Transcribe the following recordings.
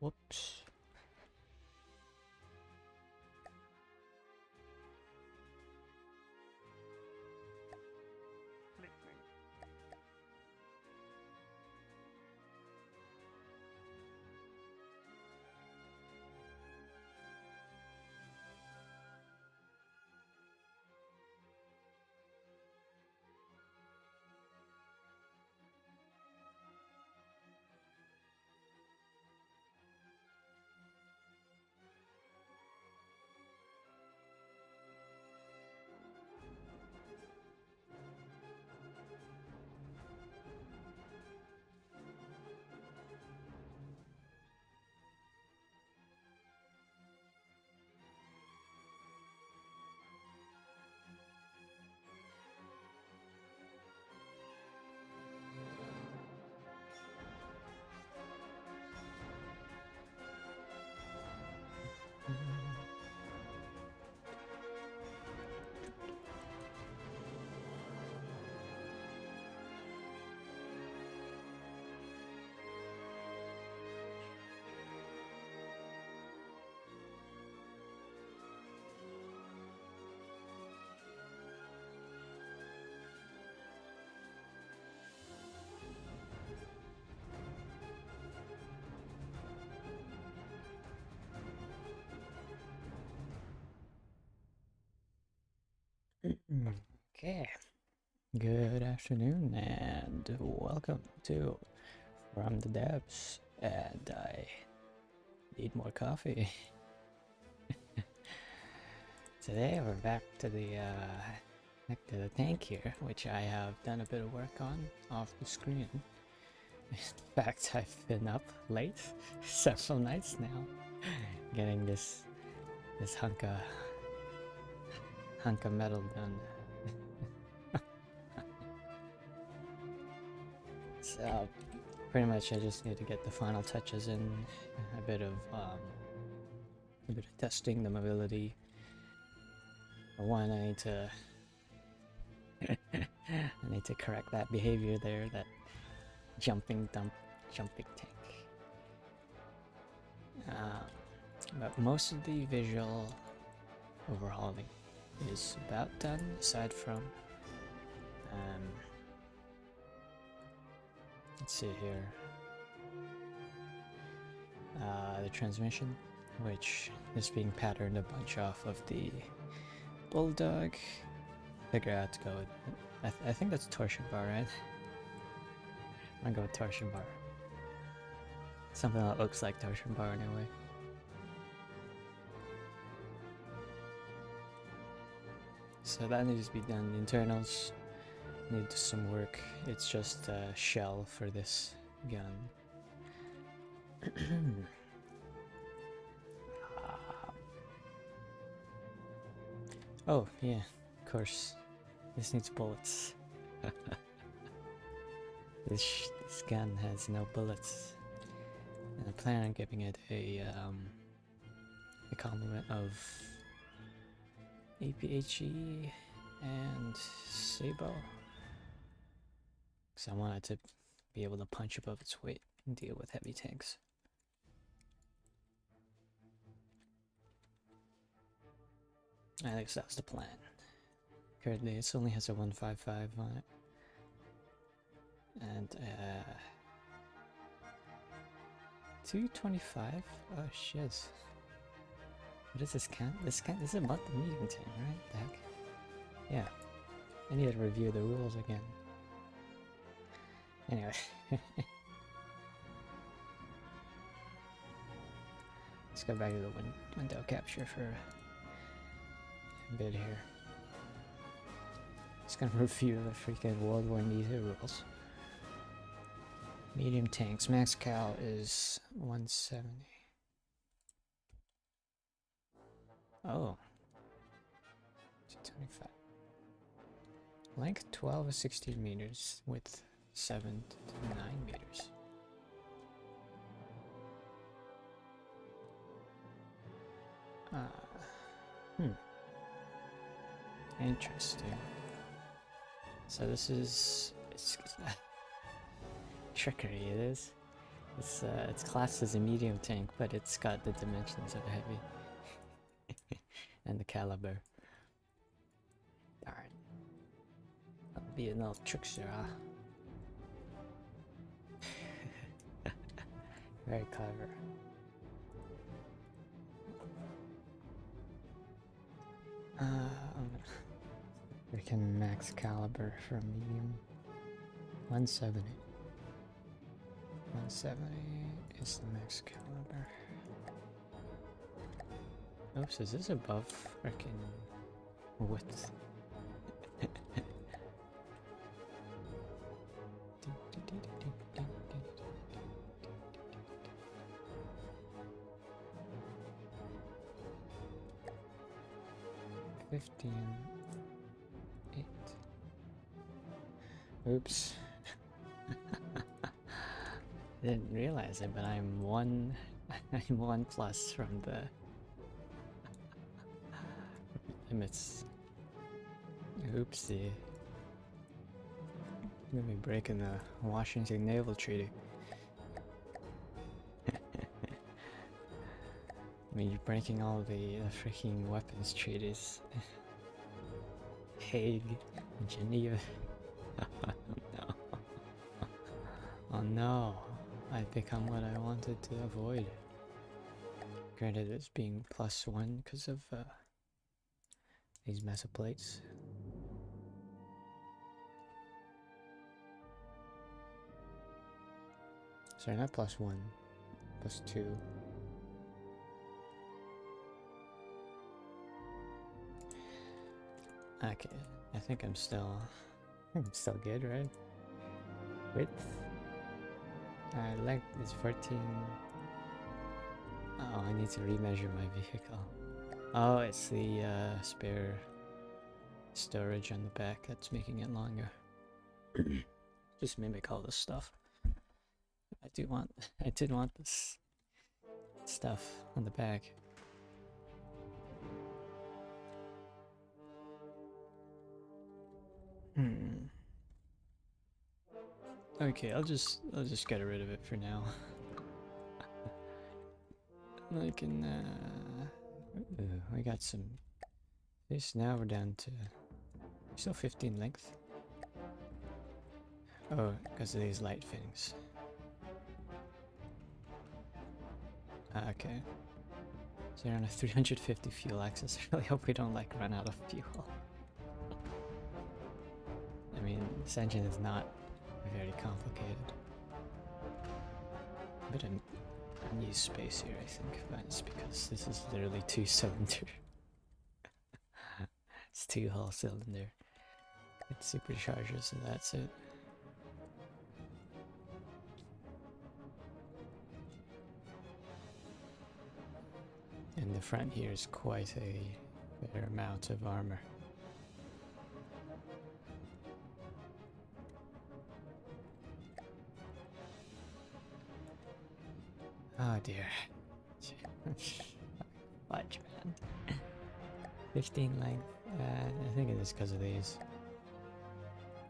Whoops. Okay, good afternoon and welcome to From the Depths, and I need more coffee. Today we're back to the tank here, which I have done a bit of work on off the screen. In fact, I've been up late several nights now, getting this hunk of metal done. So pretty much I just need to get the final touches in, a bit of testing the mobility. For one, I need to correct that behavior there, that jumping tank. But most of the visual overhauling is about done, aside from let's see here, the transmission, which is being patterned a bunch off of the Bulldog. Figure out to go with, I think that's torsion bar, right? I'm gonna go with torsion bar. Something that looks like torsion bar anyway. So that needs to be done. The internals need some work. It's just a shell for this gun. Oh yeah, of course. This needs bullets. This gun has no bullets, and I plan on giving it a complement of APHE and Sabo, because I wanted to be able to punch above its weight and deal with heavy tanks. I think that's the plan. Currently it only has a 155 on it, and 225. Oh shit. What is this can? This is about the medium tank, right? The heck? Yeah. I need to review the rules again. Anyway. Let's go back to the window capture for a bit here. Just gonna review the freaking World War II rules. Medium tanks, max cal is 170. Oh. 225. Length 12 is 16 meters, width 7 to 9 meters. Interesting. So this is trickery, it is. It's classed as a medium tank, but it's got the dimensions of a heavy. And the caliber. Darn. That'll be an old trickster, huh? Very clever. Freaking max caliber for a medium. 170. 170 is the max caliber. Oops, is this above freaking width? 15. 8. Oops. Didn't realize it, but I'm one plus from the limits. Oopsie. I'm gonna be breaking the Washington Naval Treaty. I mean, you're breaking all the freaking weapons treaties. Hague, Geneva. No. Oh no. I've become what I wanted to avoid. Granted, it's being +1 because of these mesoplates. Sorry, not +1, +2. Okay, I think I'm still good, right? Width. Length is 14. Oh, I need to remeasure my vehicle. Oh, it's the spare storage on the back that's making it longer. Just mimic all this stuff. I did want this stuff on the back. Okay, I'll just get rid of it for now. I can we got some this. Now we're down to still 15 length. Oh, because of these light fittings. Okay. So you're on a 350 fuel axis. I really hope we don't like run out of fuel. I mean, this engine is not very complicated. A bit of unused space here, I think, but it's because this is literally 2-cylinder. It's 2-hull cylinder. It superchargers and that's it. And the front here is quite a fair amount of armor. Oh dear. Fudge, man. 15 length. I think it is because of these.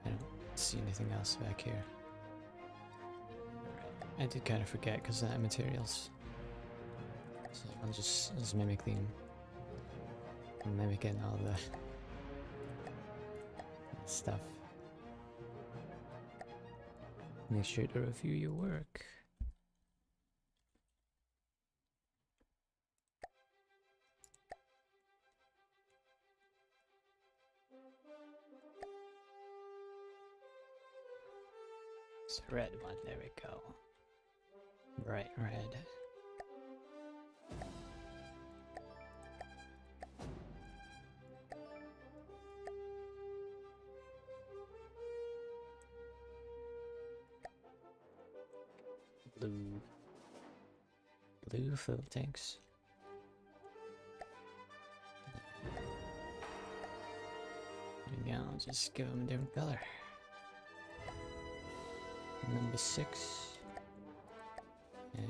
I don't see anything else back here. I did kind of forget because of that materials. So I'll just mimic them. I'm mimicking all the stuff. Make sure to review your work. It's a red one, there we go. Bright red. Blue fuel tanks. There we go, just give them a different color. Number 6. And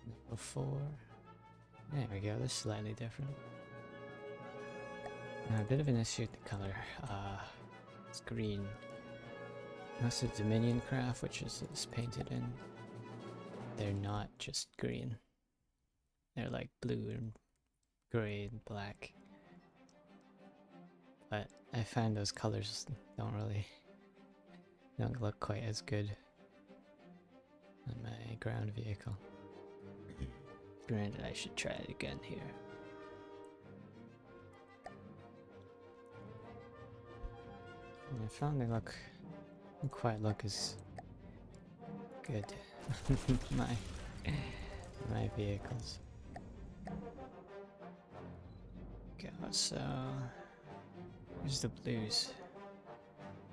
number 4. There we go, this is slightly different. Now a bit of an issue with the color. It's green. Most of Dominion craft, which is painted in, they're not just green. They're like blue and gray and black. But I find those colors don't look quite as good on my ground vehicle. Granted, I should try it again here. And I found they don't quite look as good my vehicles. Okay, so here's the blues.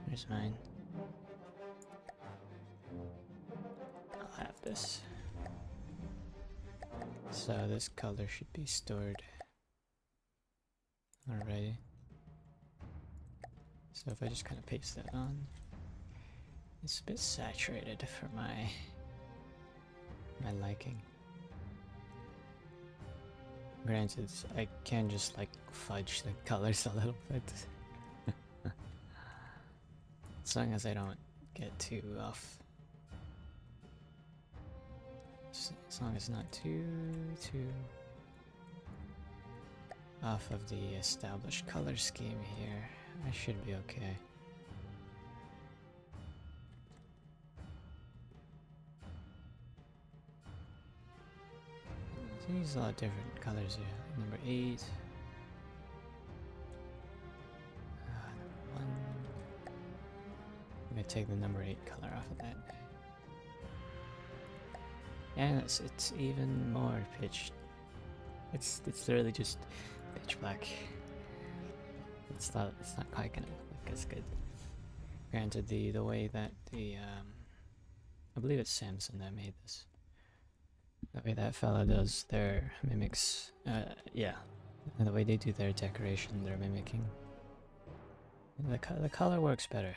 Here's mine. I'll have this. So this color should be stored already. So if I just kind of paste that on, it's a bit saturated for my liking. Granted, I can just like fudge the colors a little bit. As long as I don't get too off. As long as not too off of the established color scheme here, I should be okay. So use a lot of different colors here. Number 8. Number 1. I'm gonna take the number 8 color off of that. And it's even more pitched. It's literally just pitch black. It's not quite gonna look as good. Granted, the way that I believe it's Samsung that made this. The way that fella does their mimics, yeah, and the way they do their decoration, they're mimicking. The color works better.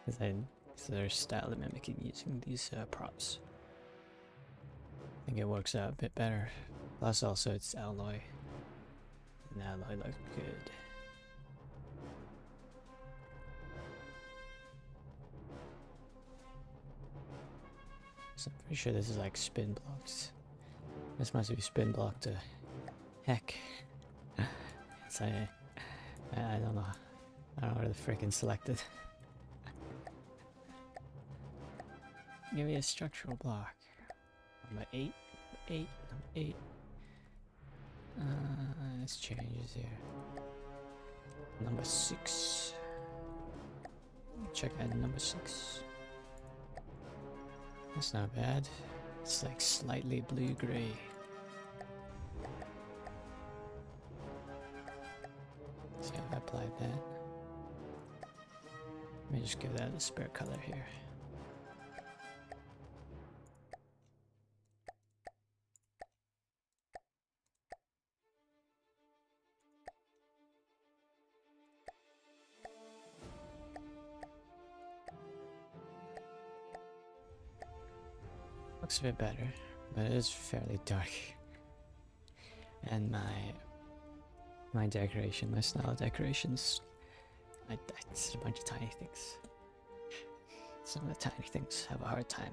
Because their style of mimicking using these props. I think it works out a bit better. Plus also it's alloy. And alloy looks good. So I'm pretty sure this is like spin blocked. This must be spin blocked to heck. So I don't know. I don't know where the frickin' selected. Give me a structural block. Number 8. 8. 8. Let's changes here. Number 6. Check out number 6. That's not bad. It's like slightly blue-gray. See how I applied that. Let me just give that a spare color here. Looks a bit better, but it is fairly dark. And my decoration, my style of decorations, it's a bunch of tiny things. Some of the tiny things have a hard time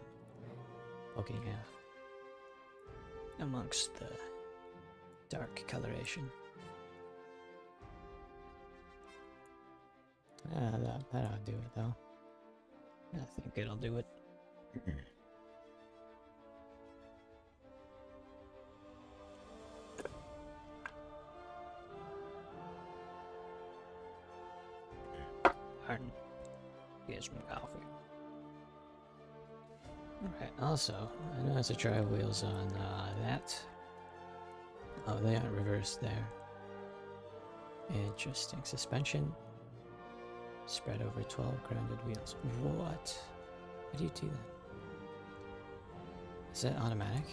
poking out amongst the dark coloration. That'll do it though. I think it'll do it. Pardon. Get some coffee. Alright, also, I noticed the drive wheels on that. Oh, they aren't reversed there. Interesting. Suspension spread over 12 grounded wheels. What? How do you do that? Is that automatic?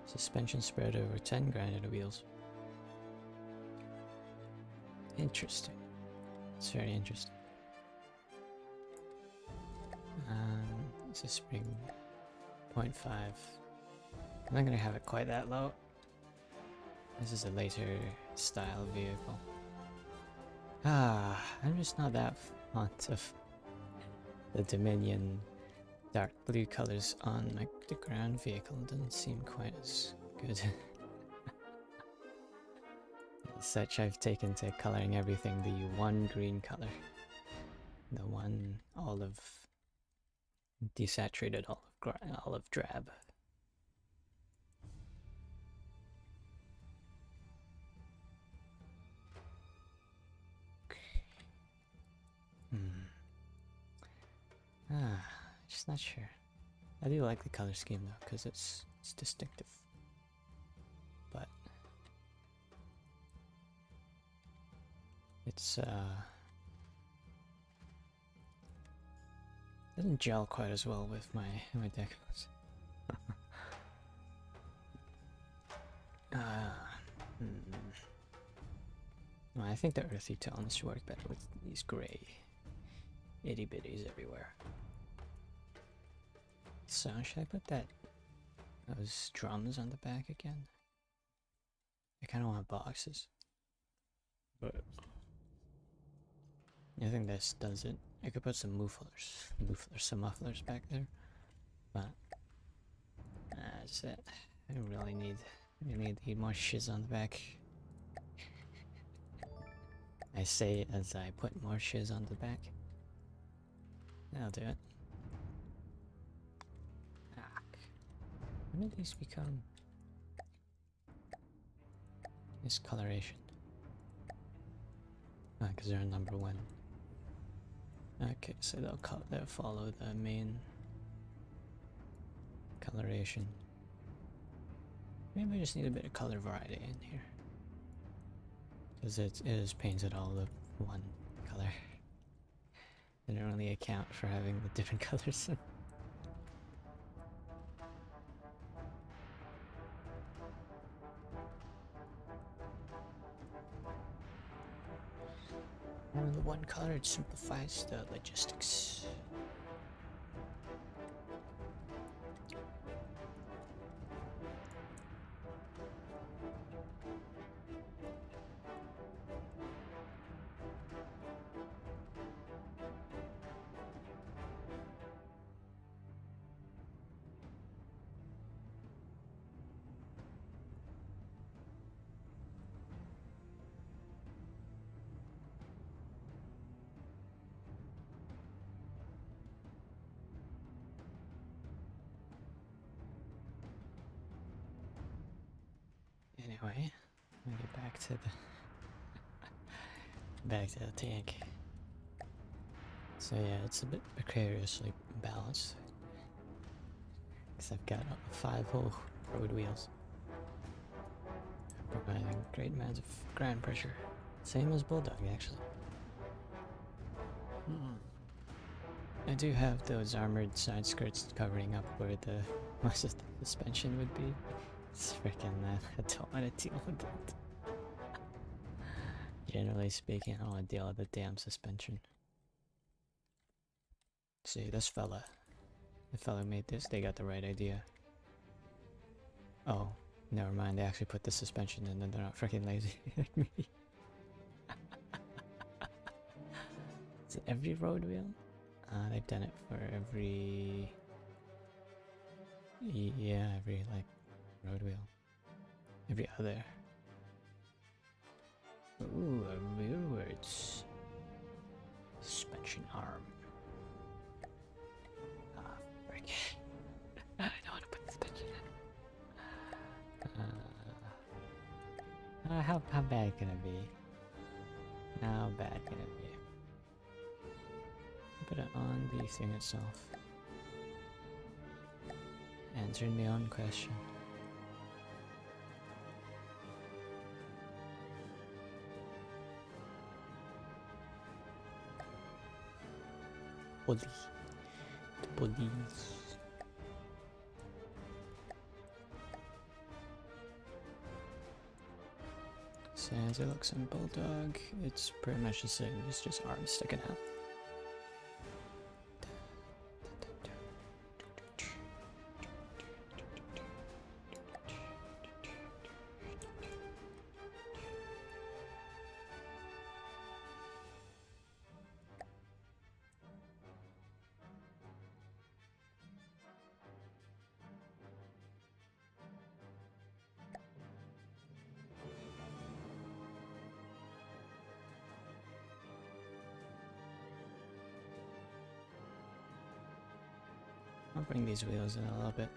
Suspension spread over 10 grounded wheels. Interesting. It's very interesting. It's a spring 0.5. I'm not gonna have it quite that low. This is a later style vehicle. I'm just not that fond of the Dominion dark blue colors on like the ground vehicle. It doesn't seem quite as good. As such, I've taken to coloring everything the one green color. The one olive, desaturated olive drab. Just not sure. I do like the color scheme though, because it's distinctive. But it's doesn't gel quite as well with my decals. Well, I think the earthy tones work better with these gray itty bitties everywhere. So should I put those drums on the back again? I kind of want boxes, but I think this does it. I could put some some mufflers back there, but that's it. I really need more shiz on the back. I say it as I put more shiz on the back. That'll do it. When did these become discoloration? Because they're number 1. Okay, so they'll follow the main coloration. Maybe I just need a bit of color variety in here, because it is painted all of one color. They don't really account for having the different colors. Having the one color, it simplifies the logistics. Anyway, let me get back to the tank. So yeah, it's a bit precariously balanced, because I've got 5 whole road wheels, providing great amounts of ground pressure. Same as Bulldog, actually. I do have those armored side skirts covering up where the most of the suspension would be. It's freaking I don't want to deal with it. Generally speaking, I don't want to deal with the damn suspension. See, the fella made this, they got the right idea. Oh, never mind, they actually put the suspension in and they're not freaking lazy like me. Is it every road wheel? They've done it for every... Yeah, every, like, road wheel. Every other. Ooh, a rearwards suspension arm. Ah, frick. I don't want to put suspension in. How bad can it be? How bad can it be? Put it on the thing itself. Answering my own question. Body. The bodies. So as it looks on Bulldog, it's pretty much the same. It's just arms sticking out. I'll bring these wheels in a little bit.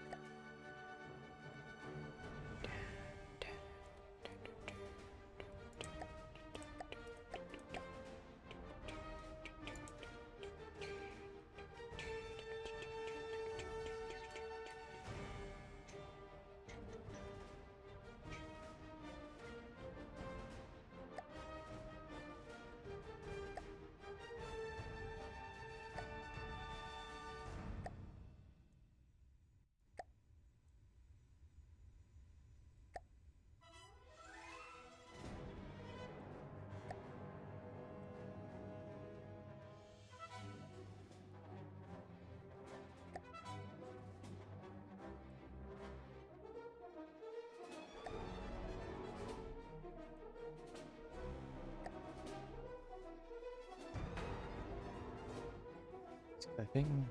Clipping.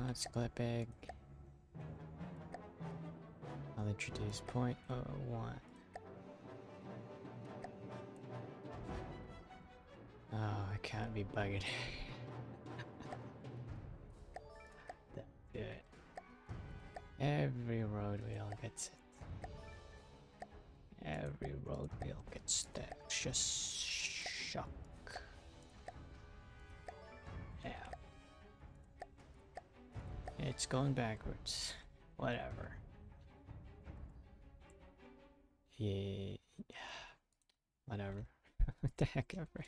It's clipping. I'll introduce 0.01. Oh, I can't be bugging. That's good. Every road wheel gets it. Every road wheel gets that. Just shock. Yeah. It's going backwards. Whatever. Yeah. Whatever. What the heck ever.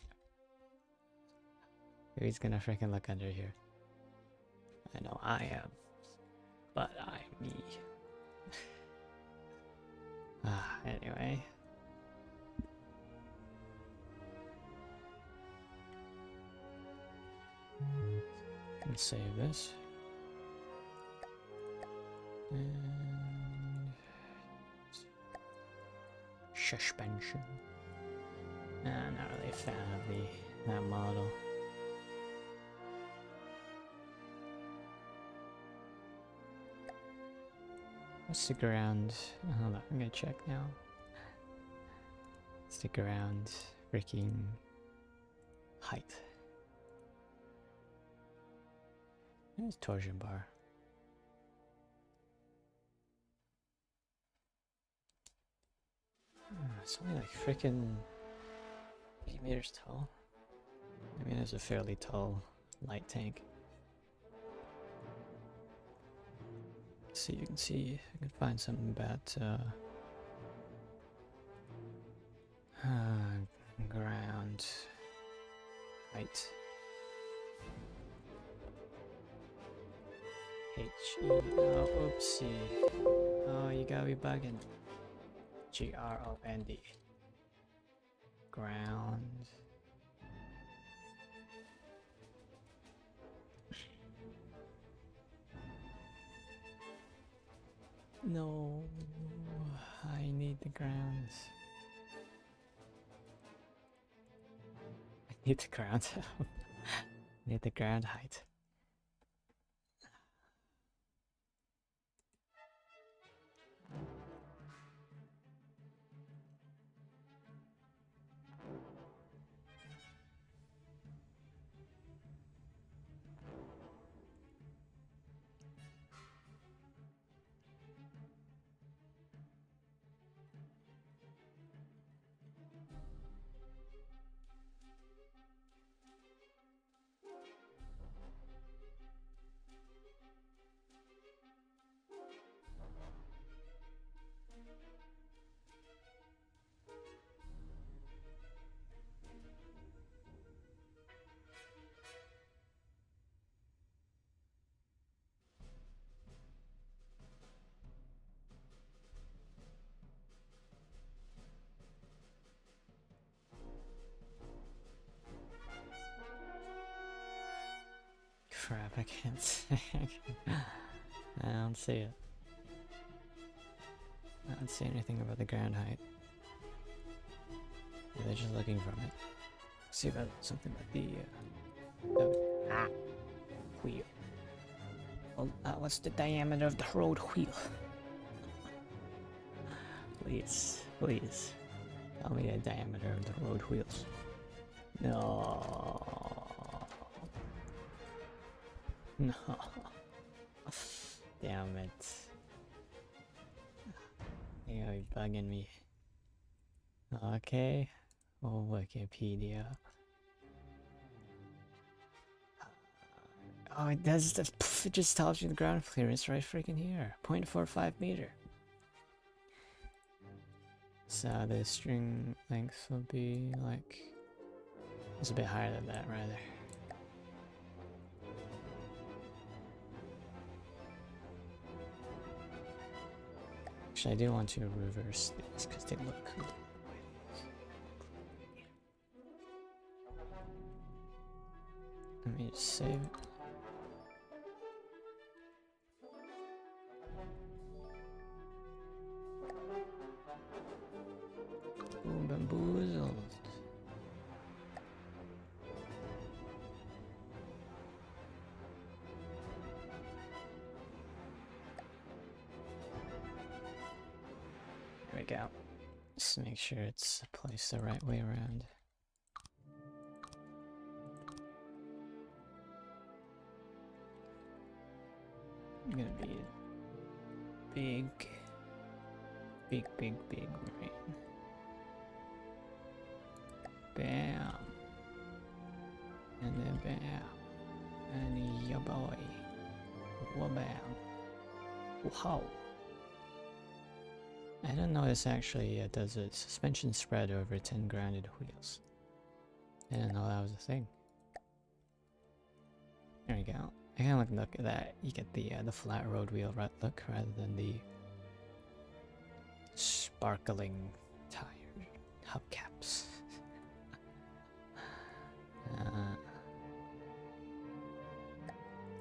Who's gonna freaking look under here? I know I am. But I'm me. Anyway. Let's save this. And suspension. Not really a fan of that model. Stick around. Hold on, I'm gonna check now. Stick around. Freaking height. There's torsion bar. It's only like freaking 8 meters tall. I mean, it's a fairly tall light tank. So you can see, I can find something about ground height. H-E, oh, oopsie. Oh, you gotta be bugging. G-R-O-N-D. Ground. No, I need the grounds. I need the ground. I need the ground height. Crap, I can't see. I don't see it. I don't see anything about the ground height. They're just looking from it. See about something like the wheel. Well, what's the diameter of the road wheel? Please, please, tell me the diameter of the road wheels. No. No. Damn it. You're gonna be bugging me. Okay. Oh, Wikipedia. Oh, it does the. It just tells you the ground clearance right freaking here. 0.45 meter. So the string length will be like. It's a bit higher than that, rather. Actually, I do want to reverse these because they look cool. Let me just save it. Boom, bamboozled. There we go. Just make sure it's placed the right way around. I'm gonna be a big marine. Bam. And then bam. And ya boy. Wabam. Wow. I didn't know this actually does a suspension spread over 10 grounded wheels. I didn't know that was a thing. There you go. I kind of look at that. You get the flat road wheel look rather than the sparkling tire hubcaps.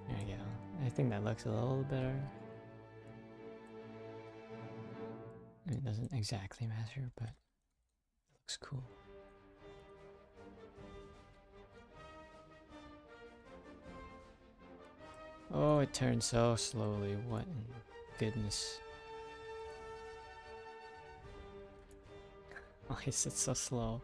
There you go. I think that looks a little better. It doesn't exactly matter, but it looks cool. Oh, it turns so slowly. What in goodness. Why is it so slow?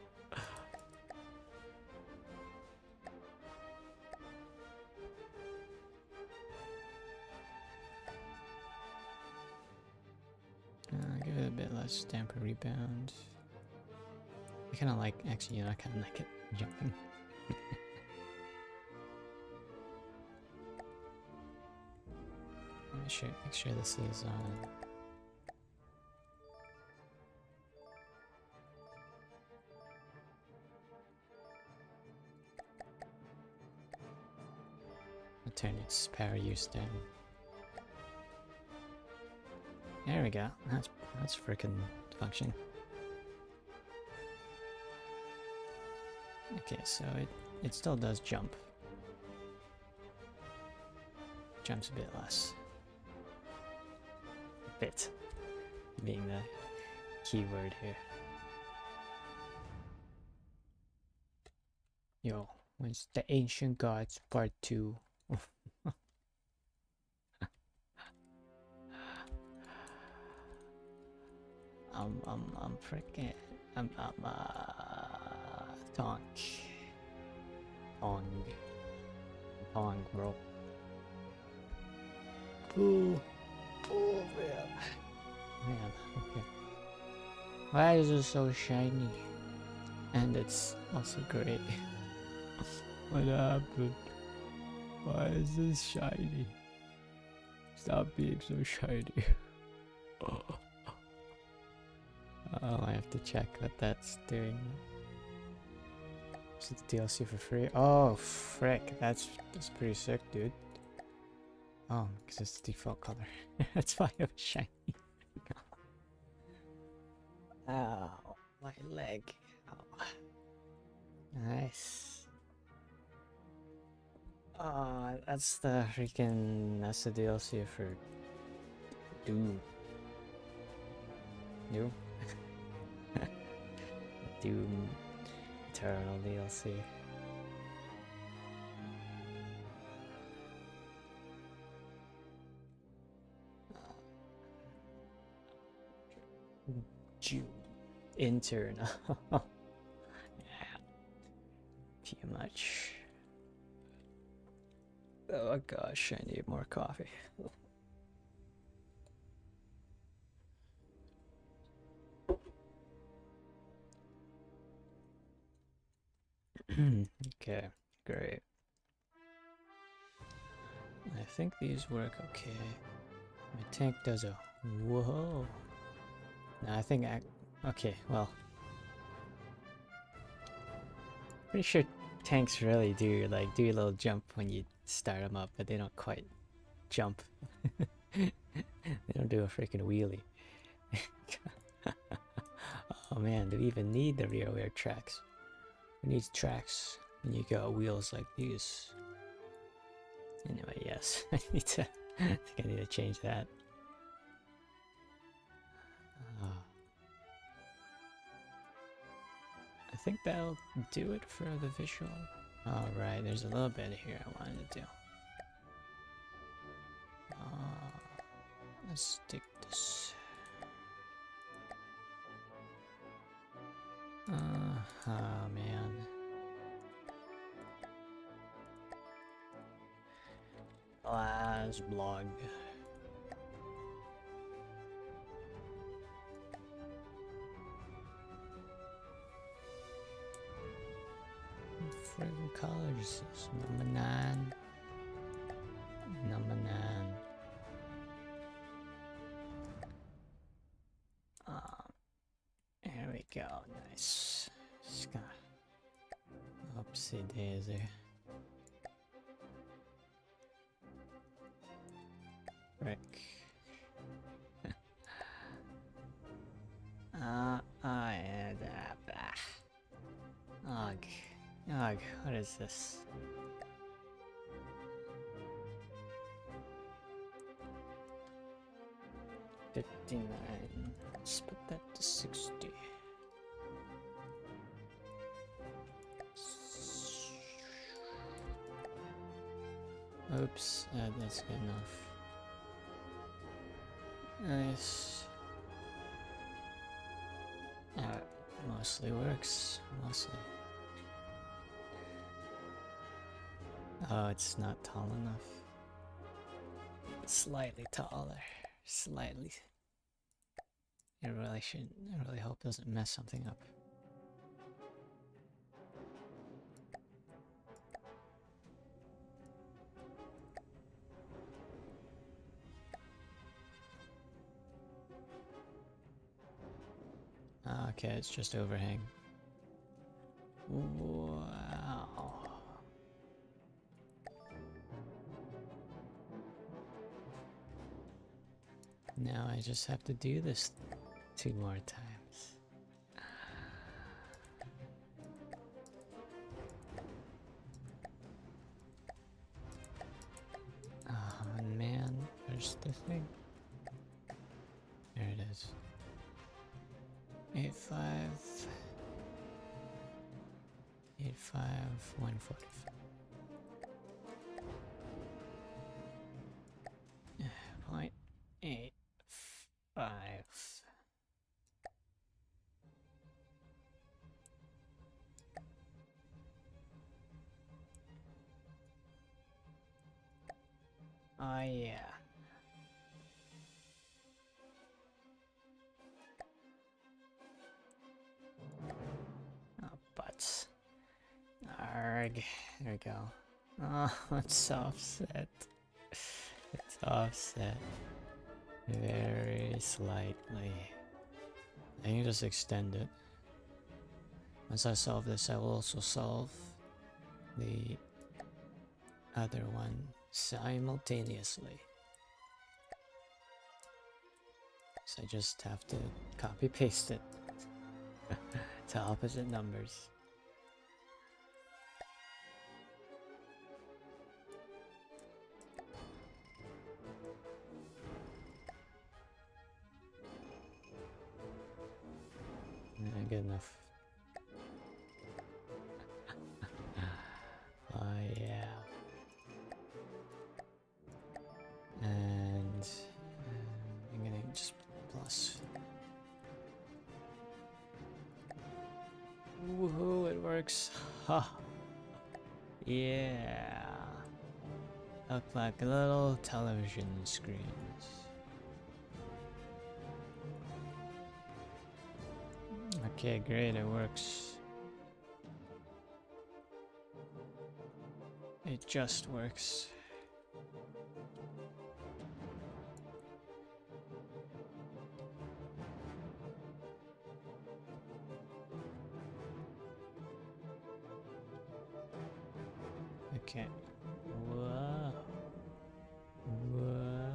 Give it a bit less damper rebound. I kind of like, actually, you know, I kind of like it jumping. Make sure this is on. I'll turn its power use down. There we go. That's freaking function. Okay, so it still does jump. Jumps a bit less. A bit being the key word here. Yo, when's the Ancient Gods Part 2? I'm freaking Tong, bro. Oh man, okay. Why is it so shiny? And it's also great. What happened? Why is this shiny? Stop being so shiny. Oh, I have to check what that's doing. Is it the DLC for free? Oh, frick. That's pretty sick, dude. Oh, because it's the default color. That's why it was shiny. Ow, my leg. Ow. Nice. Oh, that's the DLC for Doom. Doom? Doom Eternal DLC. June Internal. Yeah. Too much. Oh gosh, I need more coffee. Okay, great. I think these work okay. My tank does a whoa. No, I think okay, well. Pretty sure tanks really do like do a little jump when you start them up, but they don't quite jump. They don't do a freaking wheelie. Oh man, do we even need the rear tracks? Who needs tracks when you got wheels like these? Anyway, yes, I think I need to change that. I think that'll do it for the visual. Alright, there's a little bit here I wanted to do. Let's stick this. Oh man. Last blog. Friggin' colors. Number 9. Number 9. There we go. Nice. Just gonna oopsie daisy. Frick. Ugh. Ugh, what is this? $59. Let's put that to 60. Oops, that's good enough. Nice. Mostly works. Mostly. Oh, it's not tall enough. Slightly taller. Slightly. I really hope it doesn't mess something up. Okay, it's just overhang. Wow. Now I just have to do this 2 more times. Oh man, where's the thing? There it is. 85, 145. Point 85. Oh yeah. Oh, butts. Arg. There we go. Oh, it's offset. It's offset. Very slightly. I can just extend it. Once I solve this, I will also solve the other one simultaneously. So I just have to copy paste it to opposite numbers. Good enough. Oh yeah. And I'm gonna just plus. Woohoo, it works. Ha. Yeah. look like little television screens. Okay, great, it works. It just works. Okay. Whoa. Whoa.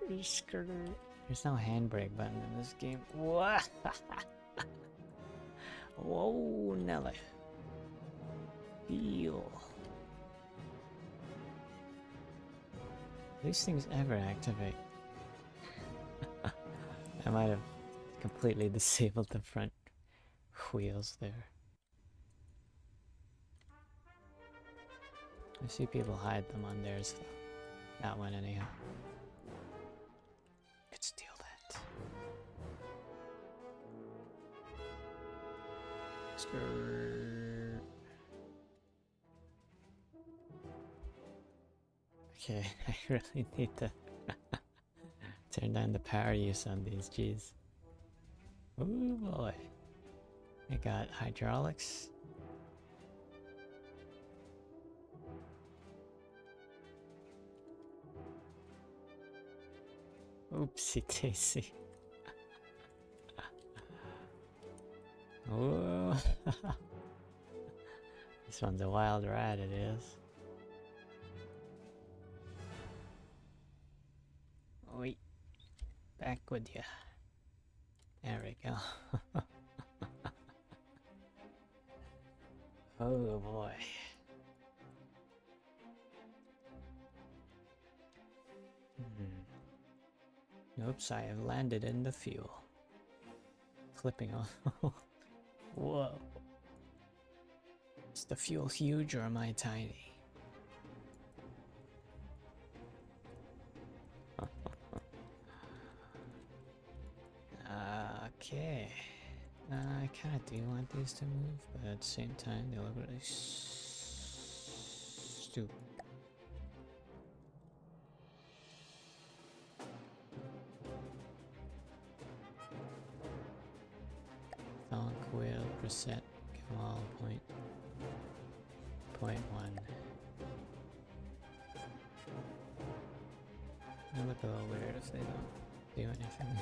There's no handbrake button in this game. Whoa. Whoa, Nelly. Feel. These things ever activate? I might have completely disabled the front wheels there. I see people hide them on theirs though. That one anyhow. Could steal that. Skirt. Okay, I really need to turn down the power use on these, jeez. Ooh boy. I got hydraulics. Oopsie daisy. Whoa. This one's a wild ride, it is. Wait. Back with ya. There we go. Oh boy. Oops, I have landed in the fuel. Flipping off. Whoa. Is the fuel huge or am I tiny? Okay. I kind of do want these to move, but at the same time, they look really stupid. Thonk wheel preset Kamal point 1. They look a little weird if they don't do anything.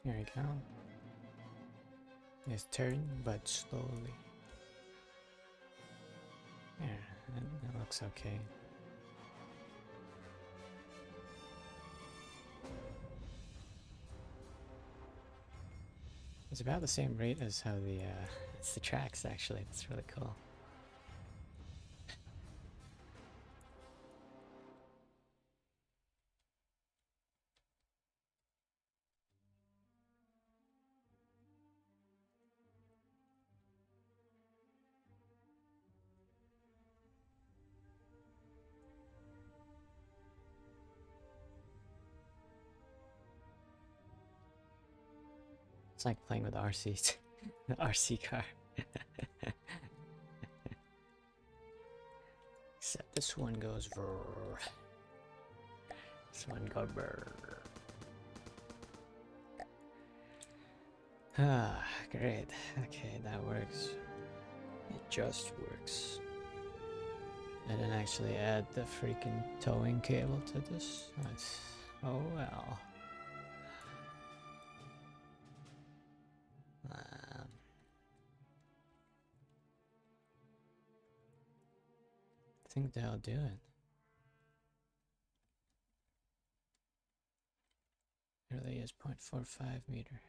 Here we go. It's turn, but slowly. Yeah, that looks okay. It's about the same rate as how it's the tracks actually. That's really cool. It's like playing with RCs. The RC car. Except this one goes brrr. This one goes brrr. Ah, great. Okay, that works. It just works. I didn't actually add the freaking towing cable to this. Nice. Oh well. I think they'll do it. It really is 0.45 meter.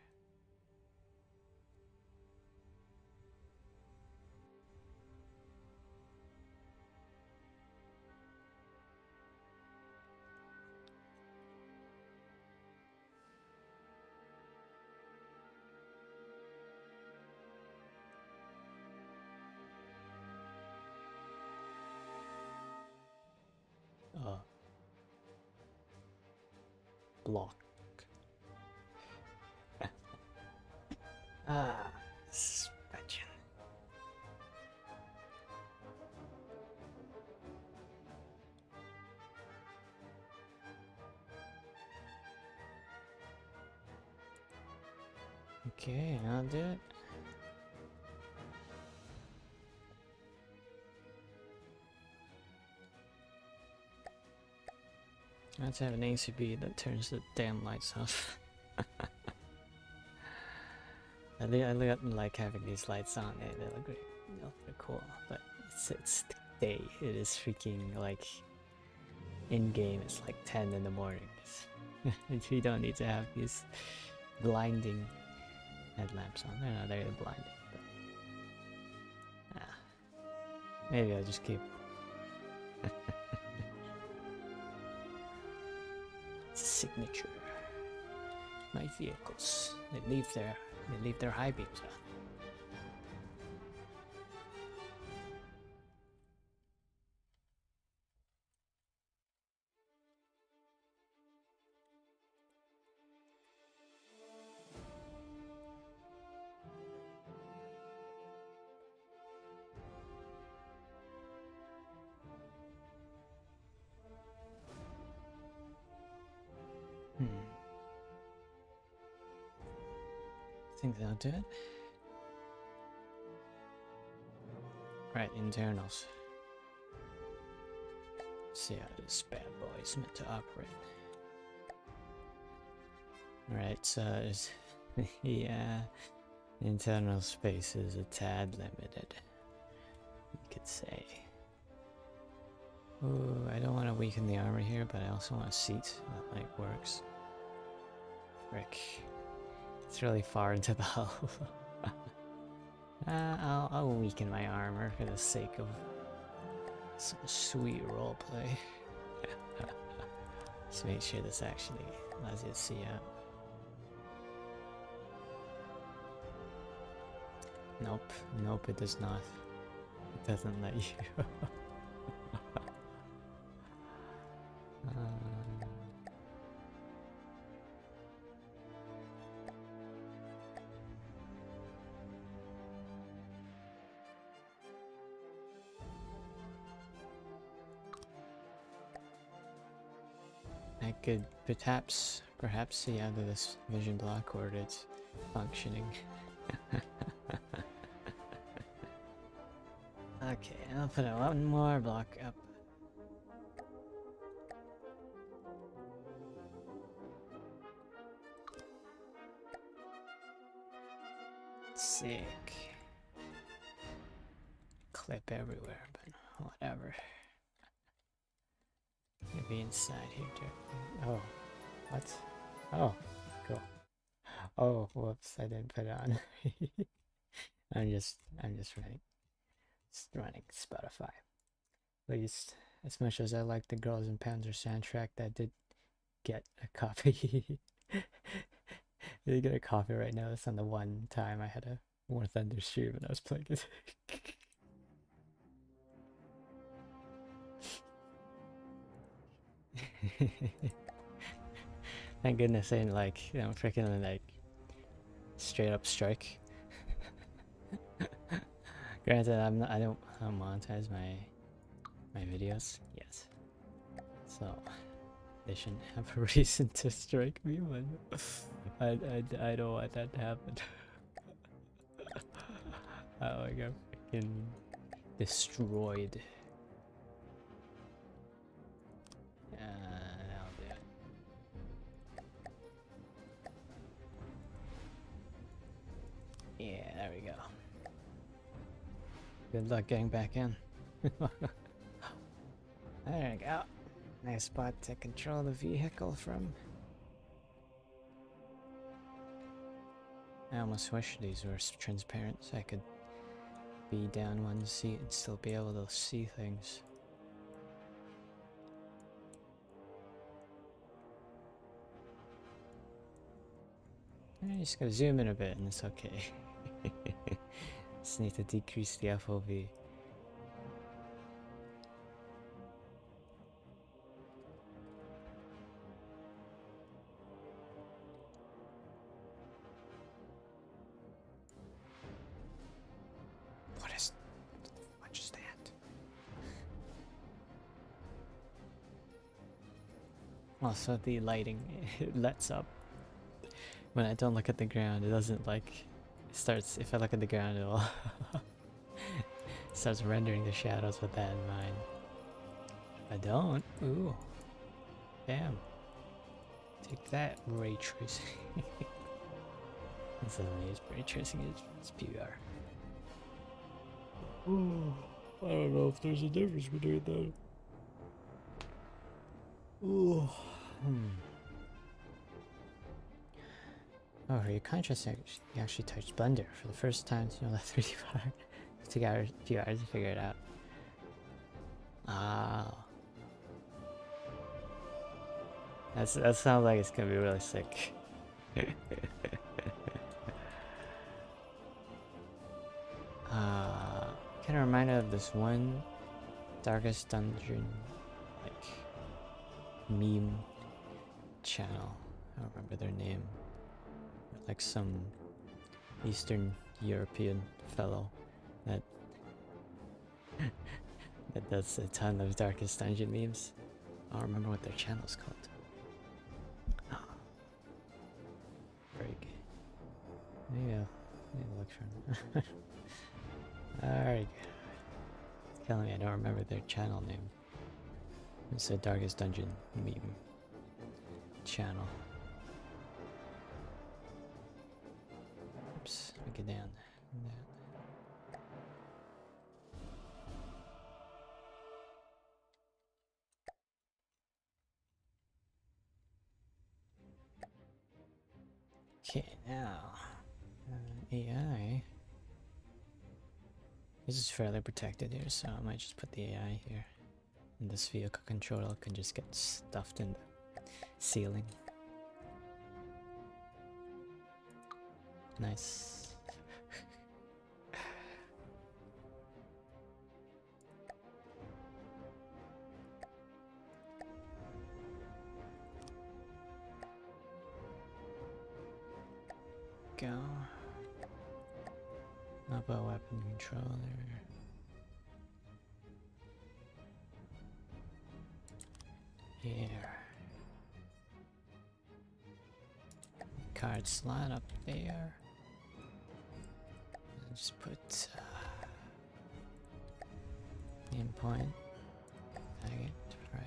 block. Ah, suspension. Okay, I'll do it. Let's have an ACB that turns the damn lights off. I like having these lights on. They look great. They look cool, but it's day. It is freaking like in game. It's like 10 in the morning. We don't need to have these blinding headlamps on. No, they're blinding. But, maybe I'll just keep. Signature. My vehicles. They leave their high beams on. I think that'll do it. Right, internals. See how this bad boy is meant to operate. Right, so yeah, internal space is a tad limited, you could say. Ooh, I don't want to weaken the armor here, but I also want a seat that like works. Frick. It's really far into the hull. I'll weaken my armor for the sake of some sweet roleplay. Just make sure this actually allows you to see out. Nope, nope, it does not. It doesn't let you. I could perhaps see out of this vision block where it's functioning. Okay, I'll put one more block up. Sick. Clip everywhere, but whatever. Maybe inside here too. Oh, what? Oh, cool. Oh, whoops! I didn't put it on. I'm just running Spotify. At least, as much as I like the Girls and Panzer soundtrack, that did get a copy. Did get a copy right now. That's on the one time I had a War Thunder stream and I was playing it. Thank goodness I didn't like, freaking like straight up strike. Granted, I don't monetize my videos. Yes, so they shouldn't have a reason to strike me, but I don't want that to happen. Oh, I got freaking destroyed. I'll do it. Yeah, there we go. Good luck getting back in. There we go. Nice spot to control the vehicle from. I almost wish these were transparent so I could be down one seat and still be able to see things. I just gotta zoom in a bit and it's okay. Just need to decrease the FOV. Also, the lighting, it lets up. When I don't look at the ground, it doesn't like... It starts... If I look at the ground, it'll... starts rendering the shadows with that in mind. If I don't... Ooh. Damn. Take that, ray tracing. Instead of me, ray tracing is PBR. Ooh. I don't know if there's a difference between that. Ooh. Oh, for your contrast, you actually touched Blender for the first time. You know that 3D part. It took a few hours to figure it out. Ah. That sounds like it's gonna be really sick. Kind of reminded of this one Darkest Dungeon, like, meme channel. I don't remember their name. Like some Eastern European fellow that that does a ton of Darkest Dungeon memes. I don't remember what their channel's called. Oh. Break. Maybe I'll look for them. Alright. It's telling me I don't remember their channel name. It's a Darkest Dungeon meme channel. Oops, let me get down. Okay, now AI. This is fairly protected here, so I might just put the AI here. And this vehicle controller can just get stuffed in the ceiling. Nice. Go. How about weapon controller? Here. Card slot up there. I'll just put aim point, target, right.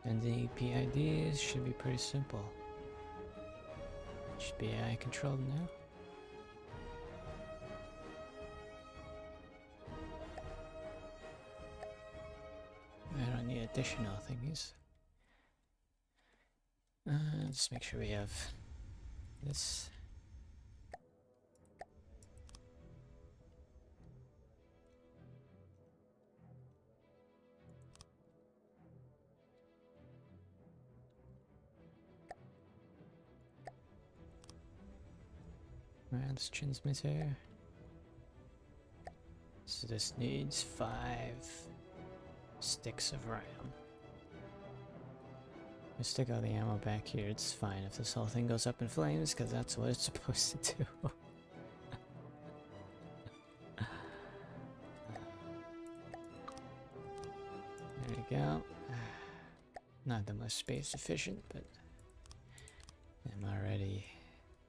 And the PIDs should be pretty simple. Should be AI controlled now. I don't need additional thingies. Just make sure we have this. Ram's transmitter. So this needs 5 sticks of RAM. We stick all the ammo back here, it's fine if this whole thing goes up in flames, because that's what it's supposed to do. There we go. Not the most space efficient, but I'm already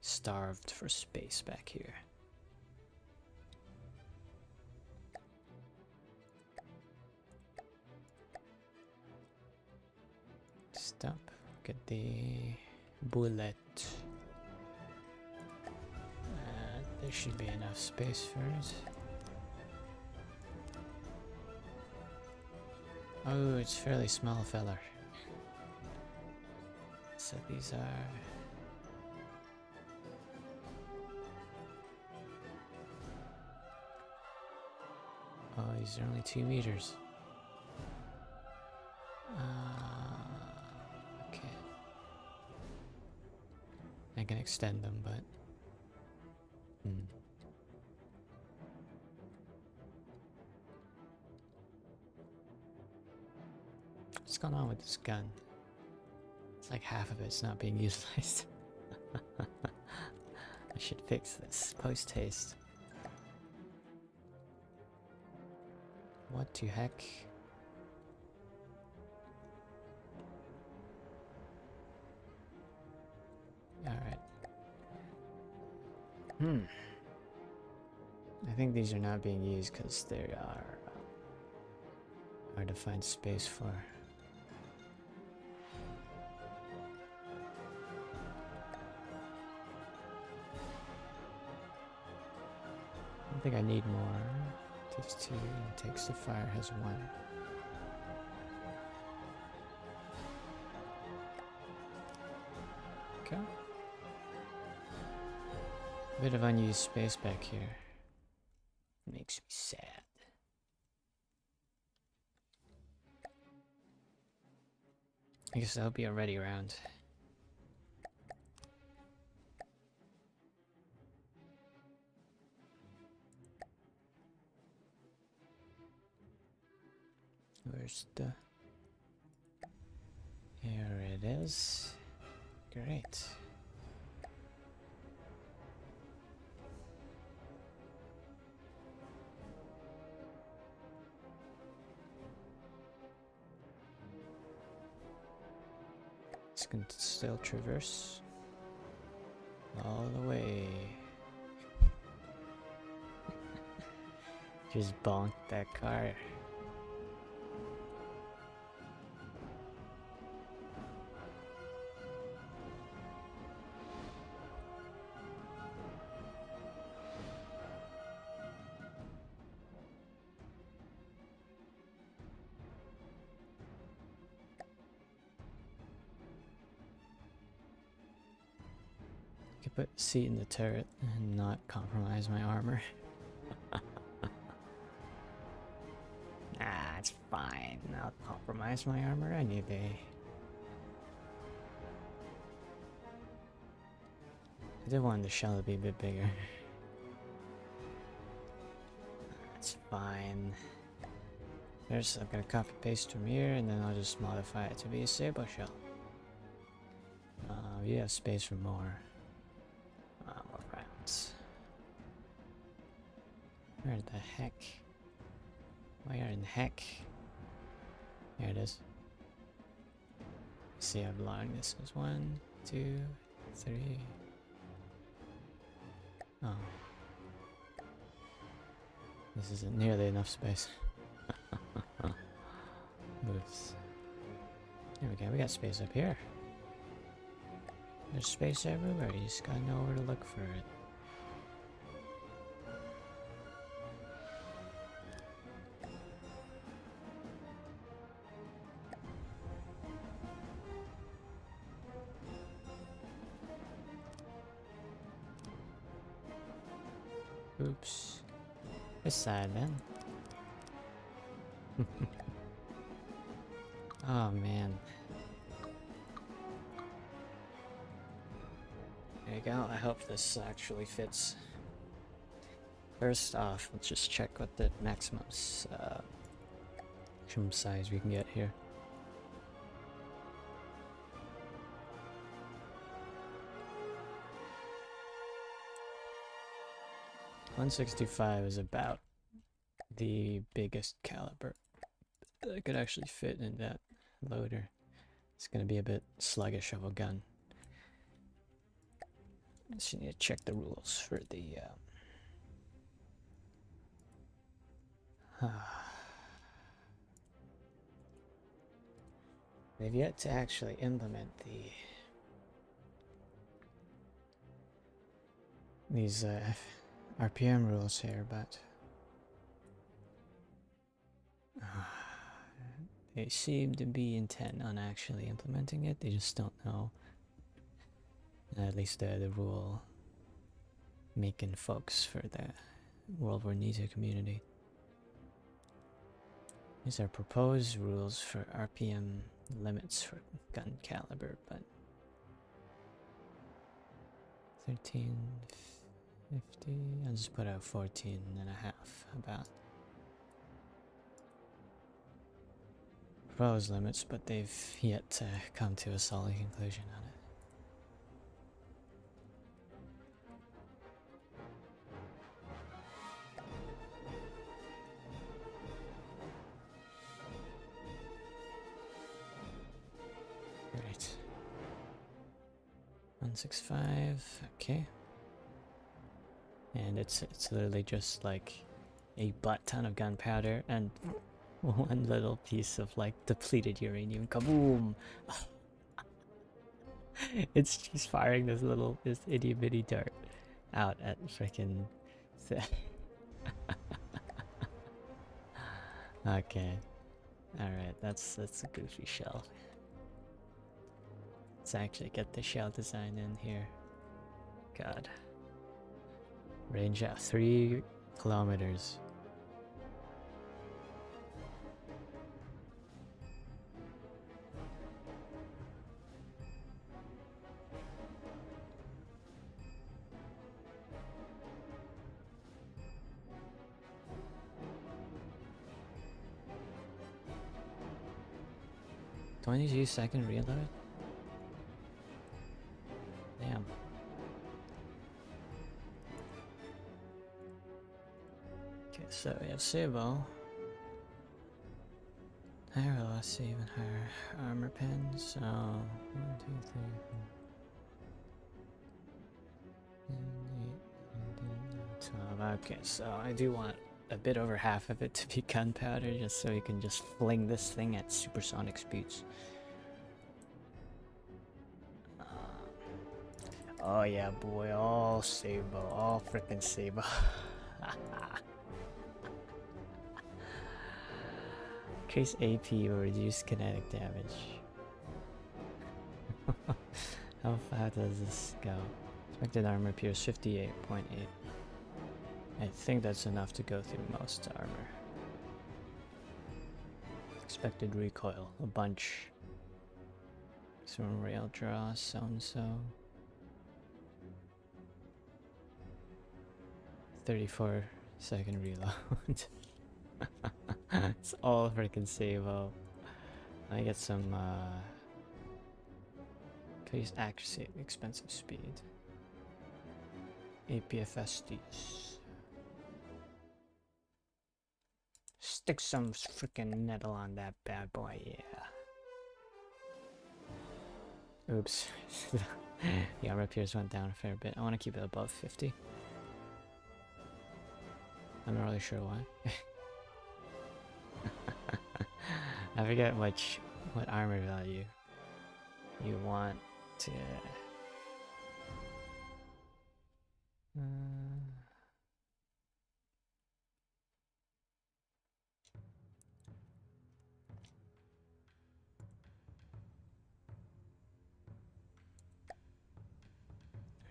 starved for space back here. Stop. Get the bullet. There should be enough space for it. Oh, it's fairly small feller. So these are... Oh, these are only 2 meters. Okay. I can extend them, but... What's going on with this gun? It's like half of it's not being utilized. I should fix this post haste. What the heck? Alright. I think these are not being used because they are hard to find space for. I think I need more. Takes 2, and takes the fire has 1. Okay. Bit of unused space back here. Makes me sad. I guess that'll be a ready round. Where's the... Here it is. Great. It's going to still traverse all the way. Just bonked that car. Could put a seat in the turret and not compromise my armor. Nah, it's fine. I'll compromise my armor any day. I did want the shell to be a bit bigger. That's fine. There's, I'm gonna copy paste from here and then I'll just modify it to be a sable shell. We have space for more. More rounds. Where the heck? Where in the heck? There it is. See how long this is. 1, 2, 3. Oh. This isn't nearly enough space. Oops. There we go, we got space up here. There's space everywhere, you just gotta know where to look for it. Oops. This side then. Oh man. There you go, I hope this actually fits. First off, let's just check what the maximum size we can get here. .165 is about the biggest caliber that could actually fit in that loader. It's gonna be a bit sluggish of a gun. Just need to check the rules for the they've yet to actually implement these RPM rules here, but they seem to be intent on actually implementing it. They just don't know. At least the rule making folks for the World War II community. These are proposed rules for RPM limits for gun caliber, but 1350, I'll just put out 14.5 about. proposed limits, but they've yet to come to a solid conclusion on it. Right. 165, okay. And it's literally just like a butt ton of gunpowder and one little piece of like depleted uranium. Kaboom! It's just firing this itty bitty dart out at freaking. Okay. Alright, that's a goofy shell. Let's actually get the shell design in here. God. Range at 3 kilometers. $22-second reload? Damn. Okay, so we have Sabo. Higher velocity, even higher armor pins. So 1, 2, 3, 4. 12. Okay, so I do want a bit over half of it to be gunpowder, just so we can just fling this thing at supersonic speeds. Oh yeah, boy, all Sabo, all frickin' Sabo. Increase AP or reduce kinetic damage. How far does this go? Expected armor appears 58.8. I think that's enough to go through most armor. Expected recoil, a bunch. Some rail draw, so and so. 34-second reload. It's all freaking Sabo. I get some increase accuracy, expensive speed. FtDs. Stick some freaking nettle on that bad boy, yeah. Oops. The armor pierce went down a fair bit. I want to keep it above 50. I'm not really sure why. I forget what armor value you want to.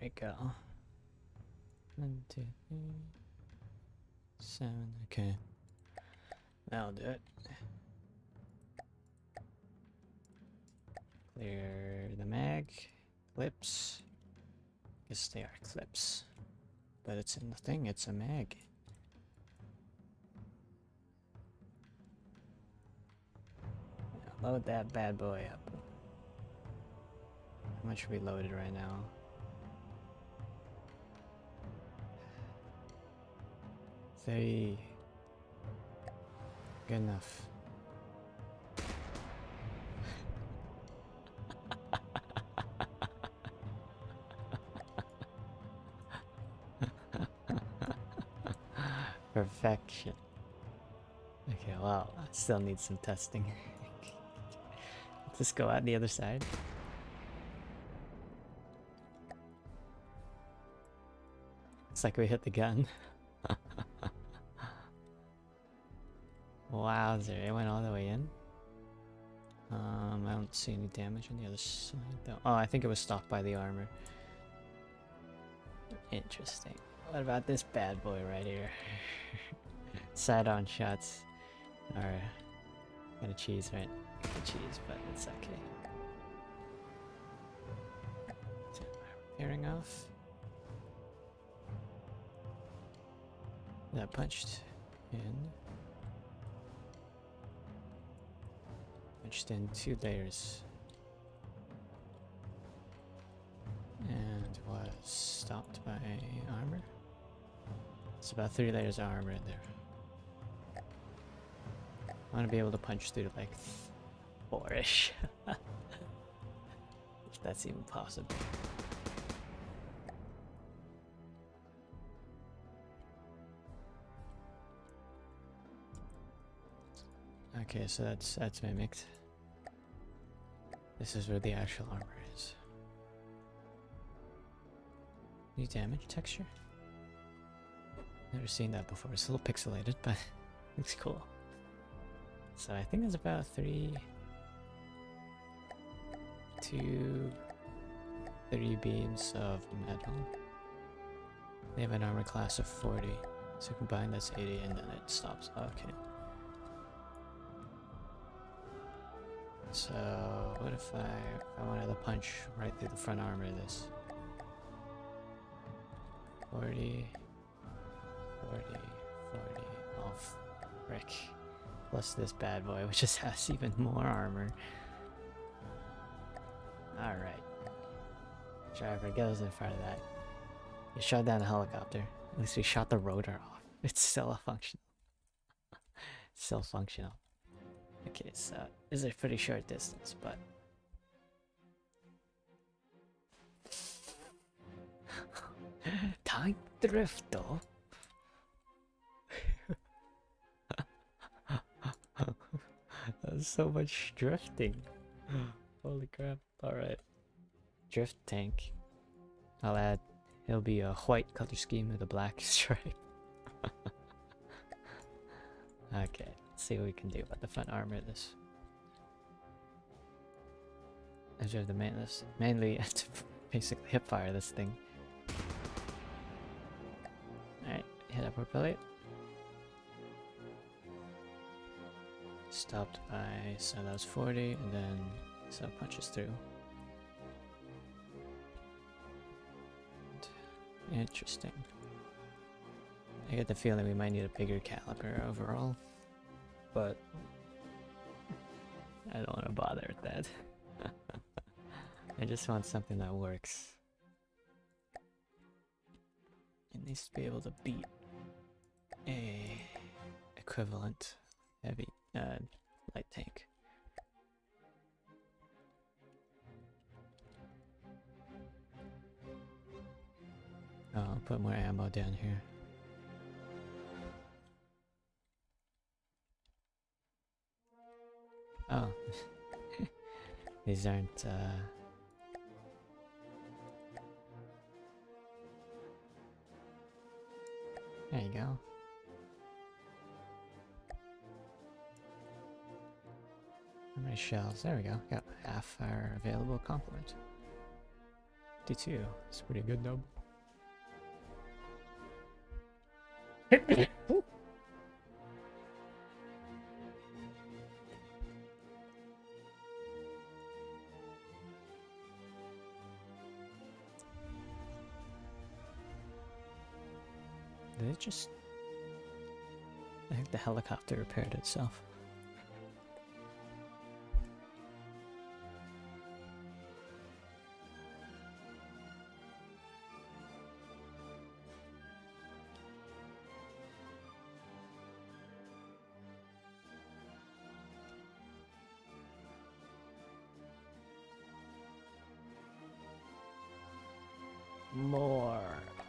There we go. 1, 2, 3, 7. Okay, that'll do it. Clear the mag. Clips. Guess they are clips. But it's in the thing, it's a mag. Now load that bad boy up. How much are we loaded right now? 30. Good enough. Perfection. Okay, well, I still need some testing. Let's just go out the other side. It's like we hit the gun. Wowzer, it went all the way in. I don't see any damage on the other side though. Oh, I think it was stopped by the armor. Interesting. What about this bad boy right here? Side-on shots are kind of cheese, right? Cheese, but it's okay. Repairing off. That punched in. punched in 2 layers and was stopped by armor. It's about 3 layers of armor in there. I want to be able to punch through like 4-ish. If that's even possible. Okay, so that's mimicked. This is where the actual armor is. New damage texture? Never seen that before. It's a little pixelated, but looks cool. So I think there's about 3 beams of metal. They have an armor class of 40, so combined that's 80, and then it stops. Okay. So what if I wanted to punch right through the front armor of this? 40, 40, 40. Oh, frick. Plus this bad boy, which just has even more armor. Alright. Driver, get us in front of that. You shot down the helicopter. At least we shot the rotor off. It's still a functional. Still functional. Okay, so this is a pretty short distance, but time drift though. That's so much drifting. Holy crap. Alright. Drift tank. I'll add, it'll be a white color scheme with a black stripe. Okay, let's see what we can do about the front armor of this. I drive the mainly to basically hip fire this thing. Alright, hit upward plate. Stopped by, so that was 40, and then so punches through. Interesting. I get the feeling we might need a bigger caliber overall, but I don't want to bother with that. I just want something that works. It needs to be able to beat a equivalent heavy light tank. Oh, I'll put more ammo down here. Oh. These aren't, there you go. How many shells? There we go. Got half our available complement. 52. It's pretty good though. Did it just... I think the helicopter repaired itself. More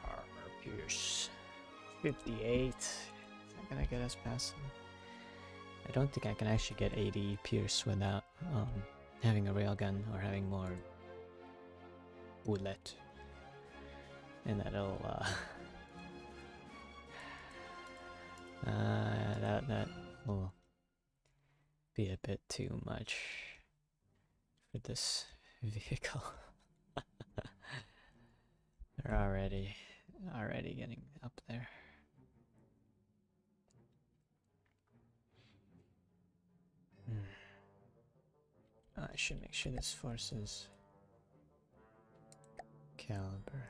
armor pierce. 58. Is that gonna get us past them? I don't think I can actually get 80 pierce without having a railgun or having more bullet. And that'll that will be a bit too much for this vehicle. They're already getting up there. I should make sure this forces caliber.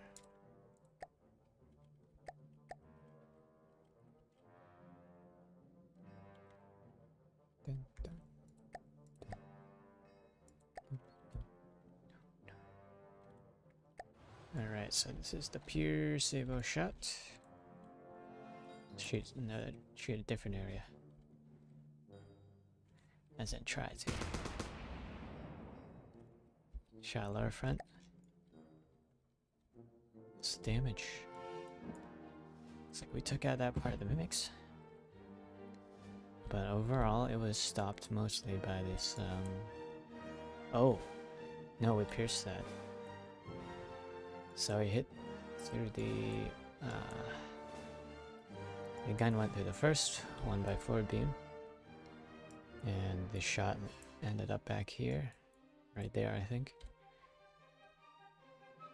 Dun, dun, dun. Alright, so this is the pure sabo shot. Shoot a different area. As in try to. Shot lower front. What's the damage? Looks like we took out that part of the mimics. But overall it was stopped mostly by this oh. No, we pierced that. So he hit through the gun went through the first 1x4 beam, and the shot ended up back here, right there I think,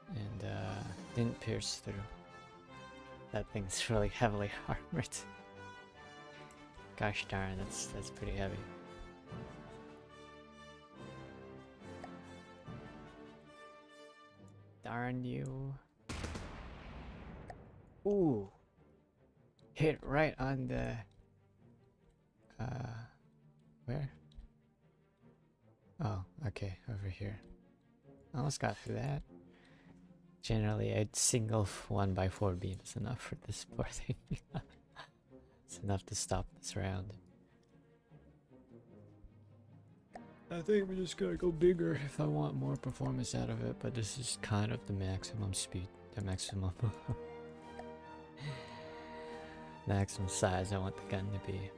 and didn't pierce through. That thing's really heavily armored. Gosh darn, that's pretty heavy. Darn you. Ooh. Hit right on the where? Oh, okay, over here. Almost got through that. Generally a single 1x4 beam is enough for this poor thing. It's enough to stop this round. I think we're just gonna go bigger if I want more performance out of it, but this is kind of the maximum speed, the maximum maximum size I want the gun to be.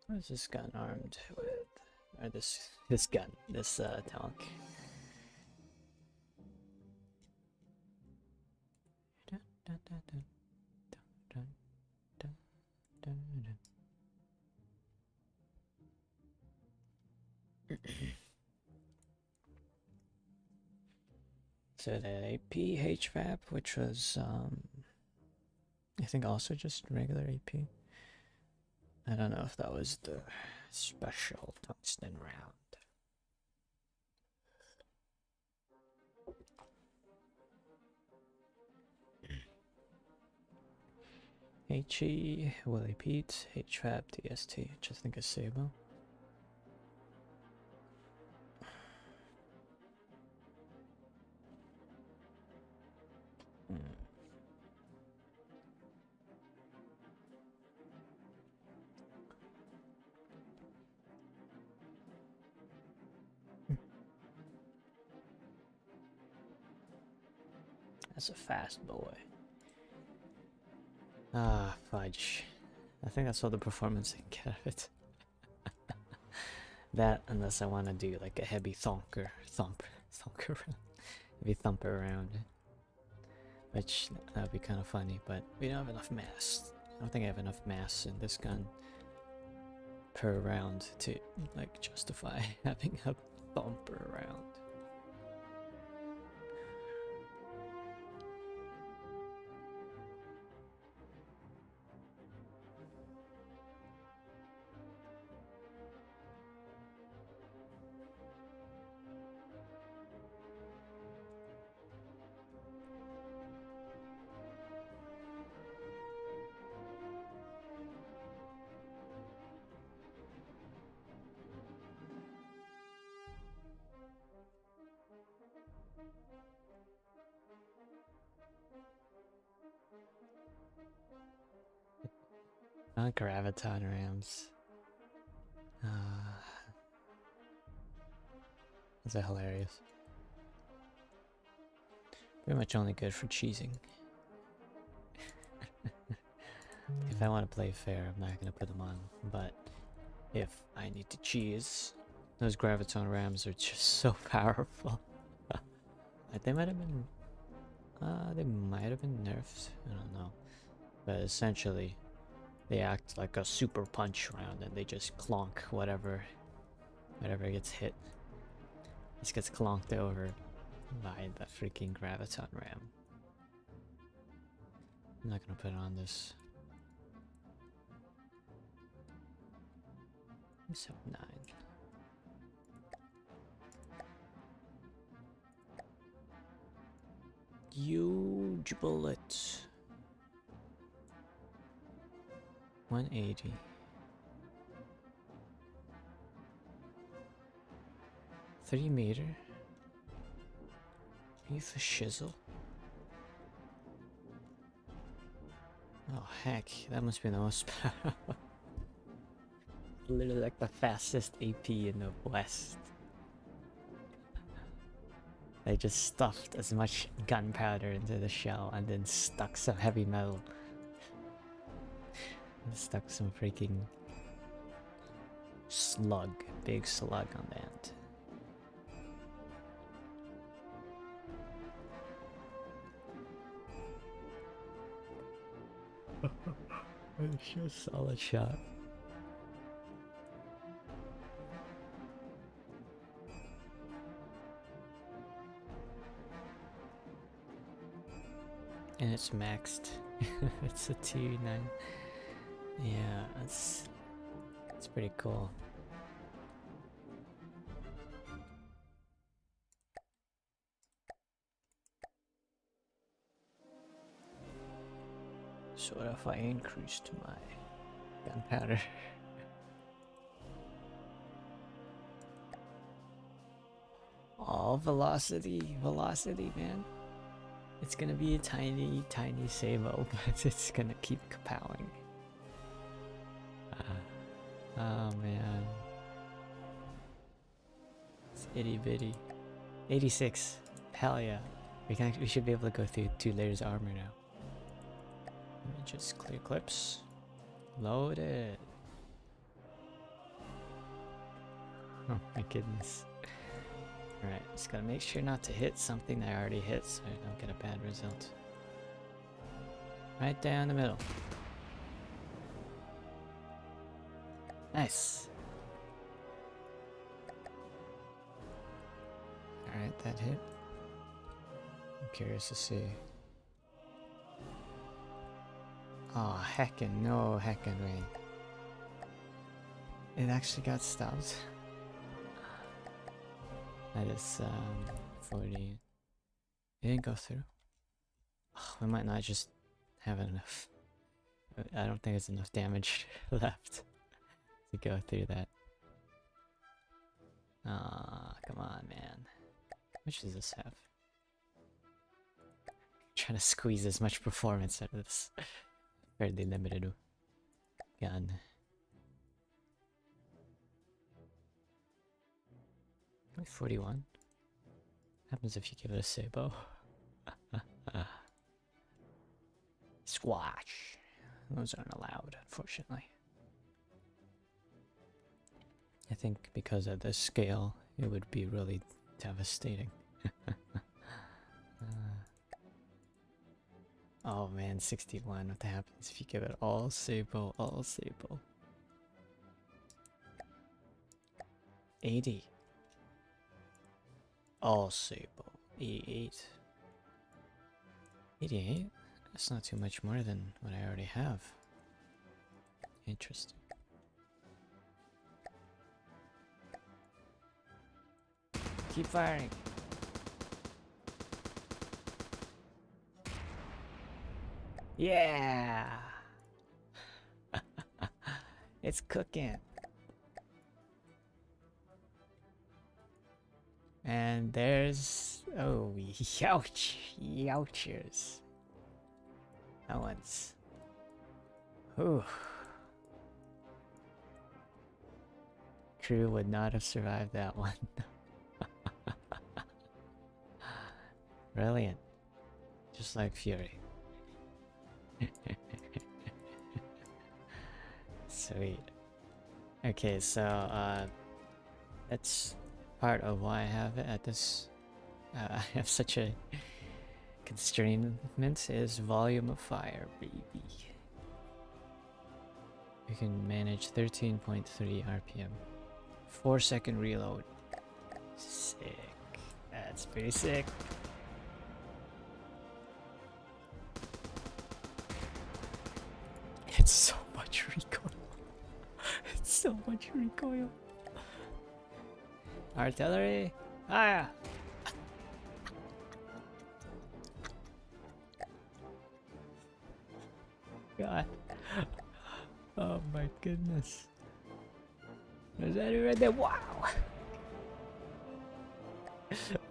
What is this gun armed with? Or this gun, this tank. So that AP HVAP, which was I think also just regular AP. I don't know if that was the special tungsten round. HE, Willie Pete, HVAP, DST, which I think is Sabo. That's a fast boy. Ah, fudge. I think that's all the performance I can get out of it. That, unless I want to do like a heavy thumper round. Heavy thumper round. Which, that would be kind of funny, but we don't have enough mass. I don't think I have enough mass in this gun per round to, like, justify having a thumper round. Graviton rams. Those are hilarious. Pretty much only good for cheesing. If I want to play fair, I'm not gonna put them on. But if I need to cheese, those graviton rams are just so powerful. They might have been nerfed. I don't know. But essentially, they act like a super punch round, and they just clonk whatever gets hit. Just gets clonked over by the freaking graviton ram. I'm not gonna put it on this. 79. Huge bullets. 180. $3 meter. Are you for shizzle? Oh heck, that must be the most powerful. Literally like the fastest AP in the West. They just stuffed as much gunpowder into the shell and then stuck some heavy metal. And stuck some freaking slug, big slug on the end. It's a solid shot. And it's maxed. It's a 2.9. Yeah, that's pretty cool. So what if I increased my gunpowder? Oh, velocity, man. It's gonna be a tiny, tiny save-o, but it's gonna keep kapowing. Oh man. It's itty bitty. 86. Hell yeah. We should be able to go through 2 layers of armor now. Let me just clear clips. Load it. Oh my goodness. Alright, just gotta make sure not to hit something that I already hit so I don't get a bad result. Right down the middle. Nice. Alright, that hit. I'm curious to see. Oh, heckin' no heckin' way. It actually got stopped. That is 40. It didn't go through. Oh, we might not just have enough. I don't think there's enough damage left to go through that. Ah, come on, man. How much does this have? Trying to squeeze as much performance out of this fairly limited gun. Only 41. Happens if you give it a sabo. Squash. Those aren't allowed, unfortunately. I think because of the scale, it would be really devastating. Oh man, 61. What happens if you give it all sabo, all sabo? 80. All sabo. 88. 88? That's not too much more than what I already have. Interesting. Keep firing. Yeah. It's cooking. And there's, oh, youch, youchers. That one's, whew. Crew would not have survived that one. Brilliant. Just like Fury. Sweet. Okay, so that's part of why I have it at this. I have such a constraint is volume of fire, baby. We can manage 13.3 RPM. 4-second reload. Sick. That's pretty sick. It's so much recoil. It's so much recoil. Artillery. Ah. God. Oh my goodness. Is that right there? Wow!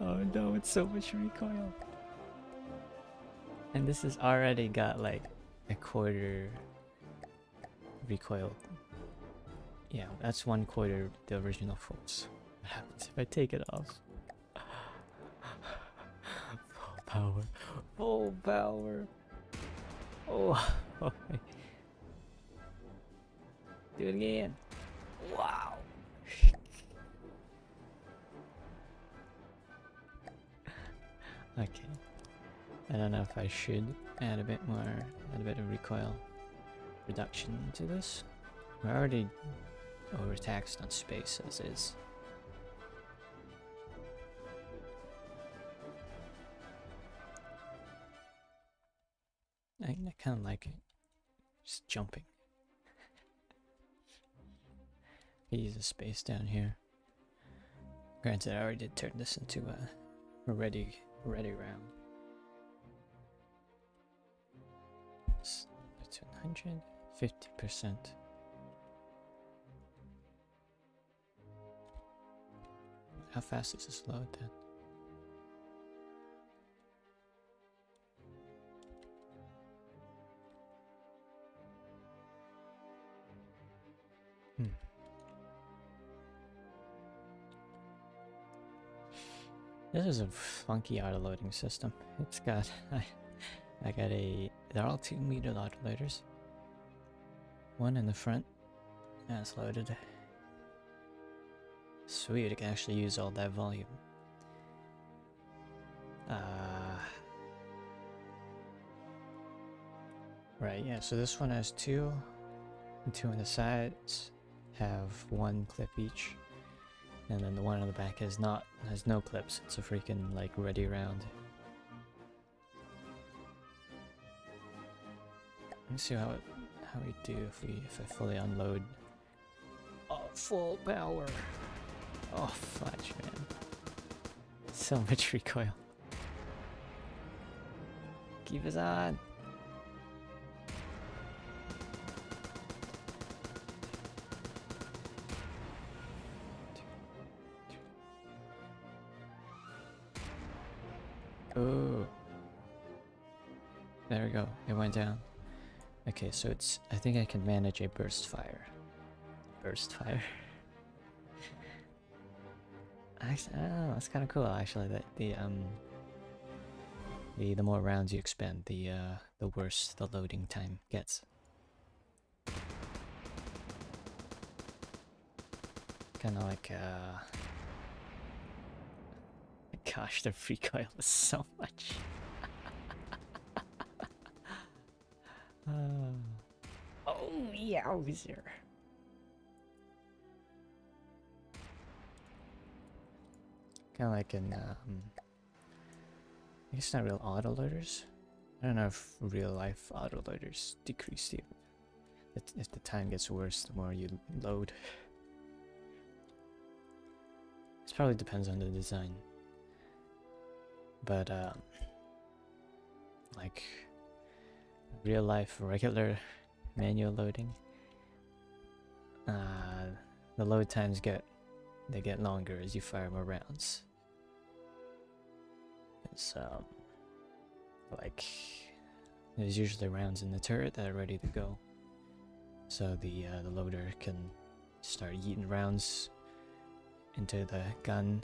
Oh no, it's so much recoil. And this has already got like a quarter recoil. Yeah, that's 1/4 the original force. What happens if I take it off? Full power. Full power. Oh, do it again. Wow. Okay. I don't know if I should add a bit of recoil reduction to this. We're already overtaxed on space as is. I kind of like it. Just jumping. Use the space down here. Granted, I already did turn this into a ready round. It's 150%. How fast does this load then? This is a funky auto-loading system. It's got, I got they're all 2-meter auto-loaders. One in the front, that's loaded. Sweet, I can actually use all that volume. Right, yeah, so this one has 2, and 2 on the sides have 1 clip each. And then the one on the back has no clips. It's a freaking like ready round. Let me see how we do if I fully unload. Oh, full power! Oh fudge, man! So much recoil. Keep us on. Oh, there we go. It went down. Okay, so I think I can manage a burst fire. Burst fire. Actually, I don't know. That's kind of cool. Actually, that the more rounds you expend, the worse the loading time gets. Kind of like Gosh, the recoil is so much. Oh yeah, wizard. Kind of like in I guess not real autoloaders. I don't know if real life autoloaders decrease if the time gets worse the more you load. This probably depends on the design. But like real life regular manual loading, the load times get longer as you fire more rounds. It's like there's usually rounds in the turret that are ready to go, so the loader can start yeeting rounds into the gun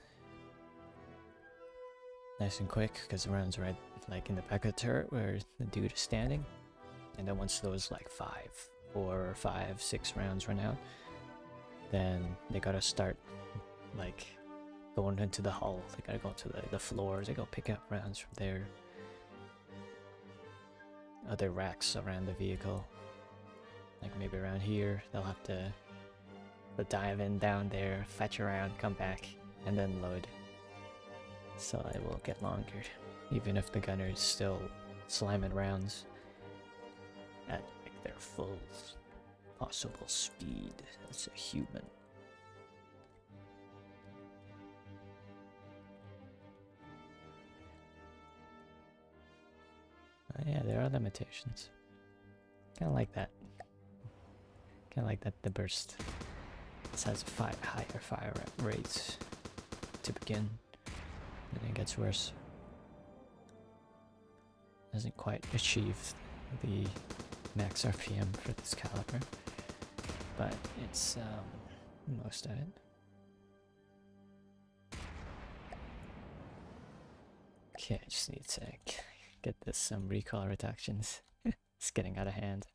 nice and quick, because the rounds are right like in the back of the turret where the dude is standing. And then once those like 4, 5, 6 rounds run out, then they gotta start like going into the hull. They gotta go to the floors. They go pick up rounds from their other racks around the vehicle. Like maybe around here, they'll have to dive in down there, fetch around, come back, and then load. So it will get longer, even if the gunner is still slamming rounds at like their full possible speed as a human. Yeah, there are limitations. Kind of like that. Kind of like that the burst has a higher fire rate to begin, and it gets worse. Doesn't quite achieve the max RPM for this caliber, but it's most of it. Okay, I just need to get this some recoil reductions. It's getting out of hand.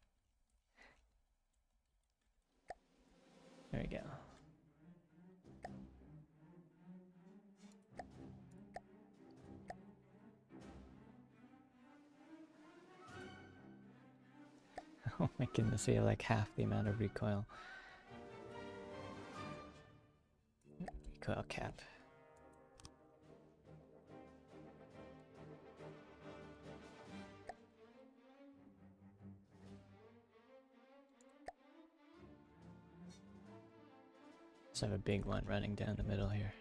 There we go. Oh my goodness, we have like half the amount of recoil. Recoil cap. So I have a big one running down the middle here.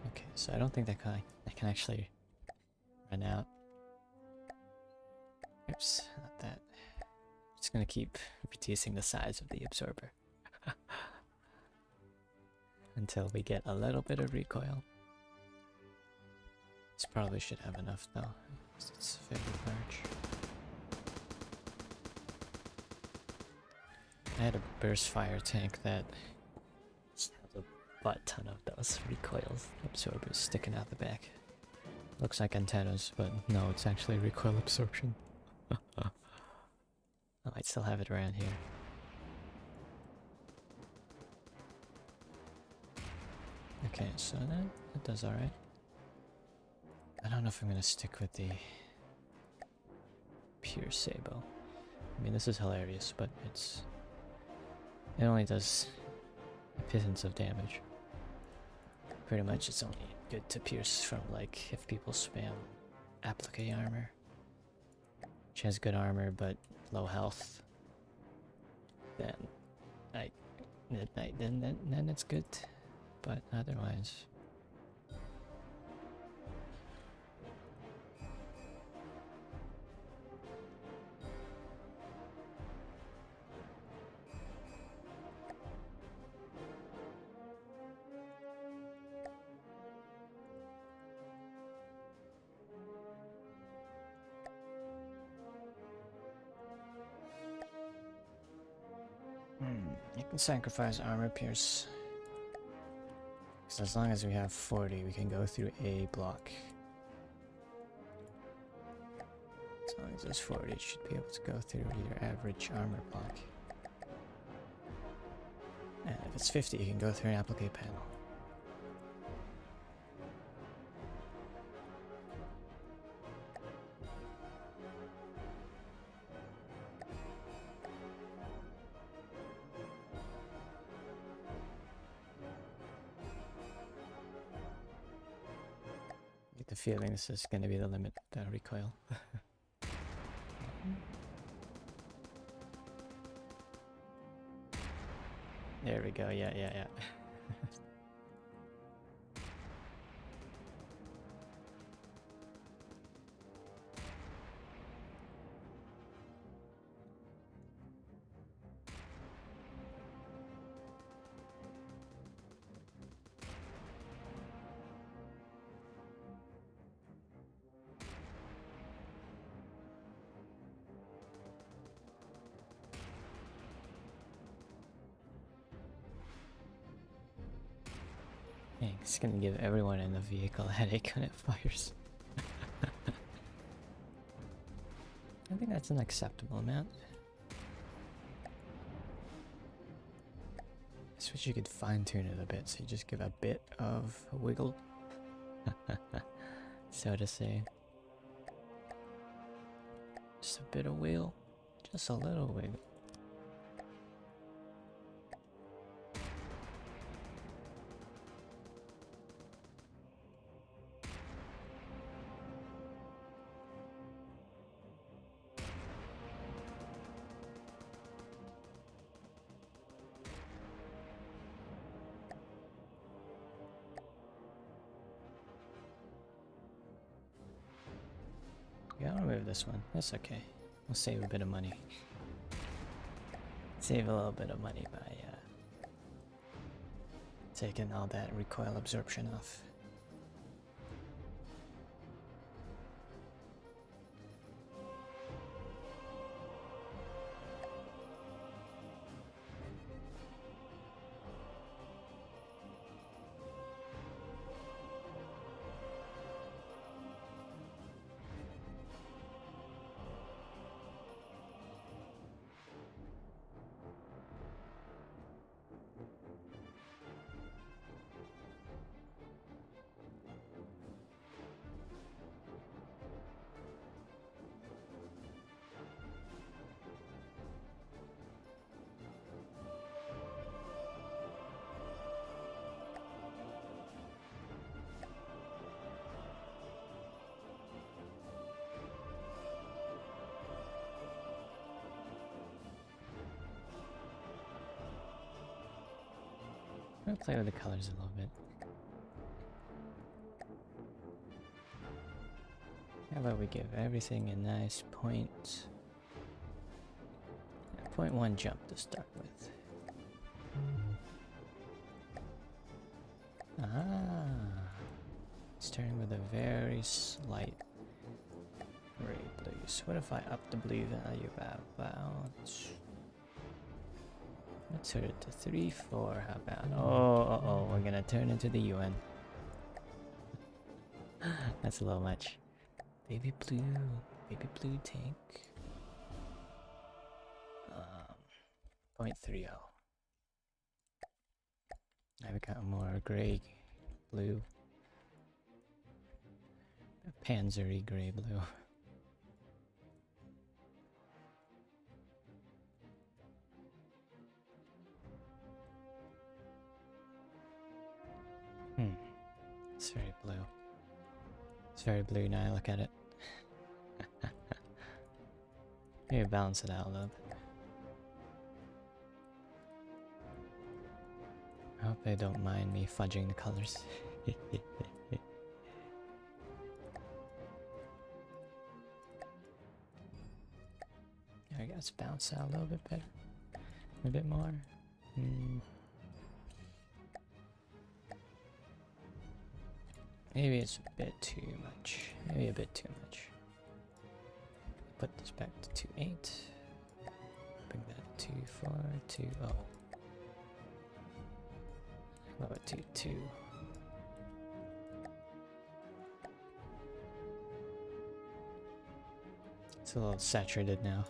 Okay, so I don't think that I can actually run out. Oops, not that. Just gonna keep reducing the size of the absorber until we get a little bit of recoil. This probably should have enough though. It's fairly large. I had a burst fire tank that has a butt ton of those recoils absorbers sticking out the back. Looks like antennas, but no, it's actually recoil absorption. I might still have it around here. Okay, so that does alright. I don't know if I'm gonna stick with the pure Sabo. I mean, this is hilarious, but it only does a pittance of damage. Pretty much it's only good to pierce from, like, if people spam applique armor, which has good armor but low health, then then it's good, but otherwise. You can sacrifice armor pierce. Because as long as we have 40, we can go through a block. As long as there's 40, you should be able to go through your average armor block. And if it's 50, you can go through an applique panel. Get the feeling this is going to be the limit recoil. There we go, yeah. Dang, it's gonna give everyone in the vehicle a headache when it fires. I think that's an acceptable amount. I suppose you could fine-tune it a bit, so you just give a bit of a wiggle. So to say. Just a bit of wiggle. Just a little wiggle. Okay, I'll remove this one. That's okay. We'll save a bit of money. Save a little bit of money by taking all that recoil absorption off. I'll play with the colors a little bit. How about we give everything a nice point... 0.1 jump to start with. Starting with a very slight gray blues. What if I up the blue value about... Let's turn it to 3, 4, how about... Oh, we're gonna turn into the UN. That's a little much. Baby blue tank. 0.30. I've got more gray, blue. Panzery gray blue. It's very blue. It's very blue now I look at it. Maybe balance it out a little bit. I hope they don't mind me fudging the colors. There we go, let's bounce out a little bit better. A bit more. Maybe it's a bit too much. Maybe a bit too much. Put this back to 2.8. Bring that to 4, 2.0. How about 2.2? It's a little saturated now.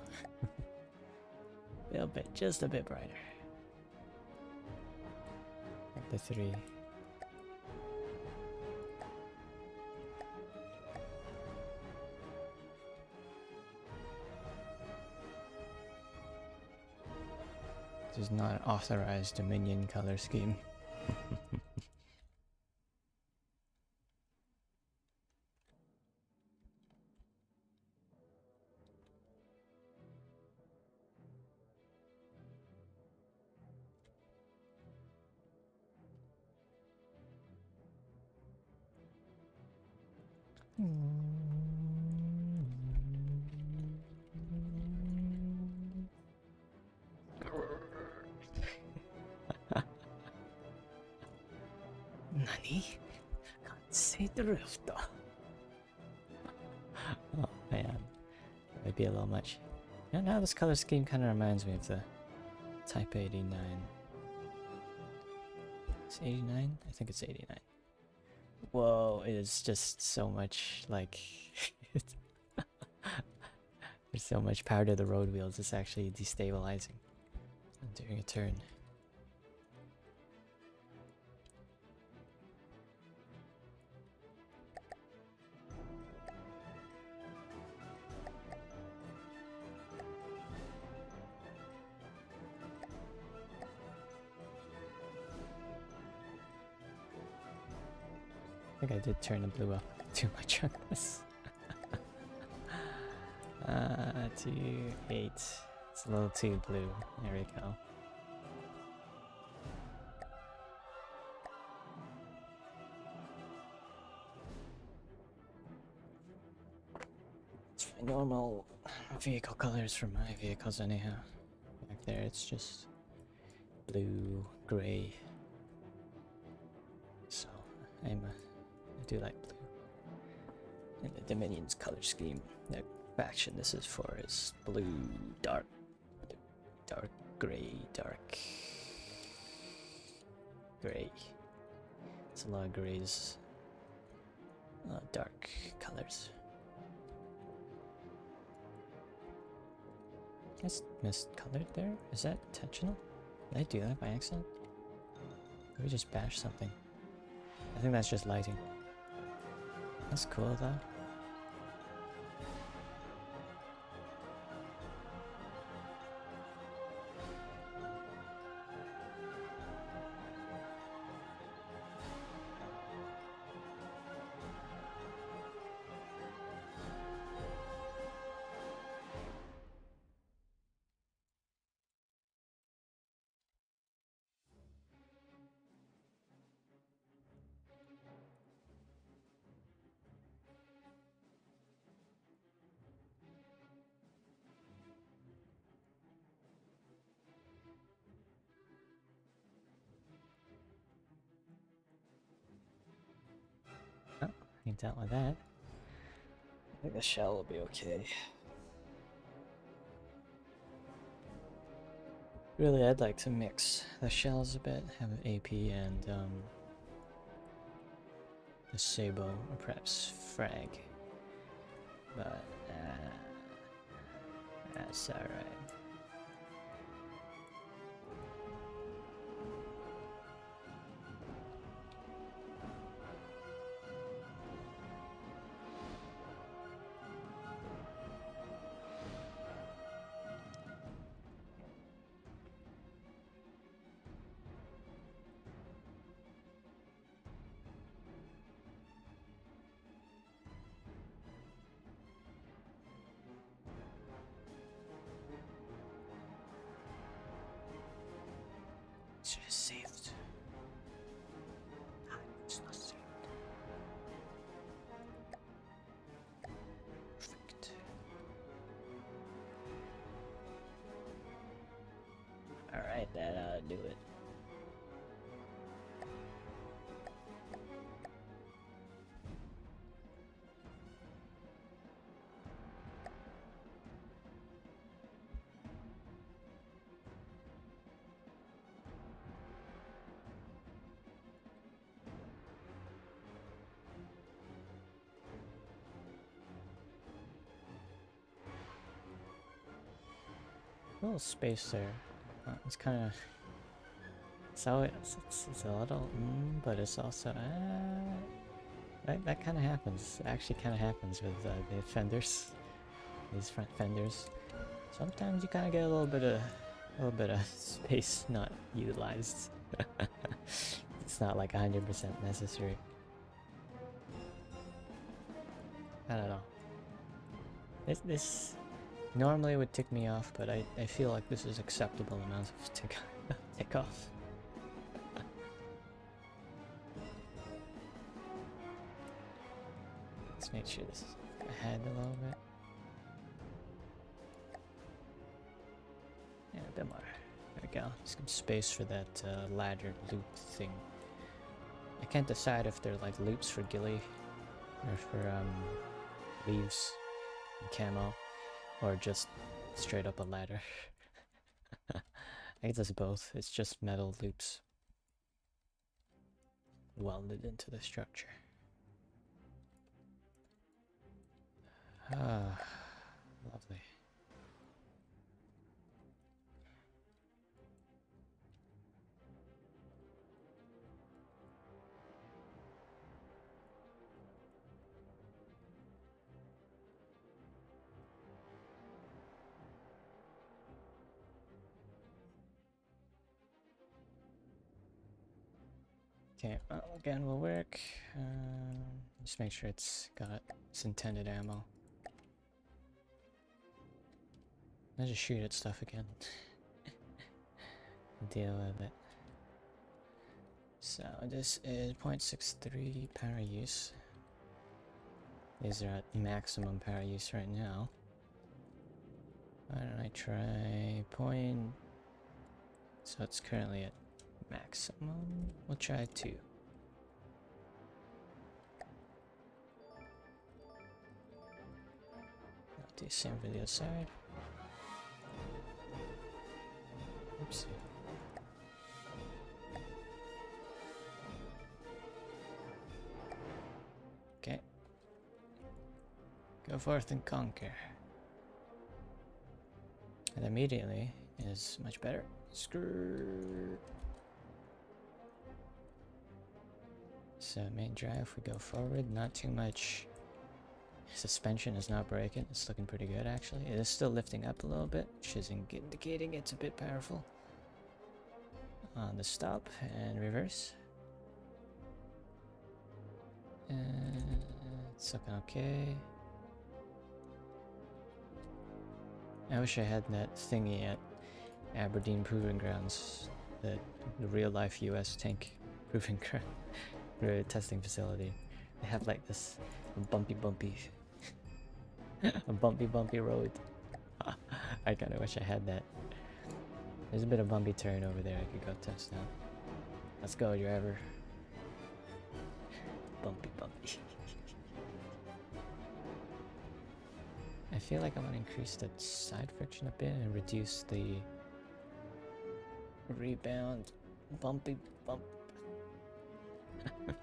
A little bit, just a bit brighter. Like the 3. This is not an authorized Dominion color scheme. Nani? Can't see the roof though. Oh man, might be a little much. You know, now this color scheme kind of reminds me of the Type 89. It's 89? I think it's 89. Whoa, it is just so much like... There's so much power to the road wheels, it's actually destabilizing during a turn. I think I did turn the blue up too much on this. 2.8. It's a little too blue. There we go. my normal vehicle colors for my vehicles anyhow. Back there it's just blue, grey. So I do like blue. And the Dominion's color scheme, the faction this is for is blue, dark grey, dark grey. It's a lot of greys, a lot of dark colors. I just miscolored there. Is that intentional? Did I do that by accident? Did we just bash something? I think that's just lighting. That's cool though. Oh, ain't out with that. I think the shell will be okay. Really, I'd like to mix the shells a bit, have an AP and a Sabo, or perhaps Frag. But that's alright. Should have saved. It's not saved. Perfect. Alright, that ought to do it. A little space there. It's kind of so it's a little, but it's also that kind of happens. It actually kind of happens with the fenders, these front fenders. Sometimes you kind of get a little bit of space not utilized. It's not like 100% necessary. I don't know. This normally would tick me off, but I feel like this is acceptable amount of tick off. Let's make sure this is ahead a little bit. Yeah, a bit more. There we go. Some space for that ladder loop thing. I can't decide if they're like loops for ghillie or for leaves and camo, or just straight up a ladder. I guess it's both. It's just metal loops welded into the structure. Ah, lovely. Okay, well, again, will work. Just make sure it's got its intended ammo. I just shoot at stuff again. Deal with it. So this is 0.63 power use. These are at maximum power use right now. Why don't I try point? So it's currently at maximum. We'll try 2. I'll do the same for the other side. Oops. Okay. Go forth and conquer. And immediately is much better. Screw. So main drive, we go forward, not too much. Suspension is not breaking, it's looking pretty good actually. It is still lifting up a little bit, which is indicating it's a bit powerful. On the stop and reverse. And it's looking okay. I wish I had that thingy at Aberdeen Proving Grounds, the real life US tank proving ground testing facility. They have like this bumpy a bumpy road. I kinda wish I had that. There's a bit of bumpy terrain over there I could go test out. Let's go, driver. Bumpy. I feel like I want to increase the side friction a bit and reduce the rebound. Bumpy bump.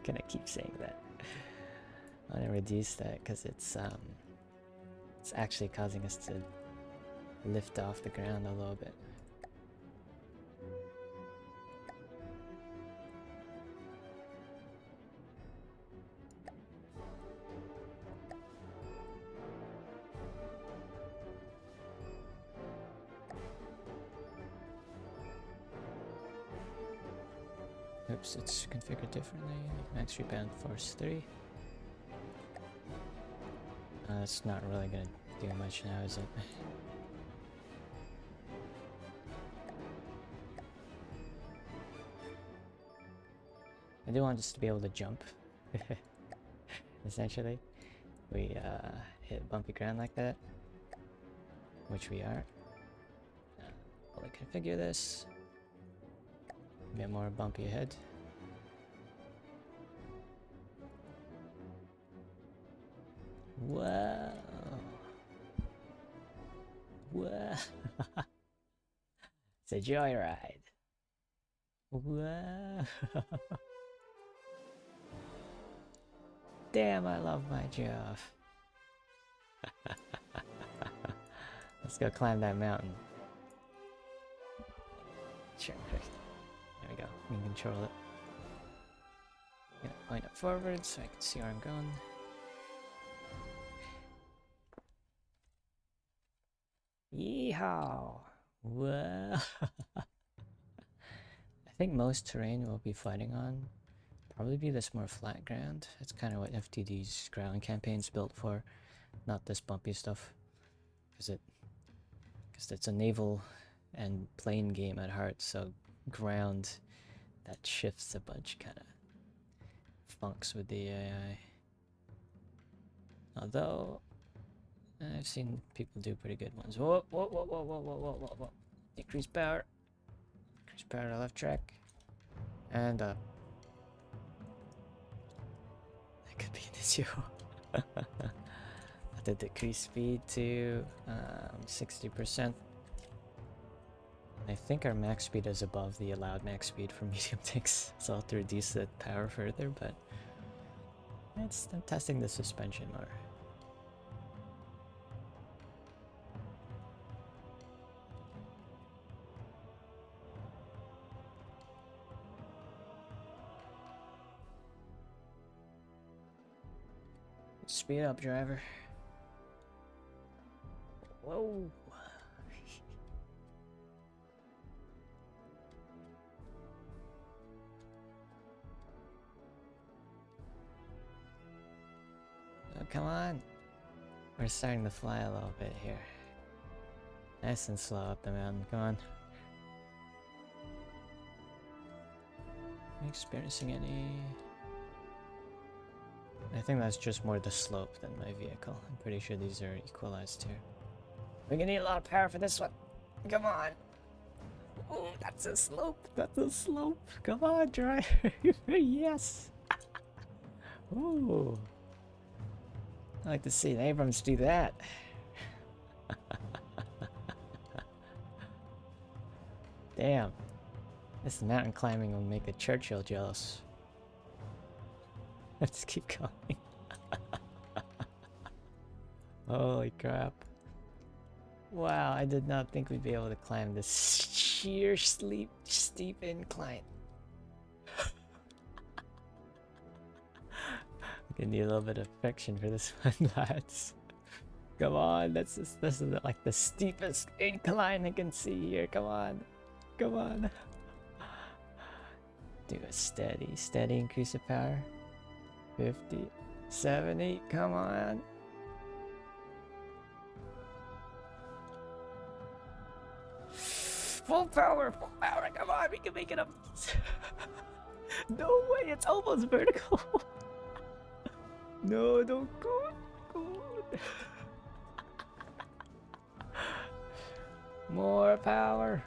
Can I keep saying that? I want to reduce that because it's actually causing us to lift off the ground a little bit. Oops, it's configured differently. Max rebound force 3. It's not really gonna do much now, is it? I do want us to be able to jump. Essentially, we hit bumpy ground like that, which we are. I'll configure this. A bit more bumpy ahead. Whoa! Whoa! It's a joyride. Whoa! Damn, I love my job. Let's go climb that mountain. Sure. There we go. We can control it. Gonna point up forward so I can see where I'm going. Yeehaw! Whoa! I think most terrain we'll be fighting on probably be this more flat ground. It's kind of what FtD's ground campaign's built for, not this bumpy stuff, because it's a naval and plane game at heart. So ground that shifts a bunch kind of funks with the AI. Although I've seen people do pretty good ones. Whoa, whoa, whoa, whoa, whoa, whoa, whoa, whoa, whoa. Decrease power. Decrease power to left track. And up. That could be an issue. I have to decrease speed to 60%. I think our max speed is above the allowed max speed for medium tanks, so I'll have to reduce the power further, but I'm testing the suspension more. Speed up, driver. Whoa. Oh, come on. We're starting to fly a little bit here. Nice and slow up the mountain. Come on. Are you experiencing any I think that's just more the slope than my vehicle. I'm pretty sure these are equalized here. We're gonna need a lot of power for this one. Come on. Oh, that's a slope. That's a slope. Come on, driver. Yes. Ooh. I like to see the Abrams do that. Damn. This mountain climbing will make the Churchill jealous. Let's keep going. Holy crap. Wow, I did not think we'd be able to climb this sheer steep incline. Gonna need a little bit of friction for this one, lads. Come on, this is like the steepest incline I can see here. Come on. Come on. Do a steady increase of power. 50, 70, come on. Full power, come on, we can make it up. No way, it's almost vertical. No, don't go. More power.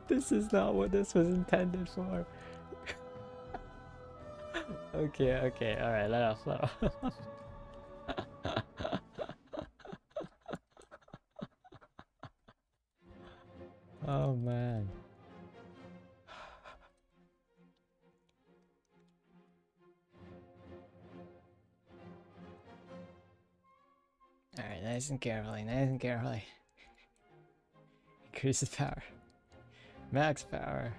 This is not what this was intended for. Okay, alright, let off. Oh man. Alright, nice and carefully. Increase the power. Max power.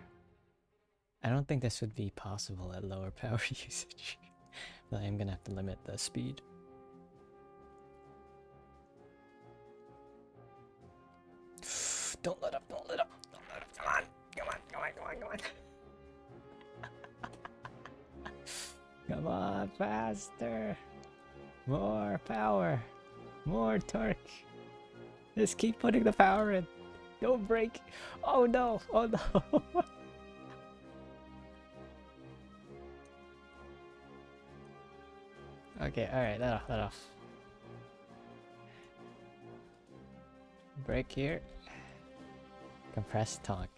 I don't think this would be possible at lower power usage. But I'm gonna have to limit the speed. Don't let up. Come on. Come on, faster. More power. More torque. Just keep putting the power in. Don't break. Oh no. Okay, alright, let off. Brake here. Compressed tongue.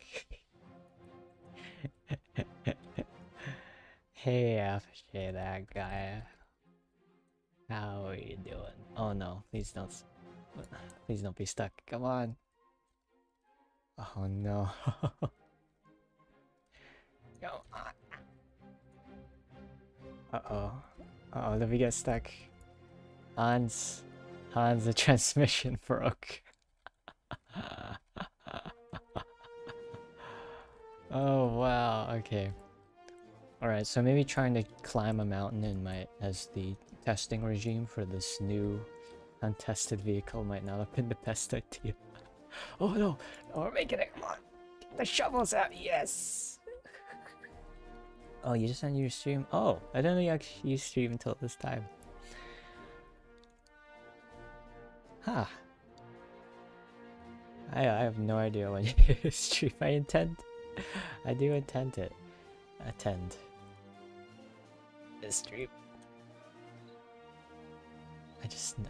Hey, FtD, that guy. How are you doing? Oh no, please don't be stuck. Come on. Oh no. Come on. Uh-oh, did we get stuck? Hans, the transmission broke. Oh wow, okay. Alright, so maybe trying to climb a mountain as the testing regime for this new untested vehicle might not have been the best idea. Oh no, we're making it, come on. Get the shovels out, yes! Oh, you just ended your stream? Oh, I didn't know you actually stream until this time. Huh. I have no idea when you stream. I do intend to attend this stream.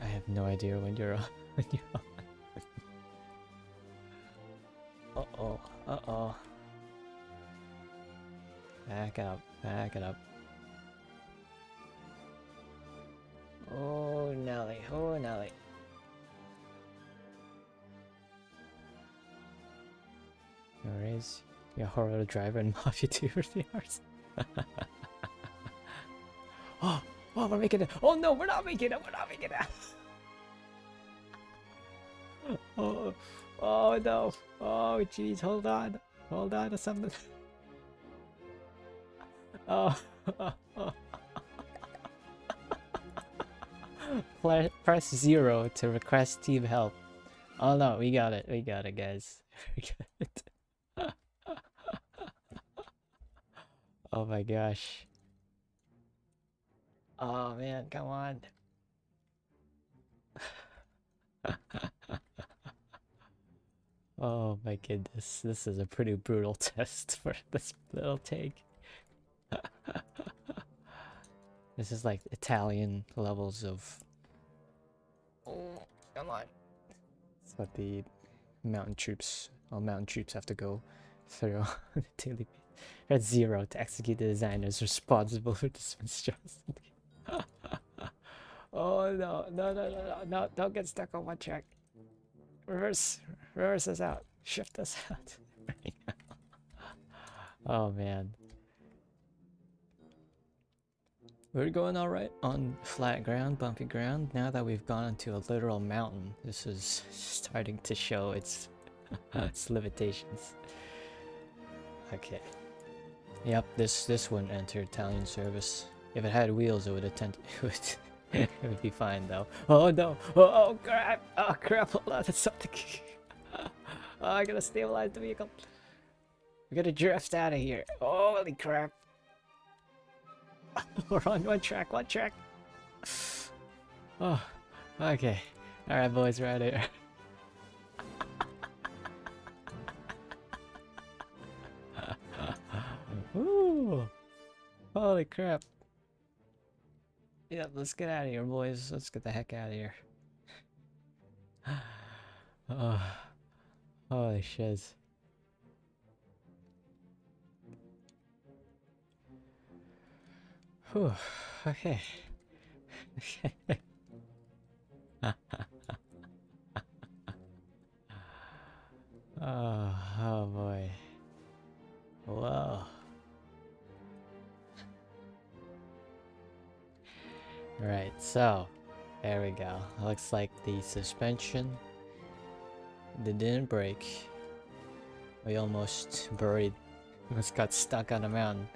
I have no idea when you're on. Uh-oh. Back it up. Oh, Nelly. No worries. You're a horrible driver and Mafia 2 for 3 hours. Oh, we're making it. Oh no, we're not making it. Oh no. Oh jeez, hold on to something. Oh. Press 0 to request team help. Oh no, we got it guys. We got it. Oh my gosh. Oh man, come on. Oh my goodness, this is a pretty brutal test for this little tank. This is like Italian levels of. Oh, come on. That's what the mountain troops have to go through on a daily basis. We're at 0 to execute the designers responsible for this monstrosity. Oh no, no, no, no, no, no, don't get stuck on one track. Reverse us out. Shift us out. Oh man. We're going alright on flat ground, bumpy ground. Now that we've gone into a literal mountain, this is starting to show its its limitations. Okay. Yep, this wouldn't enter Italian service. If it had wheels, it would it would be fine though. Oh no! Oh crap! Oh crap! Hold on, that's something. Oh, I gotta stabilize the vehicle. We gotta drift out of here. Holy crap! We're on one track. Oh, okay. All right, boys, right here. Ooh! Holy crap! Yeah, let's get out of here, boys. Let's get the heck out of here. Oh, holy shiz. Whew. Okay. Oh boy. Whoa. Right, so there we go. Looks like the suspension didn't break. We almost got stuck on a mountain.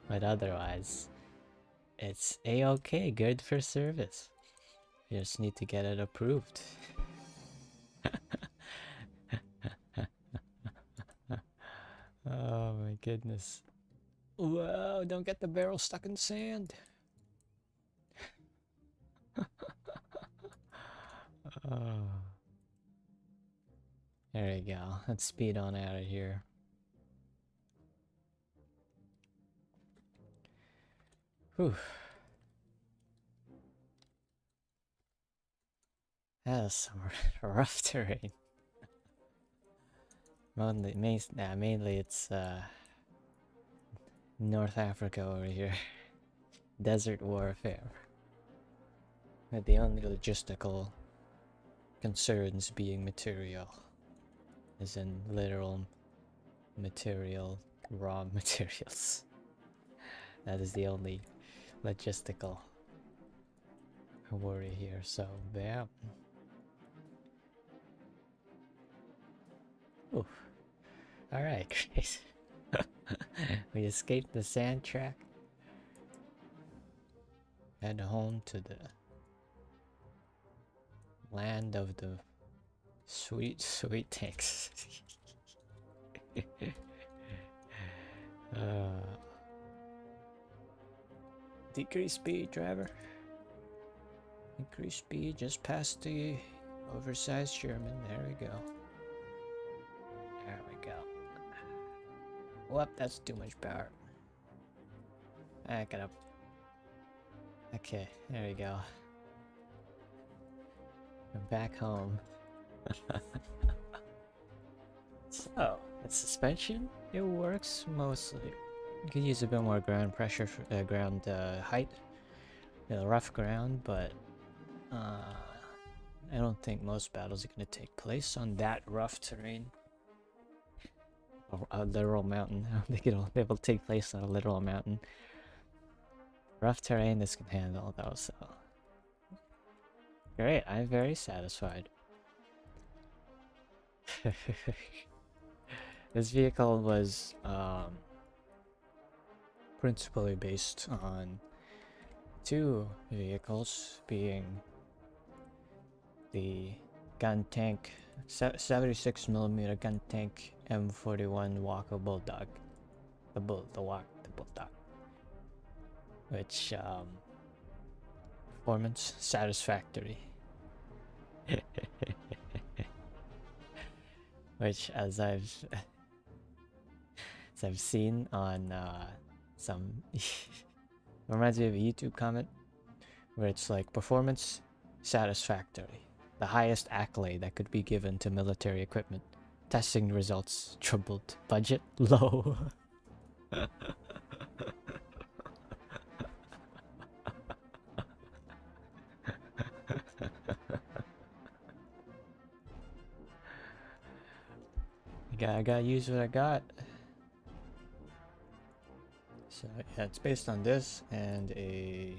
But otherwise, it's a-okay, good for service. You just need to get it approved. Oh my goodness. Whoa, don't get the barrel stuck in sand. Oh. There we go. Let's speed on out of here. Whew. That's some rough terrain. Mainly it's North Africa over here. Desert warfare. With the only logistical concerns being material. As in literal material, raw materials. That is the only logistical worry here, so yeah. Oof. Alright, great. We escaped the sand track. Head home to the land of the sweet, sweet tanks. Decrease speed, driver. Increase speed just past the oversized Sherman. There we go. There we go. Whoop, that's too much power. Back it up. Okay, there we go. I'm back home. So, the suspension, it works mostly. You could use a bit more ground pressure, for, ground height, rough ground, but I don't think most battles are going to take place on that rough terrain. A literal mountain. I don't think they will take place on a literal mountain. Rough terrain this can handle though, so great. I'm very satisfied. This vehicle was principally based on two vehicles, being the gun tank 76mm gun tank M41 Walker Bulldog, the Bulldog, which performance satisfactory. Which, as I've So I've seen on some reminds me of a YouTube comment where it's like performance satisfactory, the highest accolade that could be given to military equipment. Testing results troubled, budget low. I gotta use what I got. So yeah, it's based on this and a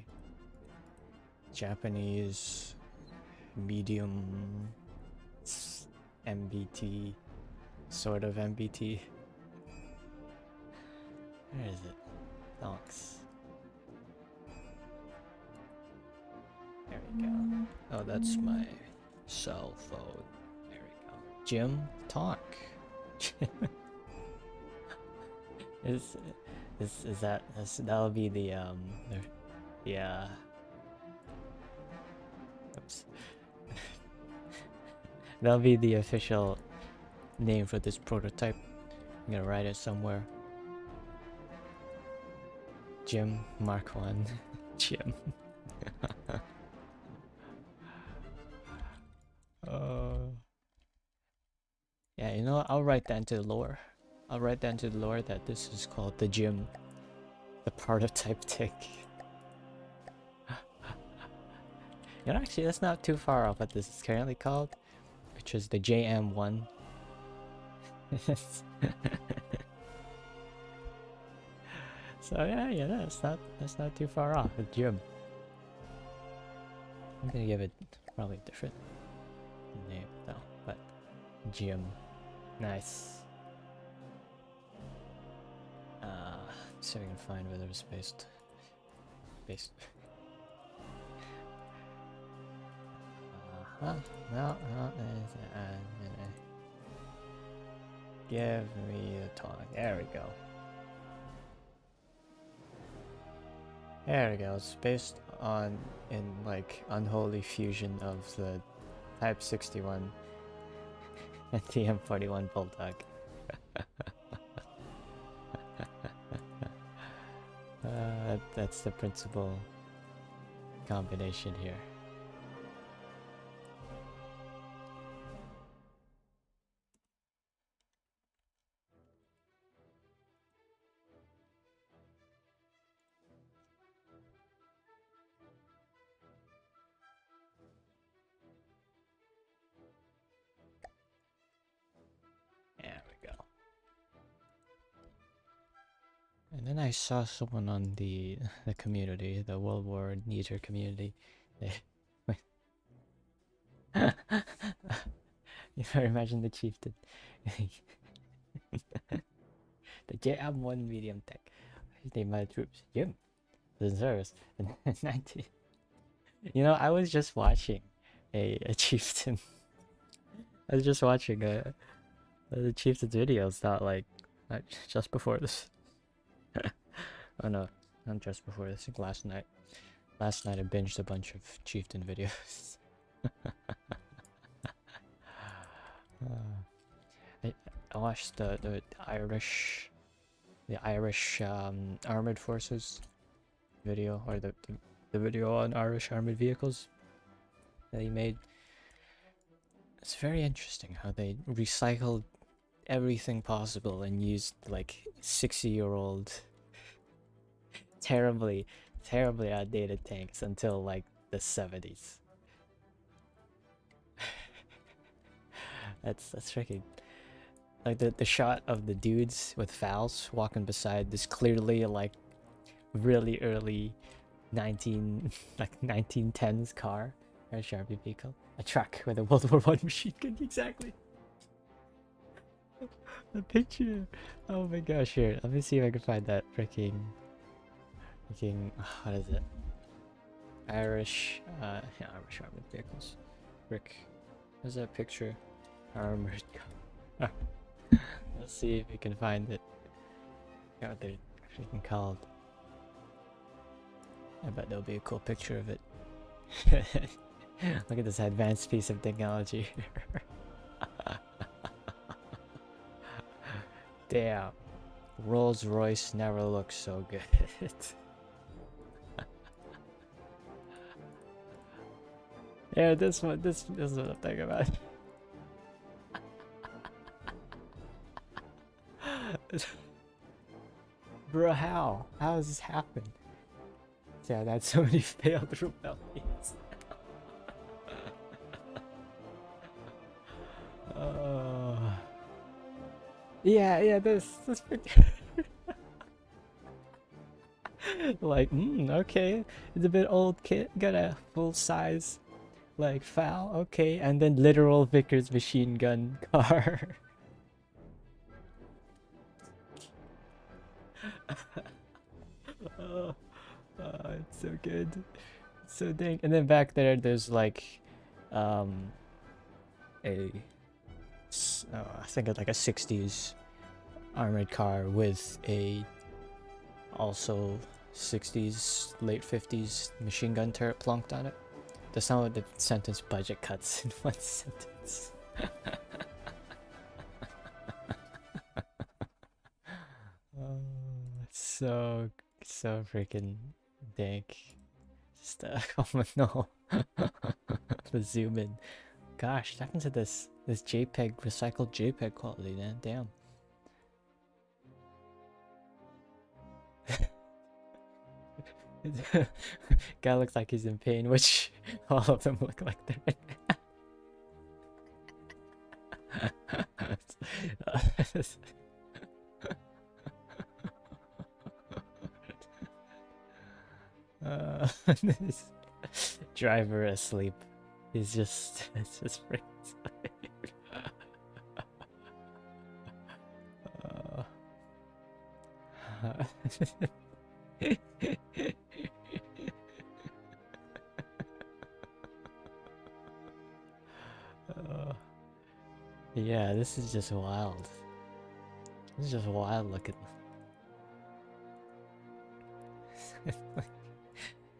Japanese medium MBT, sort of MBT. Where is it? Donks. There we go. Oh, that's my cell phone. There we go. Jim, talk. is that'll be the yeah. Oops. That'll be the official name for this prototype. I'm gonna write it somewhere. Jim Mark 1. Jim. Yeah, you know what? I'll write that into the lore. I'll write that into the lore that this is called the Jim, the prototype tick. You know, actually, that's not too far off what this is currently called, which is the JM1. So yeah, that's not too far off with Jim. I'm gonna give it probably a different name though, but Jim. Nice. See if we can find whether it's based. No, give me the talk. There we go. There we go. It's based on in like unholy fusion of the Type 61 and the M41 Bulldog. That's the principal combination here. There we go. And then I saw someone on the community, the World War Neater community. You ever imagine the chieftain? The JM1 medium tech. His name my troops. Jim. The service. 19. You know, I was just watching a chieftain. I was just watching the chieftain's videos, not just before this. Oh no, not just before this. I think last night. Last night I binged a bunch of chieftain videos. I watched the Irish armored forces video, or the video on Irish armored vehicles that he made. It's very interesting how they recycled everything possible and used like 60-year-old terribly outdated tanks until like the 70s. That's freaking like the shot of the dudes with FALs walking beside this clearly like really early 1910s car, or a Sharpie vehicle, a truck with a World War I machine gun. Exactly. The picture. Oh my gosh, here, let me see if I can find that freaking what is it? Irish armored vehicles. Rick, where's that picture? Armored. Let's see if we can find it. What they're freaking called. I bet there'll be a cool picture of it. Look at this advanced piece of technology. Damn. Rolls Royce never looks so good. Yeah, this one, this is what I'm thinking about. Bro, how? How does this happen? Yeah, that's so many failed rebellions. Yeah, this like, okay, it's a bit old kit, got a full size, like, FAL, okay, and then literal Vickers machine gun car. It's so good. It's so dang. And then back there, there's like, a, I think it's like a 60s armored car with a also 60s, late 50s machine gun turret plonked on it. The sound of the sentence budget cuts in one sentence. It's so freaking dank. Just oh no. The zoom in. Gosh, what happened to this JPEG, recycled JPEG quality, man? Damn. Guy looks like he's in pain, which all of them look like they're in this driver asleep. It's just freaking asleep. Yeah, this is just wild. This is just wild looking.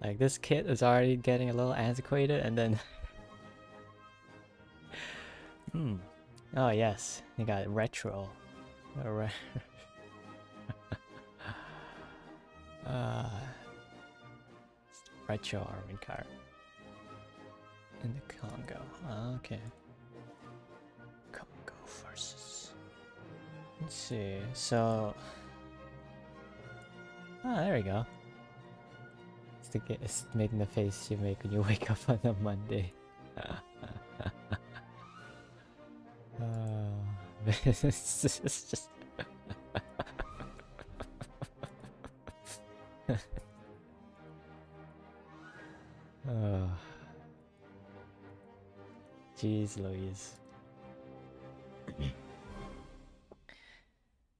Like this kit is already getting a little antiquated, and then oh yes, you got retro. Retro armored car in the Congo. Okay. Congo forces. Let's see. So, there we go. It's making the face you make when you wake up on a Monday. It's just oh, jeez Louise.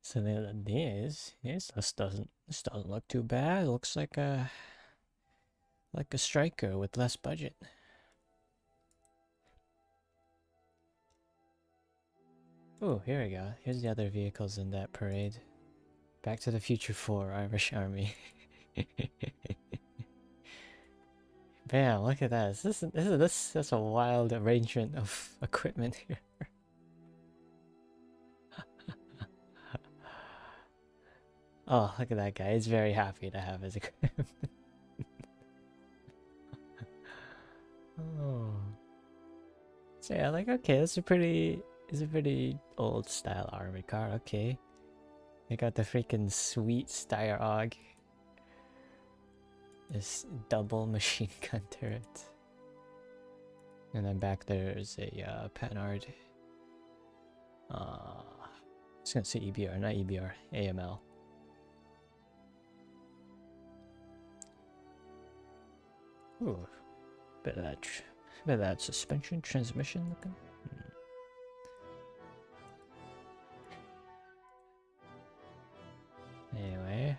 So this doesn't look too bad. It looks like a striker with less budget. Oh, here we go. Here's the other vehicles in that parade. Back to the Future 4 Irish Army. Bam, look at that. This is a wild arrangement of equipment here. Oh, look at that guy. He's very happy to have his equipment. Oh. So yeah, like, okay, it's a pretty old style armored car, okay. They got the freaking sweet Steyr-AUG. This double machine gun turret. And then back there's a Panhard. I was gonna say EBR, not EBR, AML. Ooh, bit of that suspension transmission looking. Anyway,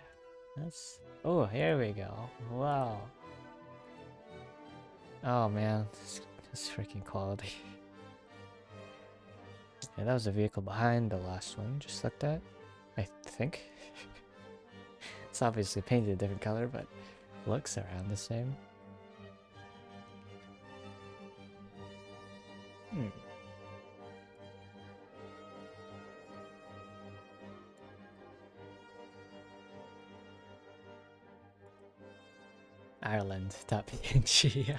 that's. Oh, here we go. Wow. Oh man, this freaking quality. Yeah, that was the vehicle behind the last one, just like that. I think. It's obviously painted a different color, but looks around the same. Ireland.png.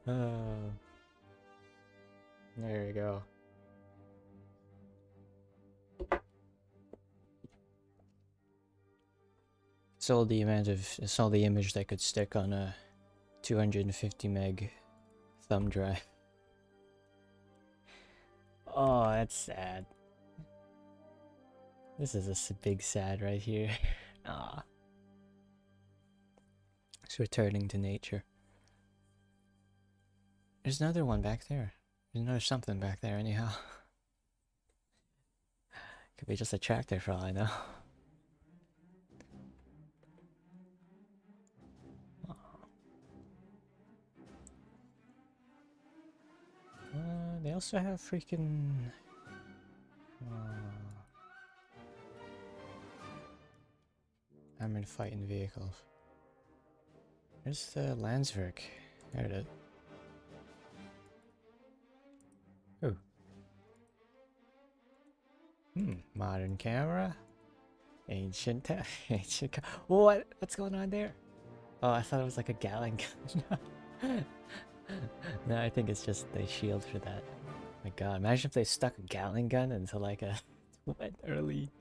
Oh, there we go. Saw the image that could stick on a 250 meg thumb drive. Oh, that's sad. This is a big sad right here. Ah, it's returning to nature. There's another one back there. There's another something back there anyhow. Could be just a tractor for all I know. They also have freaking... armored fighting vehicles. There's the Landsverk. There it is. Oh. Modern camera. Ancient what's going on there? Oh, I thought it was like a Gatling gun. No, I think it's just the shield for that. My god, imagine if they stuck a Gatling gun into like an early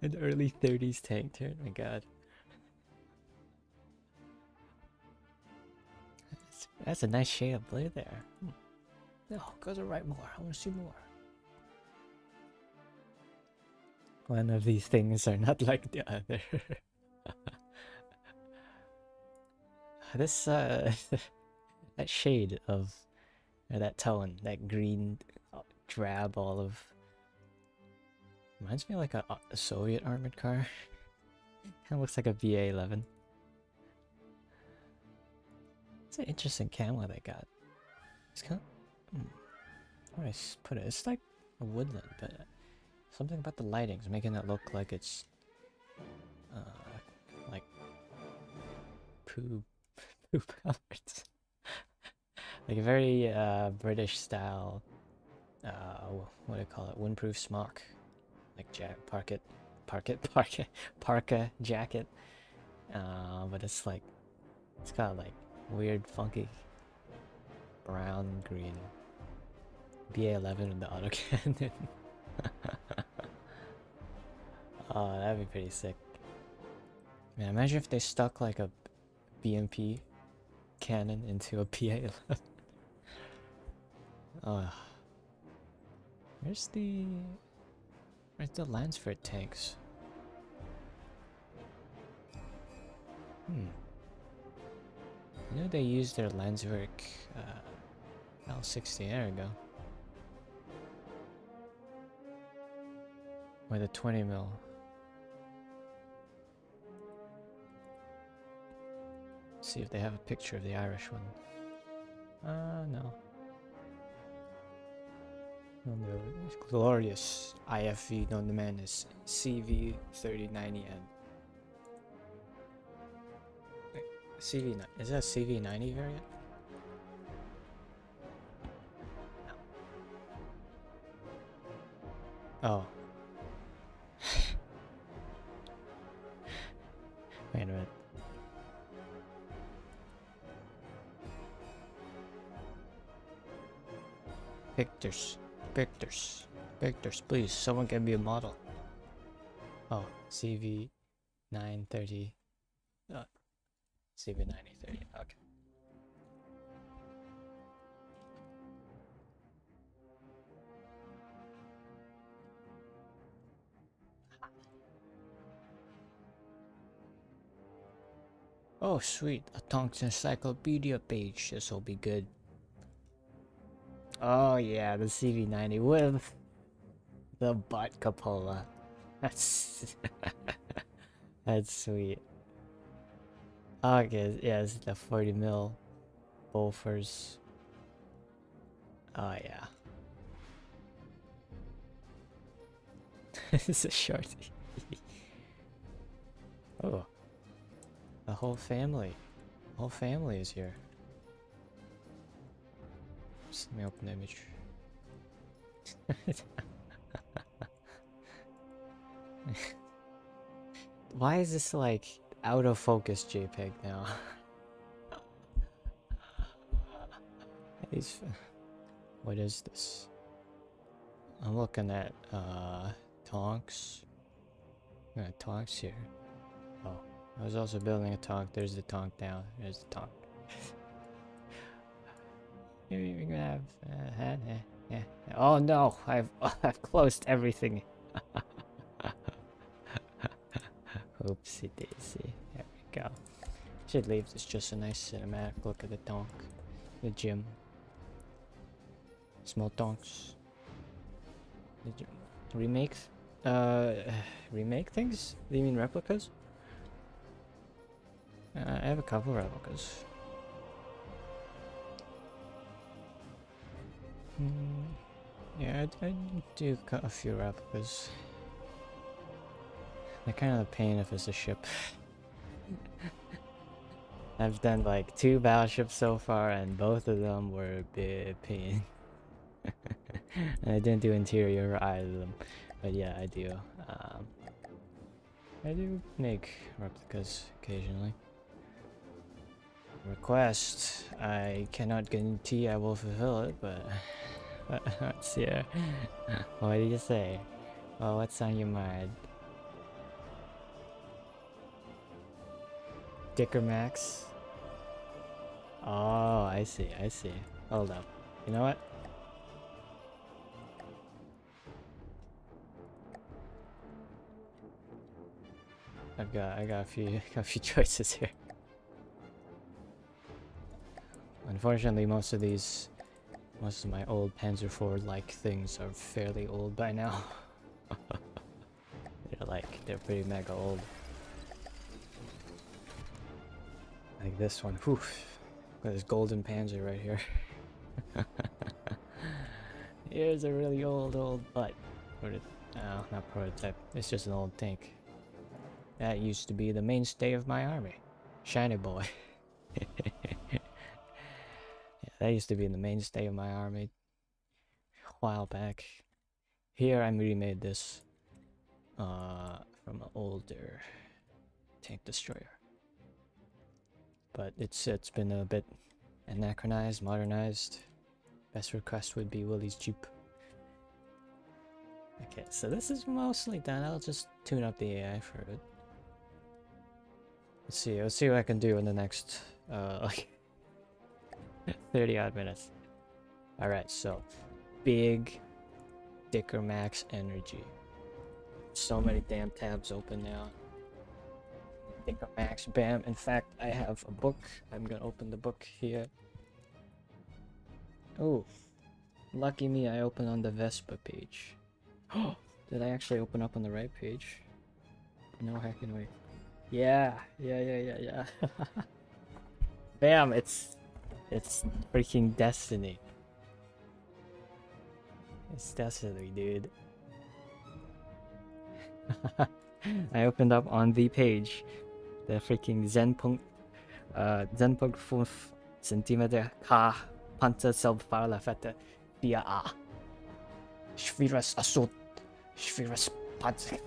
30s tank turret. My god. That's a nice shade of blue there. No, go to right more. I want to see more. One of these things are not like the other. This that shade of, or that tone, that green drab olive, reminds me of like a Soviet armored car. Kind of looks like a VA-11. It's an interesting camo they got. It's kind of, how do I put it? It's like a woodland, but something about the lighting is making it look like it's like poop colors. Like a very British style, what do you call it? Windproof smock, like parka jacket. But it's like, it's got like weird, funky brown, green BA-11 with the autocannon. Oh, that'd be pretty sick. Man, imagine if they stuck like a BMP cannon into a BA-11. Where's the Lansford tanks? I know they used their Landsverk L60. There we go. With a 20 mil. See if they have a picture of the Irish one. No. No, it's glorious IFV known to man is CV3090N. Wait, CV9, is that a CV90 variant? No. Oh. Wait a minute. Pictures, please, someone get me a model. Oh, CV930. CV9030, okay. Oh, sweet, a Tonks Encyclopedia page. This will be good. Oh yeah, the CV90 with the butt cupola. That's that's sweet. Okay, yeah, it's the 40 mil Bofors. Oh yeah. This is a shorty. Oh, the whole family is here. Just let me open the image. Why is this like out of focus JPEG now? What is this? I'm looking at tonks. Tonks here. Oh, I was also building a tonk. There's the tonk down. There's the tonk. You're gonna have yeah. Oh no, I've closed everything. Oopsie daisy. There we go. Should leave this just a nice cinematic look at the tonk, the gym. Small tonks. Did you remake? Remake things? Do you mean replicas? I have a couple replicas. Yeah, I do a few replicas. They're kind of a pain if it's a ship. I've done like 2 battleships so far, and both of them were a bit pain. And I didn't do interior for either of them, but yeah, I do. I do make replicas occasionally. Request. I cannot guarantee I will fulfill it, but let's see. What do you say? Well, what's on your mind? Dicker Max. Oh, I see. Hold up. You know what? I got a few choices here. Unfortunately, most of my old Panzer IV like things are fairly old by now. They're pretty mega old. Like this one. Whew. Got this golden Panzer right here. Here's a really old butt. No, not prototype. It's just an old tank. That used to be the mainstay of my army. Shiny boy. Yeah, that used to be the mainstay of my army a while back. Here I remade this from an older tank destroyer. But it's been a bit anachronized, modernized. Best request would be Willie's Jeep. Okay, so this is mostly done. I'll just tune up the AI for it. Let's see what I can do in the next like 30 odd minutes. Alright, so big Dicker Max energy. So many damn tabs open now. Dicker Max, bam. In fact, I have a book. I'm gonna open the book here. Oh, lucky me, I opened on the Vespa page. Oh, did I actually open up on the right page? No heckin' way. Yeah. Bam, it's freaking destiny. It's destiny, dude. I opened up on the page. The freaking Zenpunkt 5 cm K Panzerselbfahrerfette 4A. Schweres Assault. Schweres Panzer.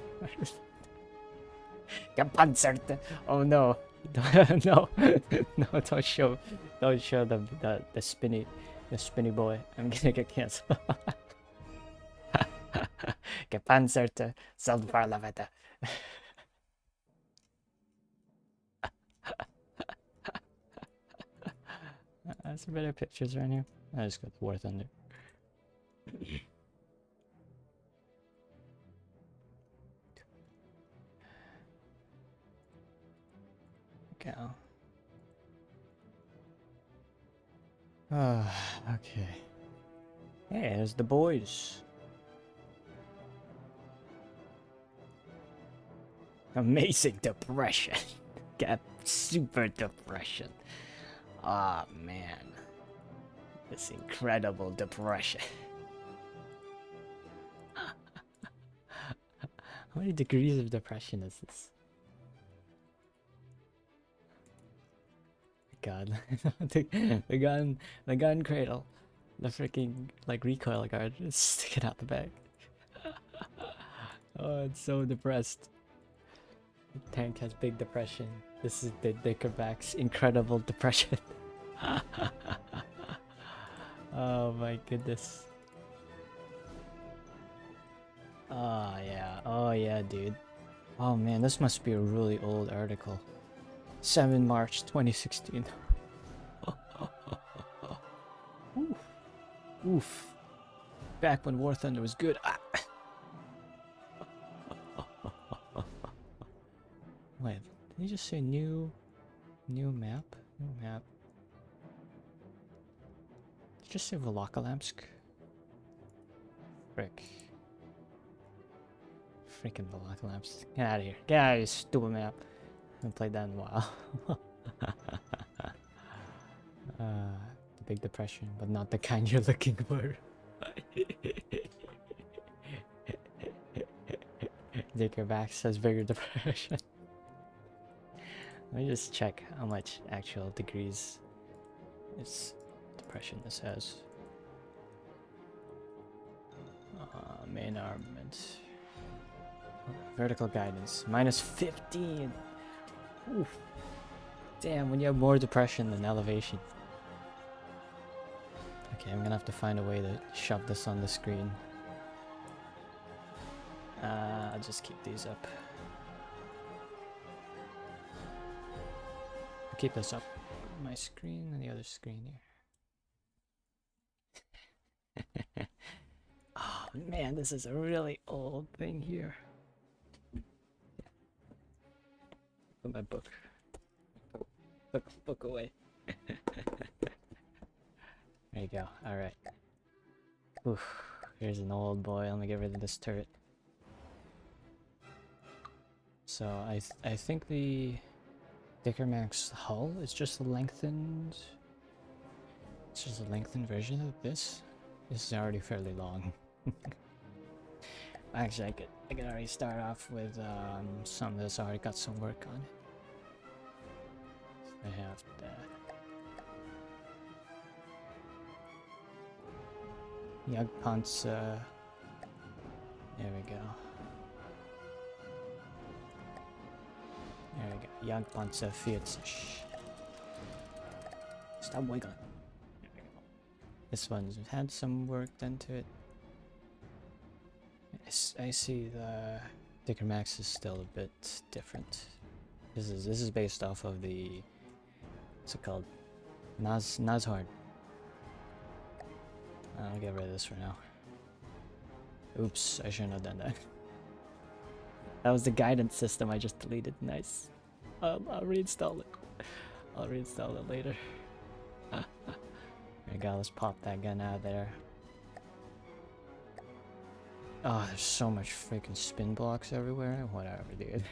Gepanzerte. Oh no. No. No, don't show the spinny boy. I'm gonna get canceled. Gepanzerte Selbstfahrerfette. That's better pictures right here. I just got the War Thunder. Go. Okay. Hey, there's the boys. Amazing depression. Got super depression. Ah, man. This incredible depression. How many degrees of depression is this? God. the gun cradle. The freaking, like, recoil guard is sticking out the back. Oh, it's so depressed. The tank has big depression. This is the Dickerback's incredible depression. Oh my goodness. Oh yeah, dude. Oh man, this must be a really old article. 7 March 2016. Oof. Oof. Back when War Thunder was good. Ah. Wait, did he just say new map? New map. Did he just say Volokholamsk? Frick. Freaking Volokholamsk. Get out of here. Get out of here, stupid map. I haven't played that in a while. The Big Depression, but not the kind you're looking for. Dickerback says bigger depression. Let me just check how much actual degrees its depression this has. Main armament. Vertical guidance. -15. Oof. Damn, when you have more depression than elevation. Okay, I'm gonna have to find a way to shove this on the screen. I'll just keep these up. I'll keep this up on my screen and the other screen here. Oh man, this is a really old thing here. Put my book. Put the book away. There you go. Alright. Oof. Here's an old boy. Let me get rid of this turret. So I think the Dickerback's hull is just a lengthened. It's just a lengthened version of this. This is already fairly long. Actually, I could already start off with some that's already got some work on it. So I have that. Jagdpanzer. There we go. There we go. Jagdpanzer 40. Stop wiggling. There we go. This one's had some work done to it. I see the Dickerback is still a bit different. This is based off of the, what's it called? Nazhard. I'll get rid of this for now. Oops, I shouldn't have done that. That was the guidance system I just deleted. Nice. I'll reinstall it. I'll reinstall it later. There we go, let's pop that gun out of there. Oh, there's so much freaking spin blocks everywhere. Whatever, dude.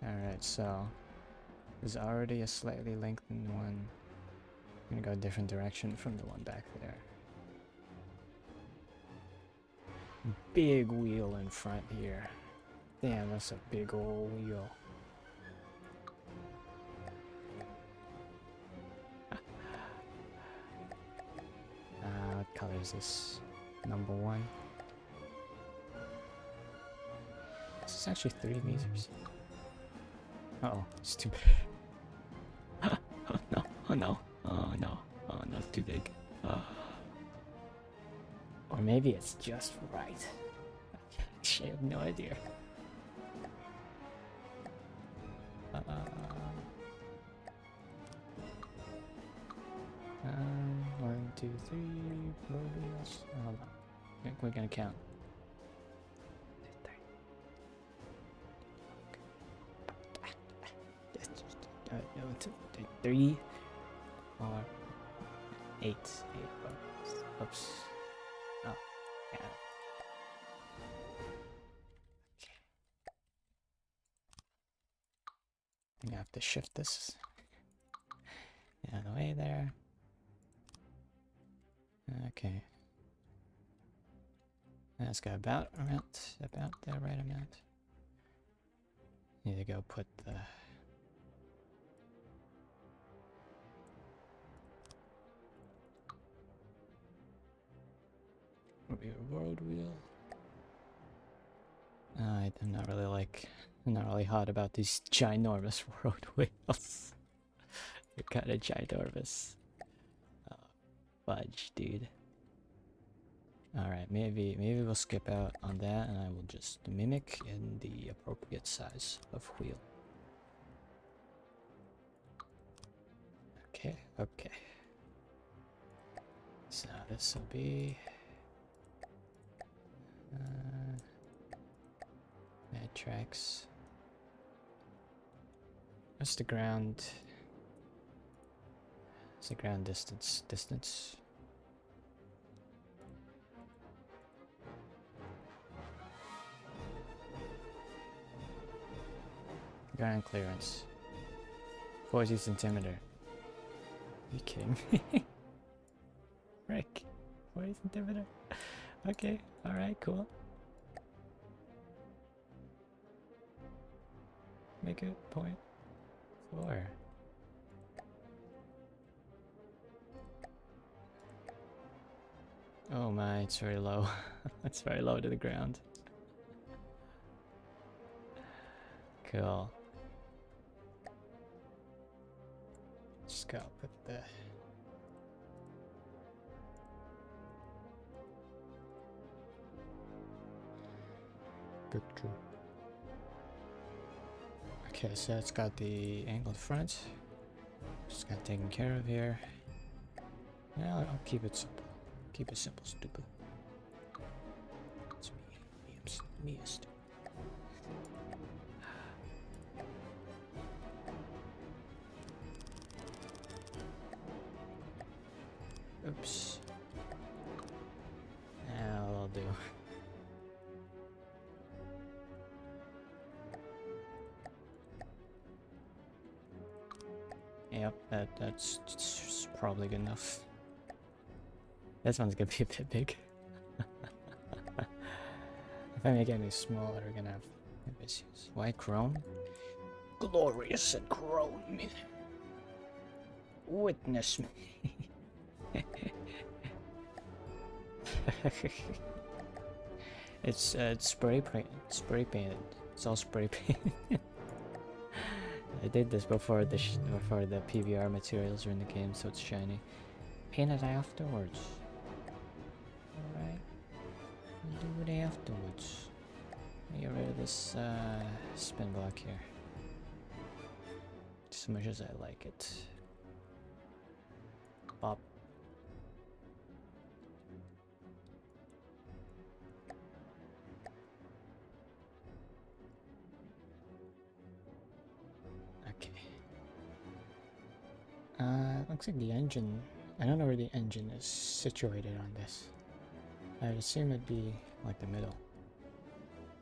Alright, so there's already a slightly lengthened one. I'm gonna go a different direction from the one back there. Big wheel in front here. Damn, that's a big old wheel. What color is this? Number 1. This is actually 3 meters. Uh-oh, it's too big. Oh no, oh no, oh no, oh no, too big. Or maybe it's just right. Actually, I have no idea. 1, 2, 3, progress. Hold on. We're gonna count. 3, 4, 8. Oops. Oh, got it. Okay. I'm gonna have to shift this out of the way there. Okay. That's got about the right amount. Need to go put the rear road wheel. I'm not really hot about these ginormous road wheels. They're kind of ginormous. Fudge, dude. Alright, maybe we'll skip out on that and I will just mimic in the appropriate size of wheel. Okay, okay. So this will be mad tracks. What's the ground? What's the ground distance? Ground clearance. Poise centimeter. Are you kidding me? Frick. 40 centimeter. Okay, alright, cool. Make it 0.4. Oh my, it's very low. It's very low to the ground. Cool. Just go with the picture. Okay, so it's got the angled front. Just got taken care of here. Yeah, I'll keep it simple. Keep it simple, stupid. It's me a stupid. Oops. Yeah, that'll do. Yep, that's probably good enough. This one's gonna be a bit big. If I make it any smaller, we're gonna have issues. Why chrome? Glorious and chrome. Witness me. It's spray painted. It's all spray painted. I did this before the PBR materials are in the game, so it's shiny. Paint it afterwards. Alright. Do it afterwards. Get rid of this spin block here. As much as I like it. Bop. Okay. Looks like the engine. I don't know where the engine is situated on this. I would assume it'd be like the middle.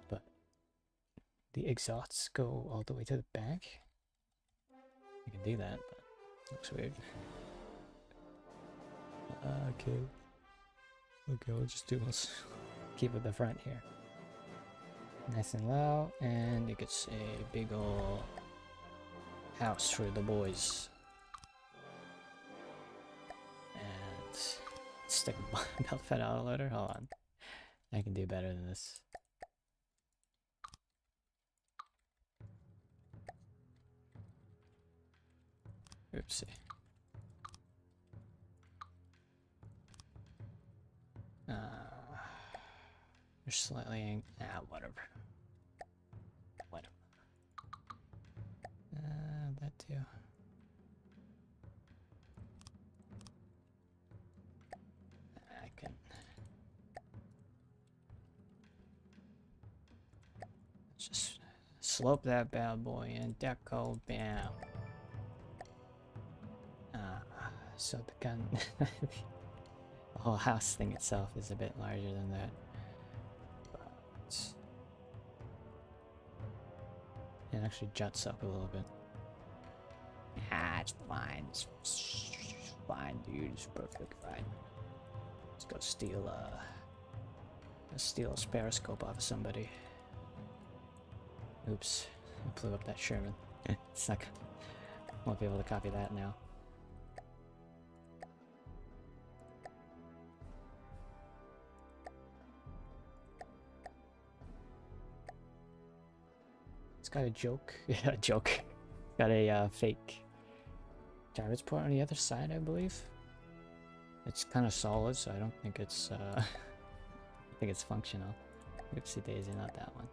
But the exhausts go all the way to the back. You can do that, but it looks weird. Okay. Okay, we'll just do this. Keep it the front here. Nice and low, and you could say big ol' house for the boys. And stick a belt fed autoloader. Hold on. I can do better than this. Oopsie. You're slightly whatever. Whatever. That too. I can. Just slope that bad boy and deco bam. So the gun. The whole house thing itself is a bit larger than that. But it actually juts up a little bit. Ah, it's fine. It's fine, dude. It's perfectly fine. Let's go steal a periscope off of somebody. Oops. I blew up that Sherman. Suck. Won't be able to copy that now. It's got a joke. Yeah, a joke. Got a fake garbage port on the other side, I believe. It's kind of solid, so I don't think it's I think it's functional. Oopsie daisy, not that one.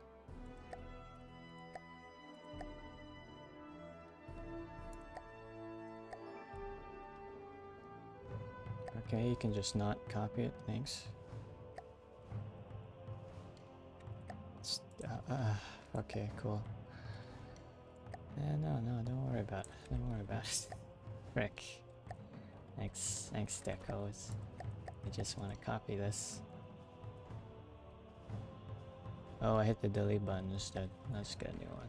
Okay, you can just not copy it, thanks. Okay, cool. No, don't worry about it. Don't worry about it. Frick. Thanks, Decos. I just want to copy this. Oh, I hit the delete button instead. Let's get a new one.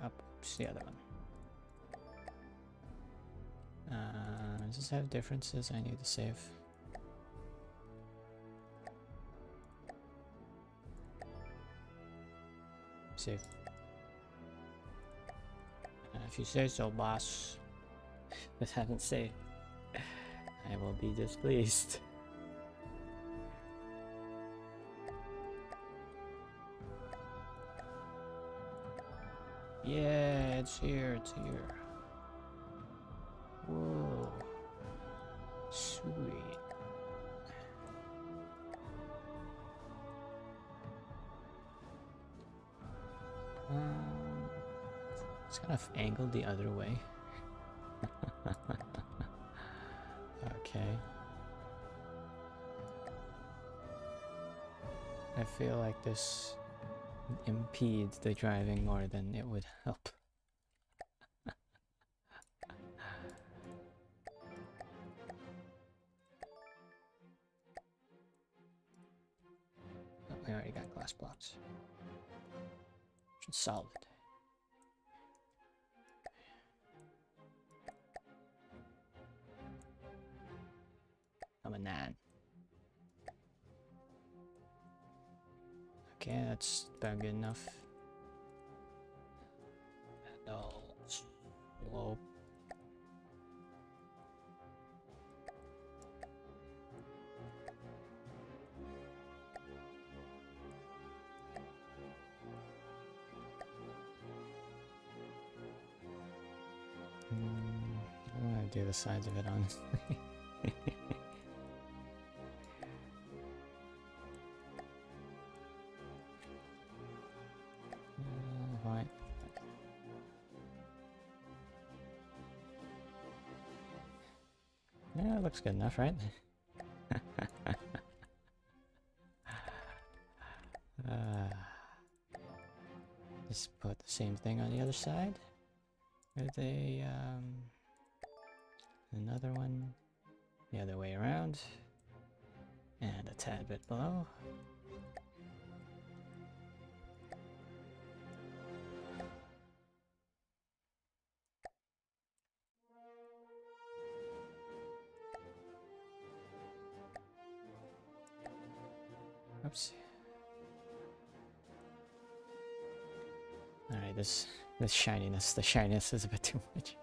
Oops, the other one. Does this have differences I need to save? Save. If you say so, boss. But haven't saved. I will be displeased. Yeah, it's here, it's here. Whoa. Sweet. It's kind of angled the other way. Okay. I feel like this impedes the driving more than it would help. Oh, we already got glass blocks. Should solve it. I'm a 9. Okay, that's about good enough. No, slope. I want to do the sides of it, honestly. Right. Yeah, it looks good enough, right? Just put the same thing on the other side with a another one the other way around and a tad bit below. Oops. Alright, this shininess, the shininess is a bit too much.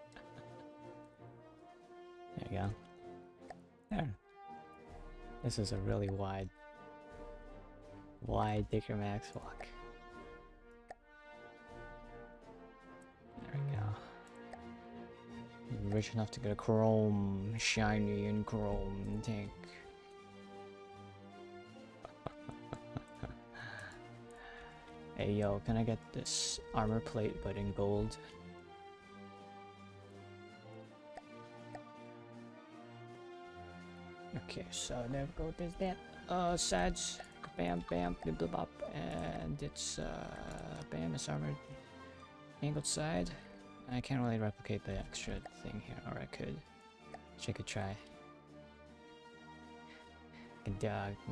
There you go. There. This is a really wide Dicker Max walk. There we go. Rich enough to get a chrome, shiny and chrome tank. Hey yo, can I get this armor plate but in gold? Okay, so there we go, there's that. Sides, bam, bam, blah, blah, blah, and it's, bam, it's armored, angled side. I can't really replicate the extra thing here, or I could, which I could try.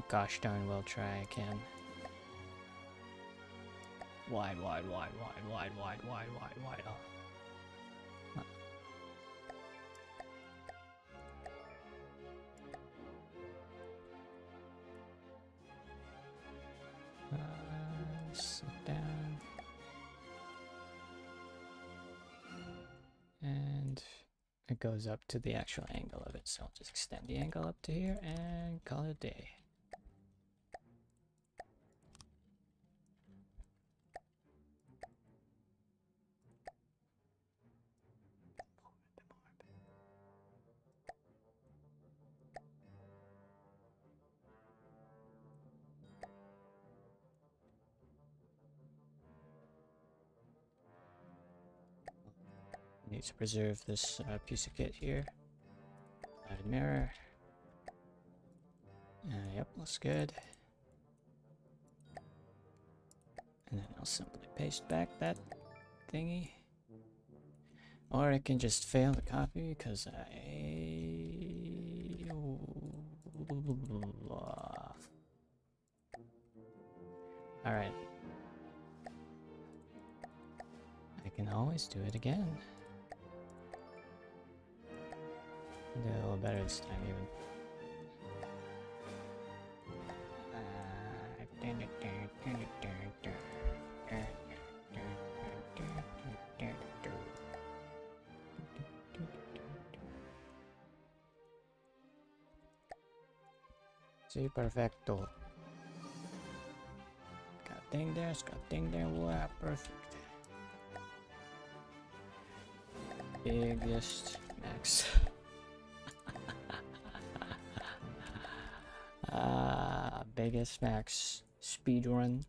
Gosh darn well try, I can. Wide, oh. Sit down. it goes up to the actual angle of it. So I'll just extend the angle up to here and call it a day. Need to preserve this piece of kit here. Add mirror. Yep, looks good. And then I'll simply paste back that thingy. Or I can just fail the copy because Alright. I can always do it again. Do a little better this time even. See, perfecto. Got thing there, it's got thing there, wow, perfect. Biggest max. Biggest max speed run.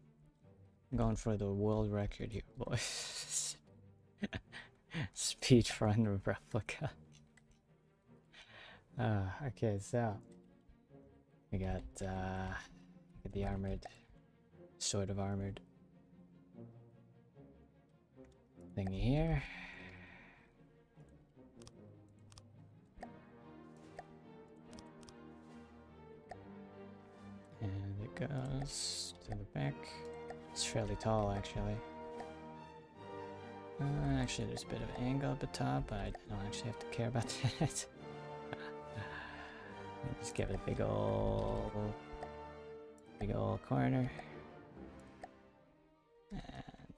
I'm going for the world record here, boys. Speed run replica. Okay, so we got the armored, sort of armored thingy here. And it goes to the back. It's fairly tall, actually. Actually, there's a bit of angle at the top, but I don't actually have to care about that. Just give it a big old corner. And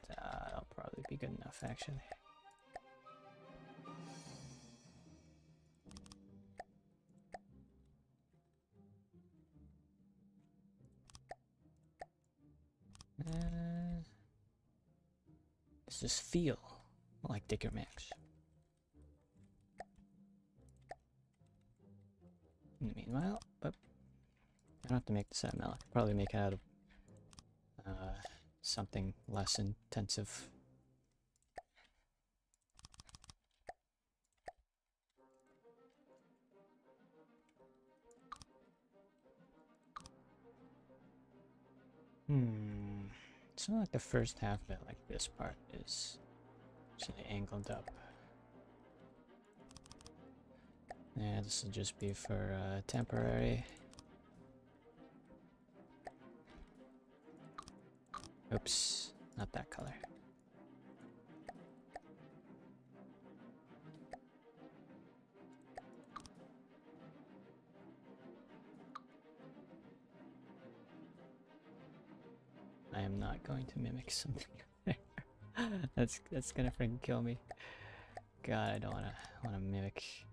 that'll probably be good enough, actually. Does this feel like Digger Max? In the meanwhile, but I don't have to make this out of metal. I could probably make it out of something less intensive. It's not like the first half of it, like this part is actually angled up. Yeah, this will just be for temporary. Oops, not that color. I am not going to mimic something there. that's gonna freaking kill me. God, I don't wanna mimic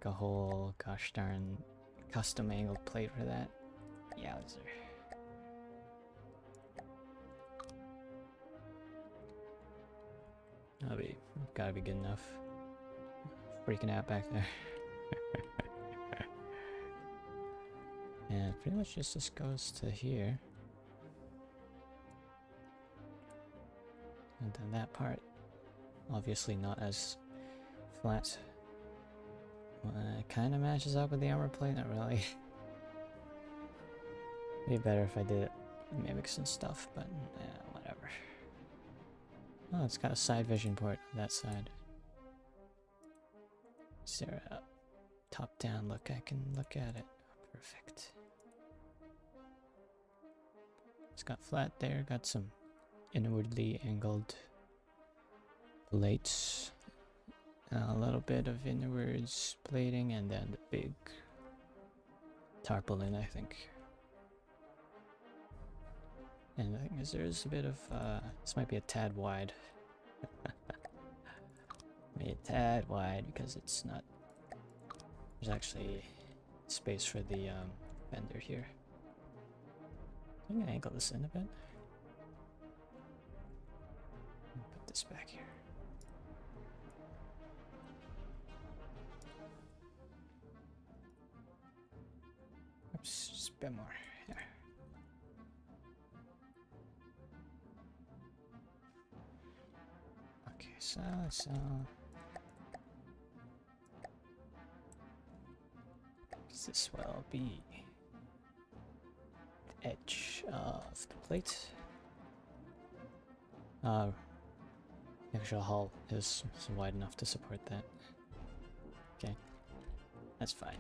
a whole gosh darn custom angled plate for that. Yowzer. Gotta be good enough. Freaking out back there. And pretty much just this goes to here. And then that part, obviously not as flat. It kind of matches up with the armor plate, not really. Be better if I did mimic some stuff, but whatever. Oh, it's got a side vision port on that side. Is there a top-down look? I can look at it. Perfect. It's got flat there, got some inwardly angled plates. A little bit of inwards plating, and then the big tarpaulin, I think. And the thing is, there's a bit of, this might be a tad wide. Made it a tad wide because it's not. There's actually space for the fender here. I'm gonna angle this in a bit. Put this back here. Oops, just a bit more. There. Okay, so this will be the edge of the plate. The actual hull is wide enough to support that. Okay, that's fine.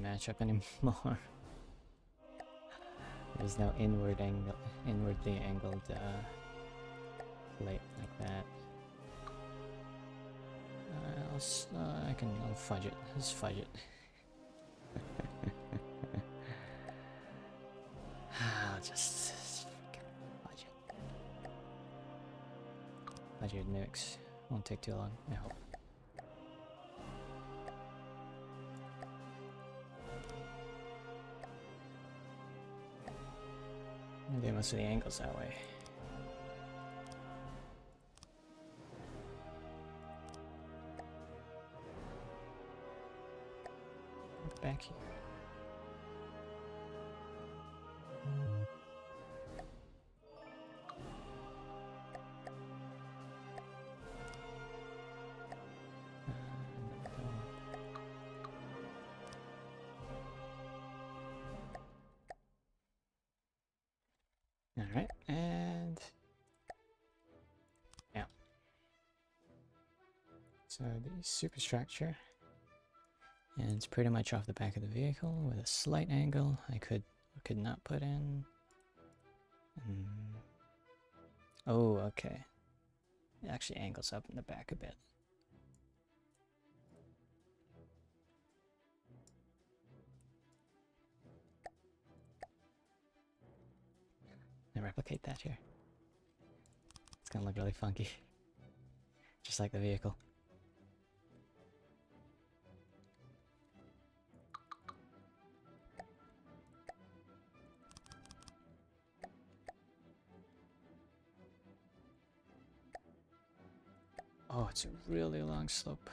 Match up anymore. There's no inwardly angled plate like that. I'll fudge it. Let's fudge it. I'll just fudge it. Fudge your nukes. Won't take too long, I hope. I do most of the angles that way. Back here. Alright, and yeah. So the superstructure, and it's pretty much off the back of the vehicle with a slight angle I could or could not put in. Oh, okay. It actually angles up in the back a bit. And replicate that here. It's gonna look really funky. Just like the vehicle. Oh, it's a really long slope.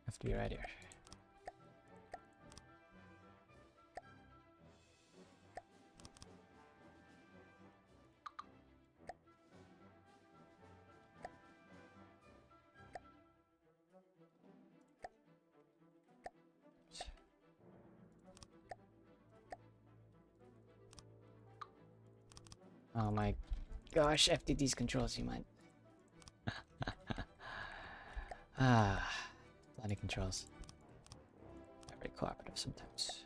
Have to be right here. Oh my gosh, FtD's controls, you might. Bloody controls. Not very cooperative sometimes.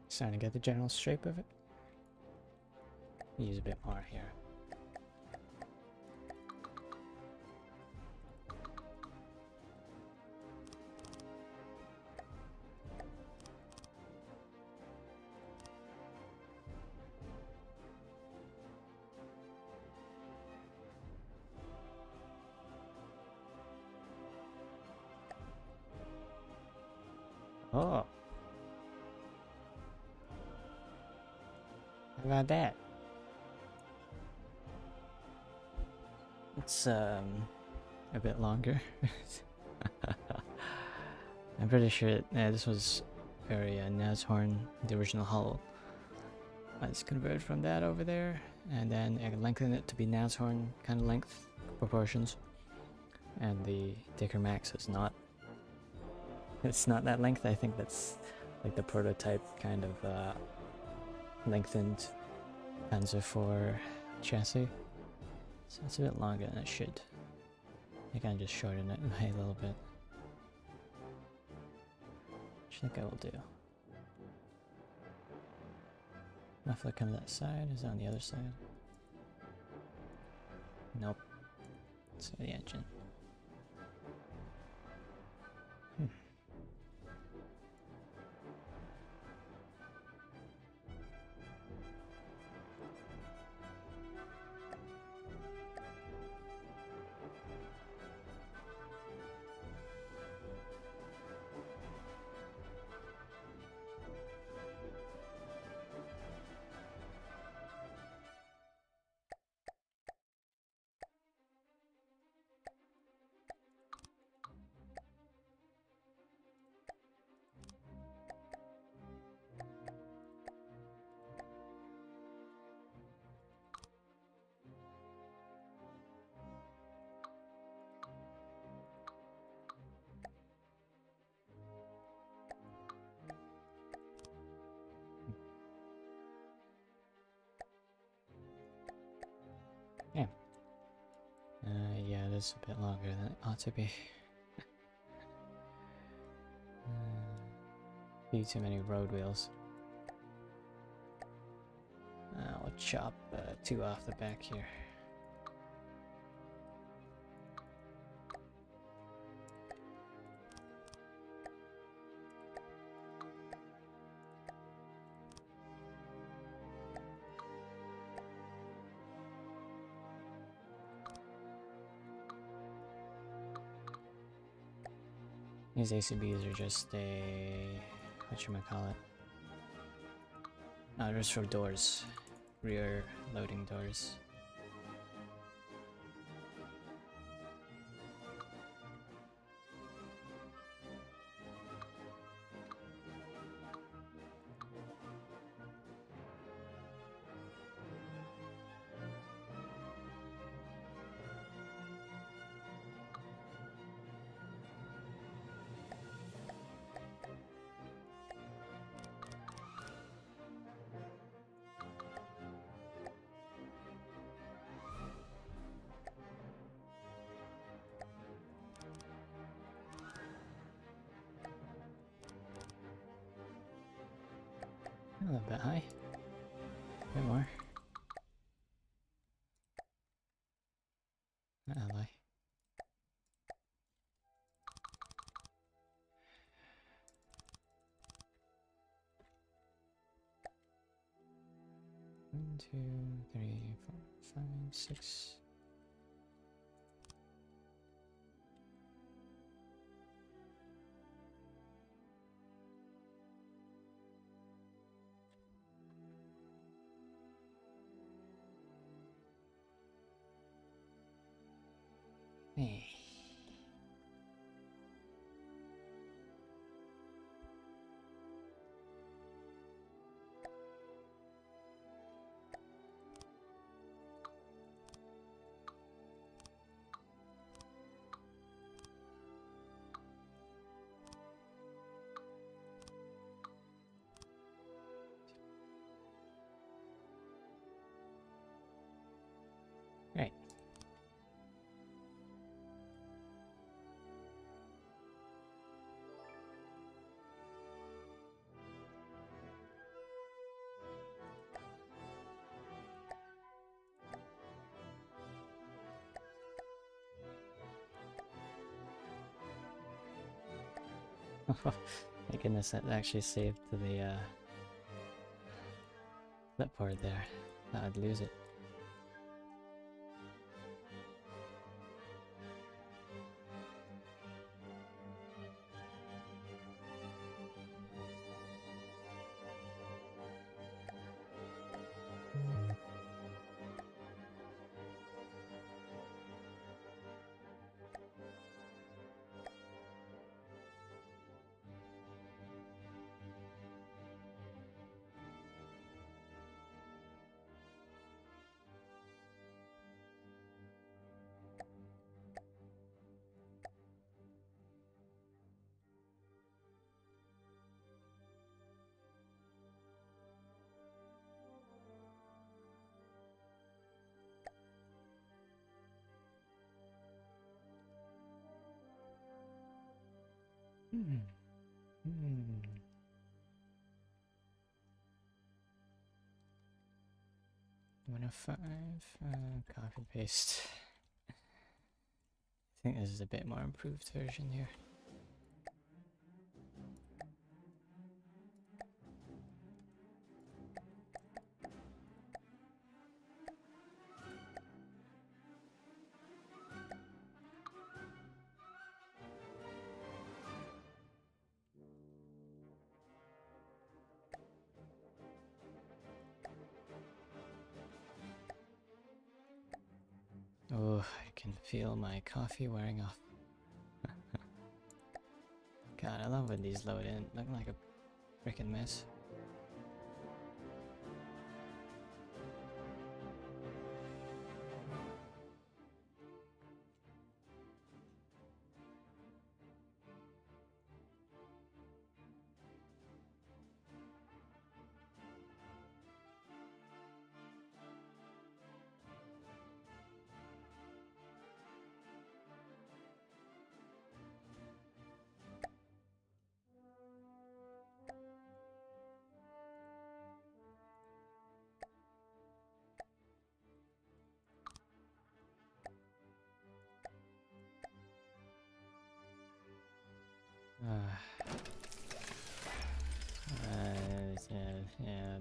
Starting to get the general shape of it. Use a bit more here. Oh. How about that? It's a bit longer. I'm pretty sure this was very Nashorn, the original hull. I just converted from that over there, and then I lengthened it to be Nashorn kind of length proportions. And the Dicker Max is not. It's not that length. I think that's like the prototype kind of lengthened Panzer IV chassis. So it's a bit longer than it should. I can just shorten it by a little bit. Which I think I will do. Muffler come to that side, is it on the other side? Nope. So the engine. Yeah. Yeah, it is a bit longer than it ought to be. Few too many road wheels. I'll chop 2 off the back here. These ACBs are just whatchamacallit? Just for doors. Rear loading doors. A little bit high. A bit more. Ally. One, 2, 3, 4, 5, 6. Hey. Right. My goodness, that actually saved the clipboard there. Thought I'd lose it. Hmm. Hmm. 105. Copy paste. I think this is a bit more improved version here. Oh, I can feel my coffee wearing off. God, I love when these load in, looking like a freaking mess. Yeah,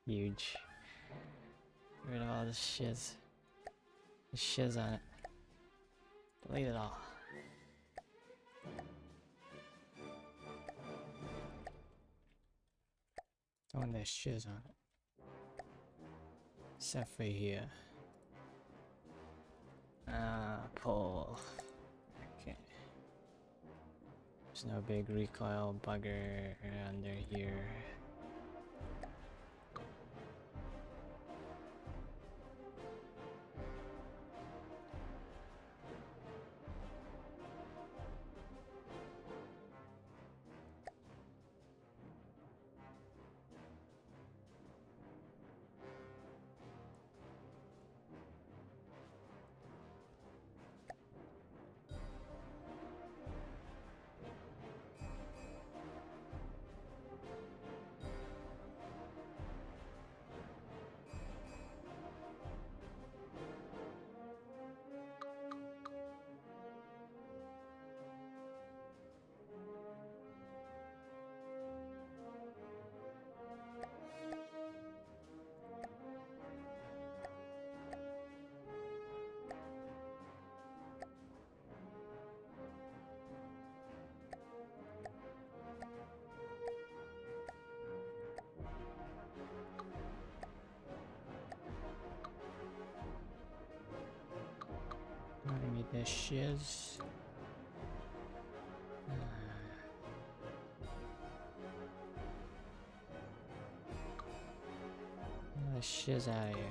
huge. Get rid of all this shiz. The shiz on it. Delete it all. Don't want that shiz on it. Except for here. Pull. Okay. There's no big recoil bugger under here. I need this shiz. The shiz out of here.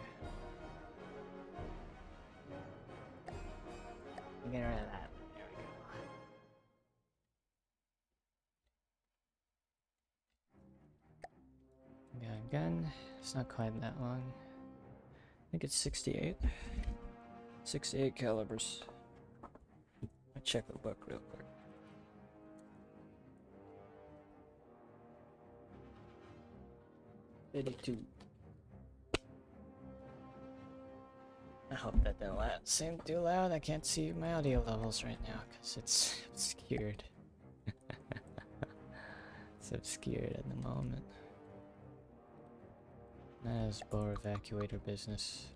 Get rid of that. There we go. Got a gun. It's not quite that long. I think it's 68. 68 calibers. I'll check the book real quick. $82. I hope that didn't seem too loud. I can't see my audio levels right now because it's obscured. It's obscured at the moment. That is bore evacuator business.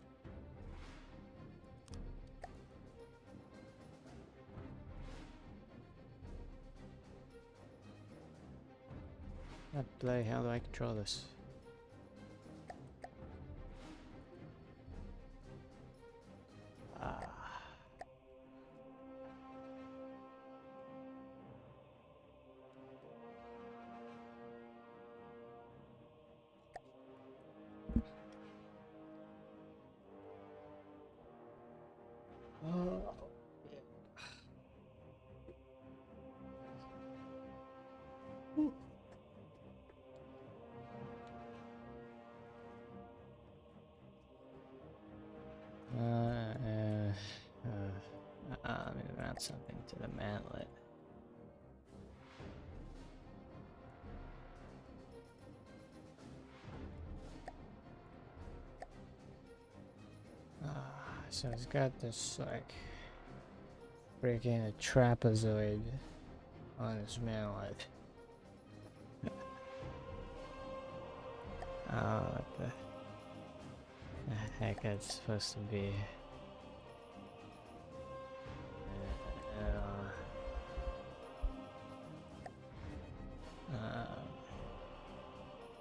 How bloody hell do I control this? Oh, let me mount something to the mantlet. So it's got this like freaking a trapezoid on his mouth. Oh, what the heck that's supposed to be?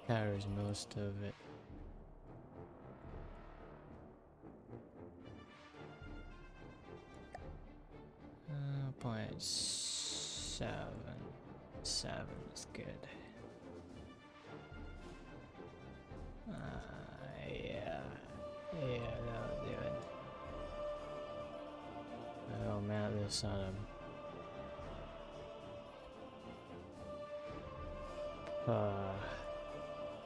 Covers most of it. Point 7 is good. Yeah, that'll do it. I'll mount this on him.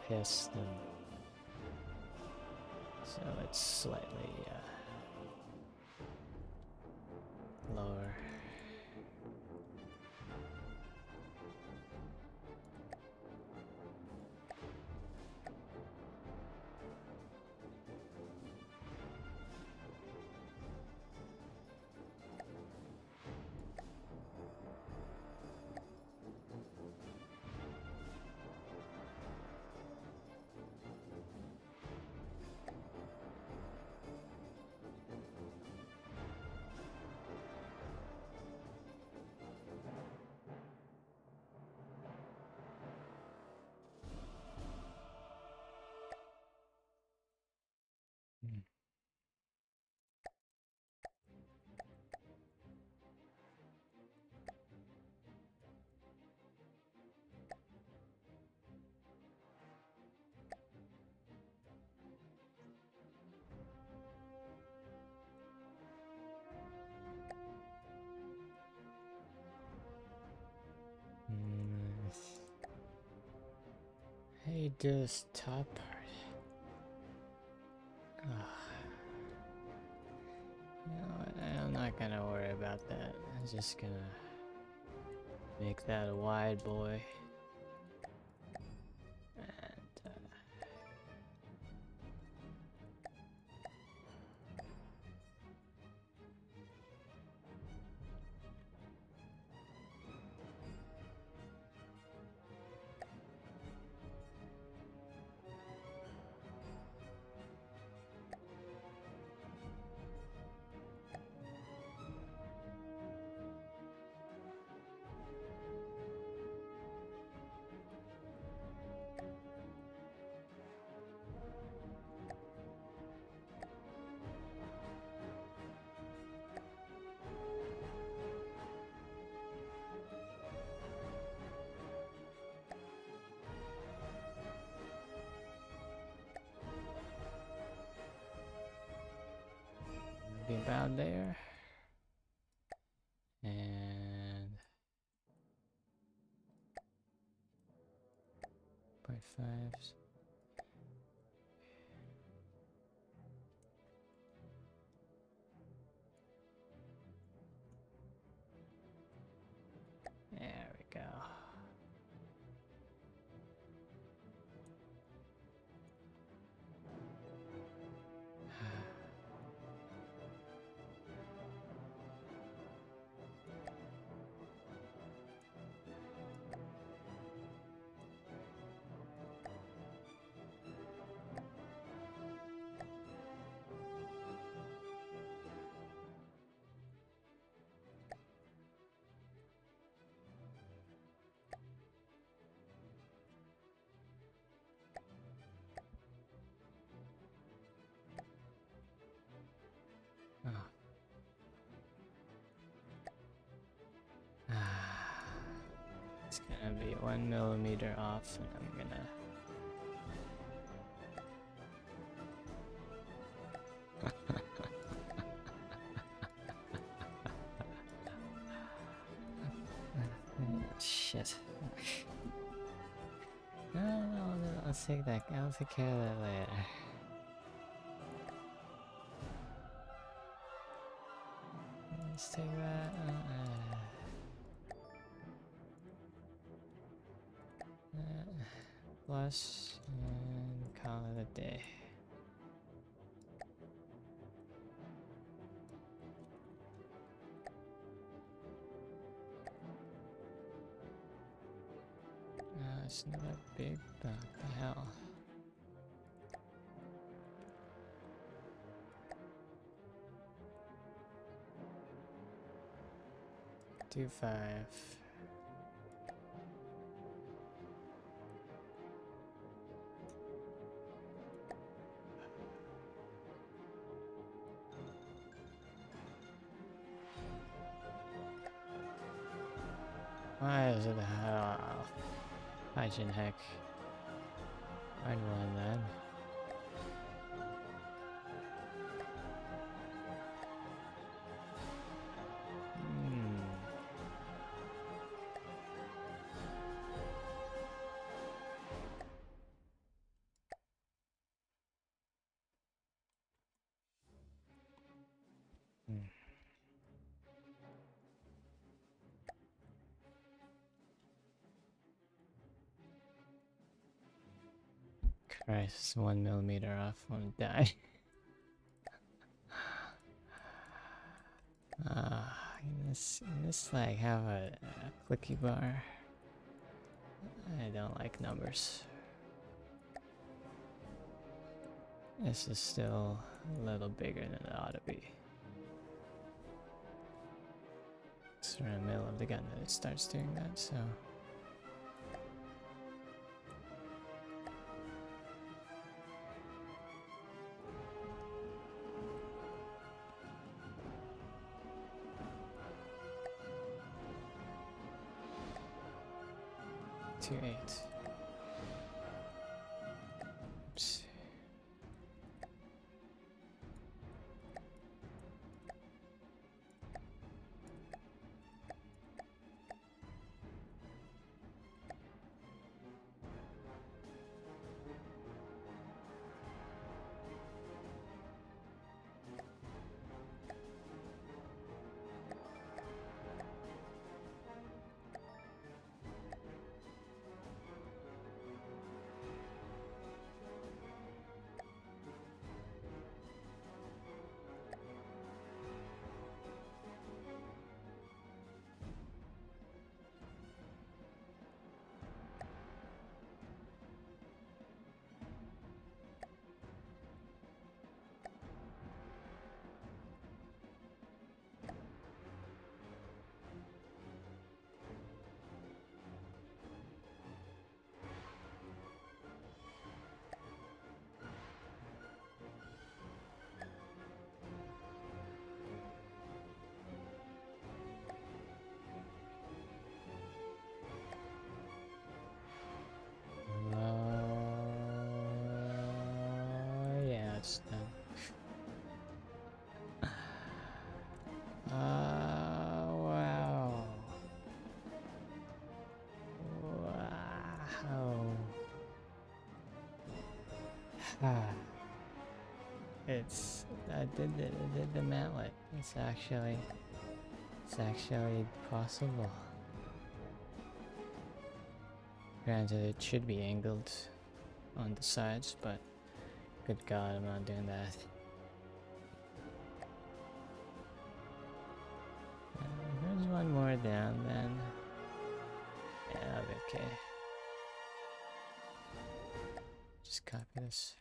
Piston. So it's slightly lower. Hey, do this top part. You know what? I'm not gonna worry about that. I'm just gonna make that a wide boy. And be about there. And 0.5s. There we go. Oh. It's gonna be 1 millimeter off, and I'm gonna shit. No, I'll take that. I'll take care of that later. Let's take that. Plus, and call it a day. It's not that big, but what the hell? Do 5. Why is it hell? Hygiene heck. I'd want that. Christ, 1 millimeter off, won't die. This like have a clicky bar. I don't like numbers. This is still a little bigger than it ought to be. It's in the middle of the gun that it starts doing that, so. Two 8. Oops. Yeah, it's done. Wow. Wow. I did the mallet. It's actually possible. Granted, it should be angled on the sides, but good God, I'm not doing that. There's one more down then. Yeah, I'll be okay. Just copy this.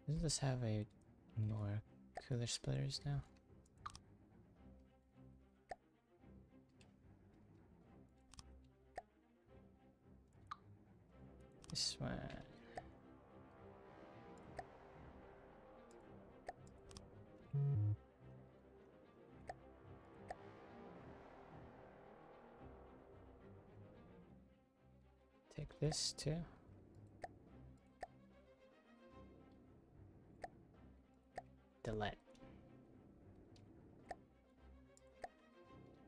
Does this have a more cooler splitters now? This one. Take this too. Delete.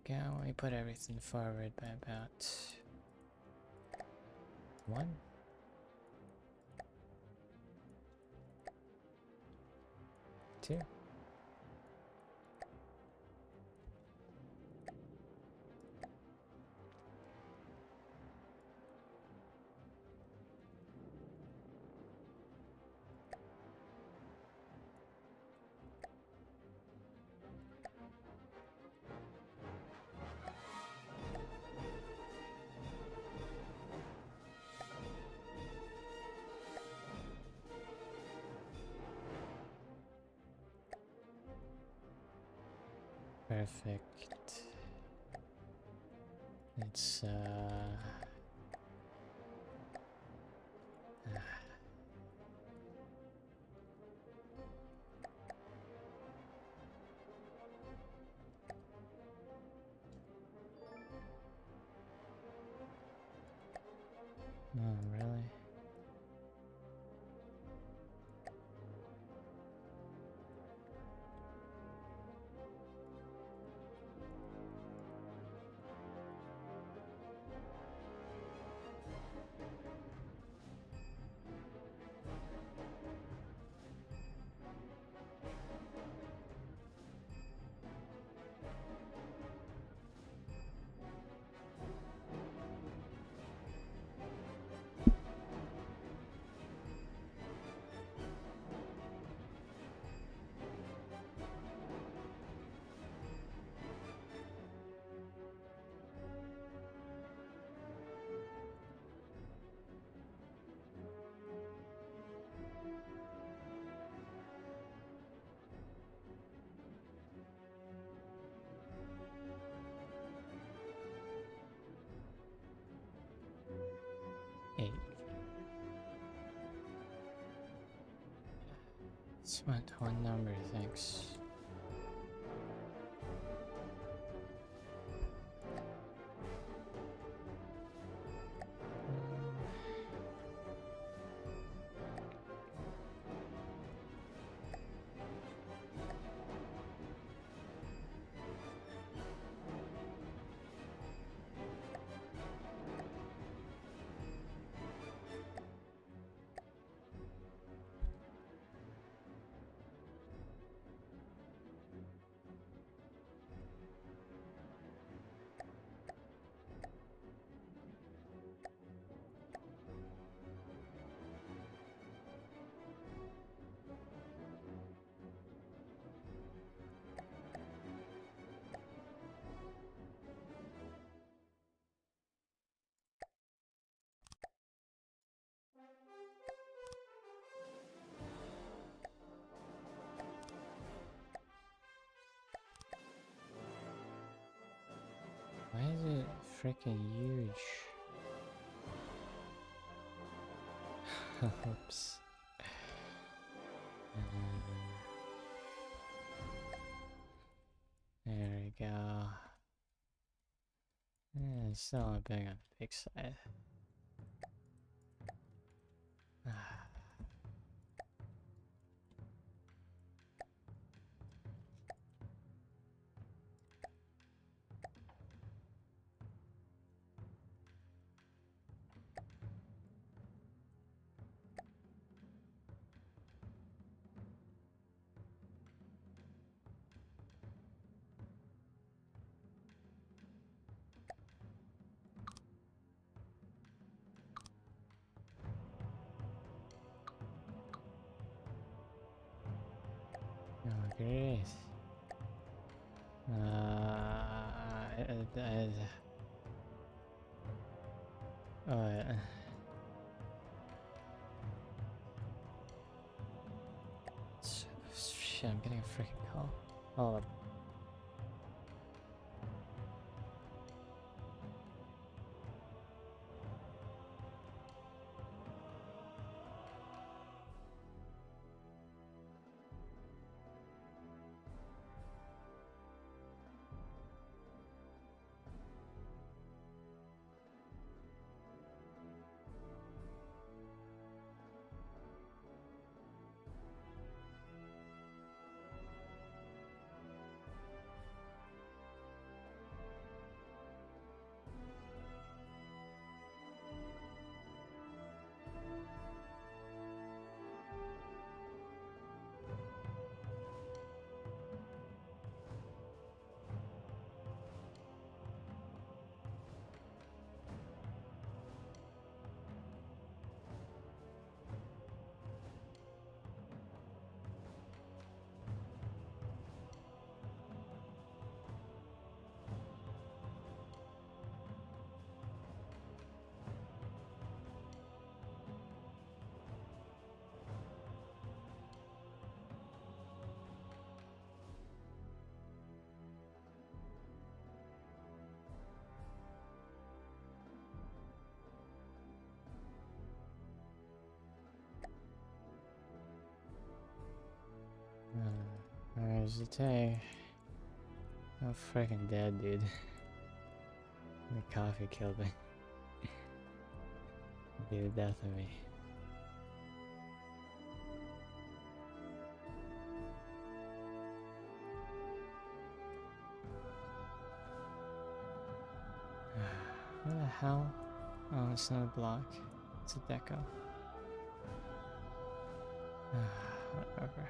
Okay, let me put everything forward by about 1. Two. perfect. It's oh, really? Eight. It's one number, thanks. Why is it freaking huge? Oops. There we go. Yeah, it's still not big on the big side. Oh, great. Oh, shit, I'm getting a freaking call. Hold up. was the day. I'm freaking dead, dude. The coffee killed me. Be the death of me. What the hell? Oh, it's not a block. It's a deco. Whatever.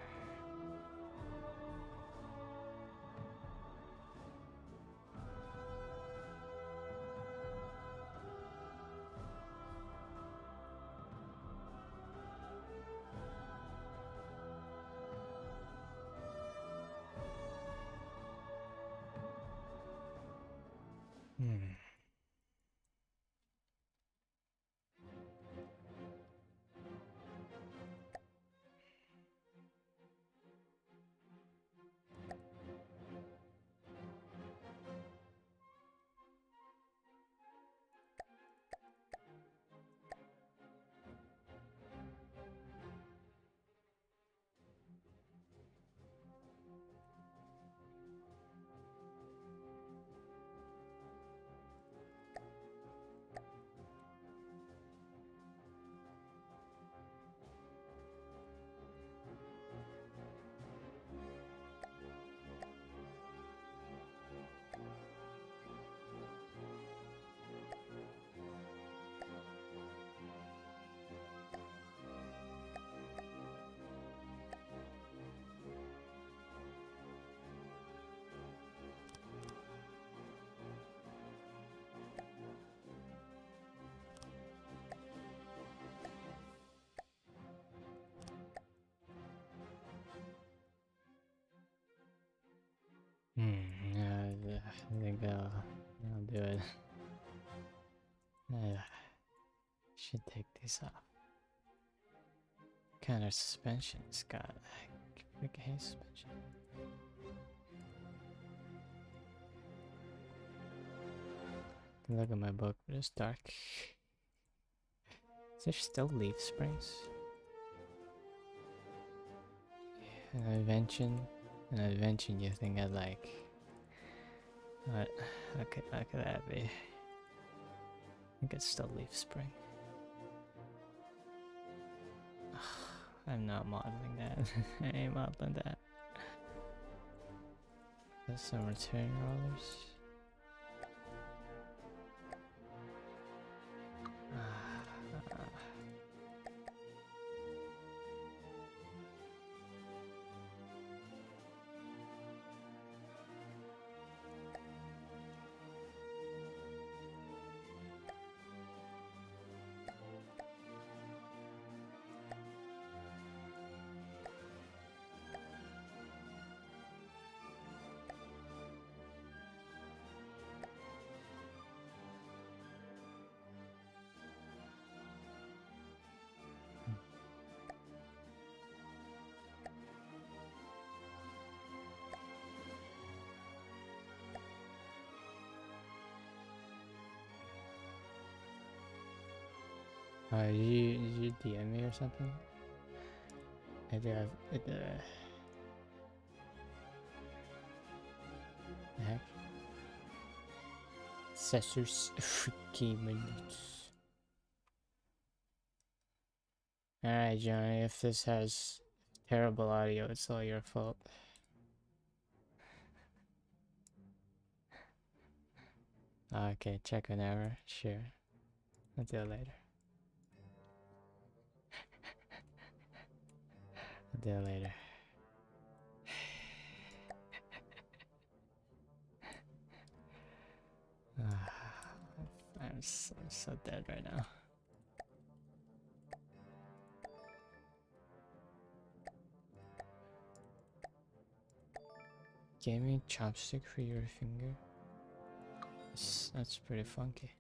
Yeah, I think I'll do it. Should take this off. What kind of suspension it's got? Freaking hate suspension. Look at my book, but it's dark. Is there still leaf springs? An invention you think I'd like. What? How could that be? I think it's still leaf spring. I'm not modeling that. I ain't modeling that. There's some return rollers. Did you DM me or something? I do have the heck? Sessus freaky minutes. Alright, Johnny, if this has terrible audio, it's all your fault. Okay, check an error, sure. I'll do it later. I'll do it later. I'm so dead right now. Gaming chopstick for your finger? That's pretty funky.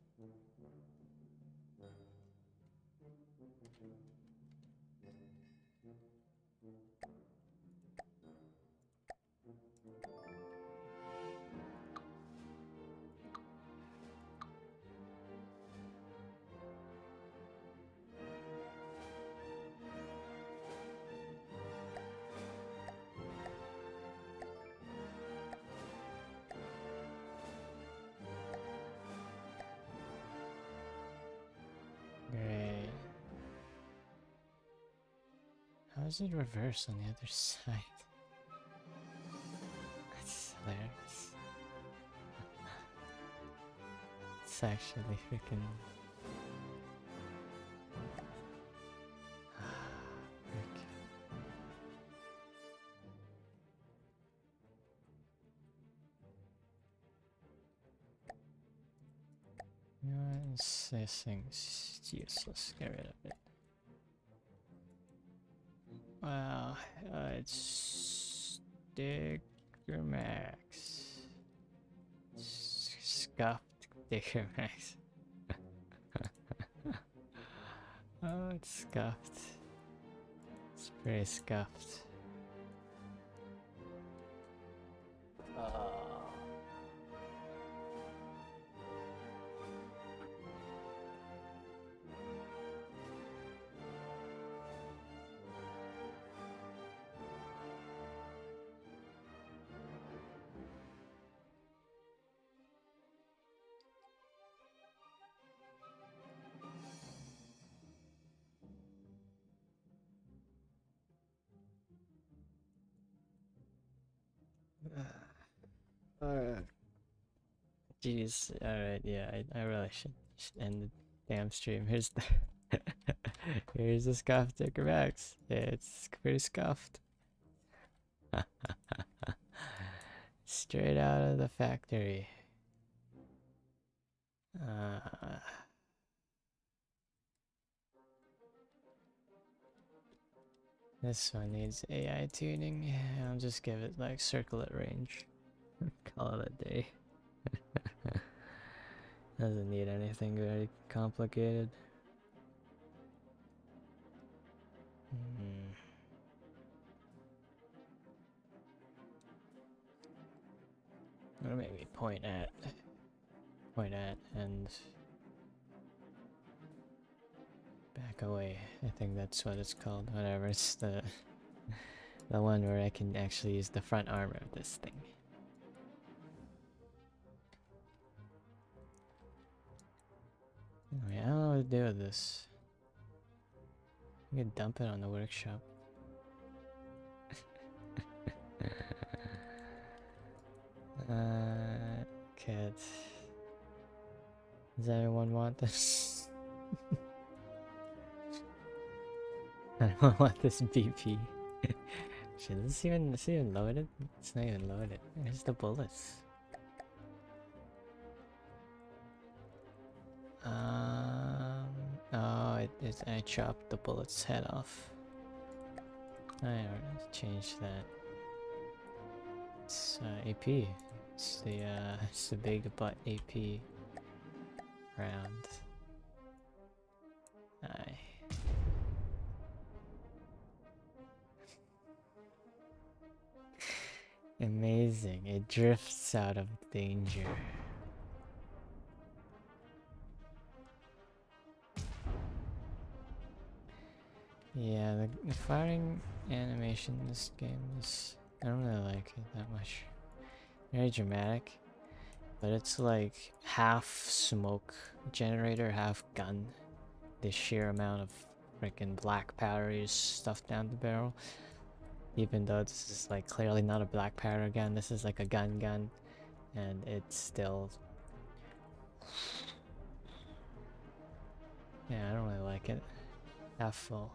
is it reverse on the other side? That's hilarious. It's actually freaking. This thing's useless. Get rid of it. Wow, it's Digger Max. Scuffed Digger Max. Oh, it's scuffed. It's pretty scuffed. Alright. Jeez, alright, yeah, I really should end the damn stream. Here's the here's the scuffed Digger Max. It's pretty scuffed. Straight out of the factory. This one needs AI tuning. I'll just give it like circlet range. Call it a day. Doesn't need anything very complicated. Or maybe point at, and back away. I think that's what it's called. Whatever. It's the one where I can actually use the front armor of this thing. Anyway, I don't know what to do with this. I could dump it on the workshop. Kids. Does anyone want this? I don't want this BP. Shit, is this even loaded? It's not even loaded. Where's the bullets? Oh, I chopped the bullet's head off. I already changed that. It's AP. It's the big butt AP round. Aye. Amazing. It drifts out of danger. Yeah, the firing animation in this game is... I don't really like it that much. Very dramatic. But it's like half smoke generator, half gun. The sheer amount of freaking black powder is stuffed down the barrel. Even though this is like clearly not a black powder gun, this is like a gun. And it's still... Yeah, I don't really like it. Half full.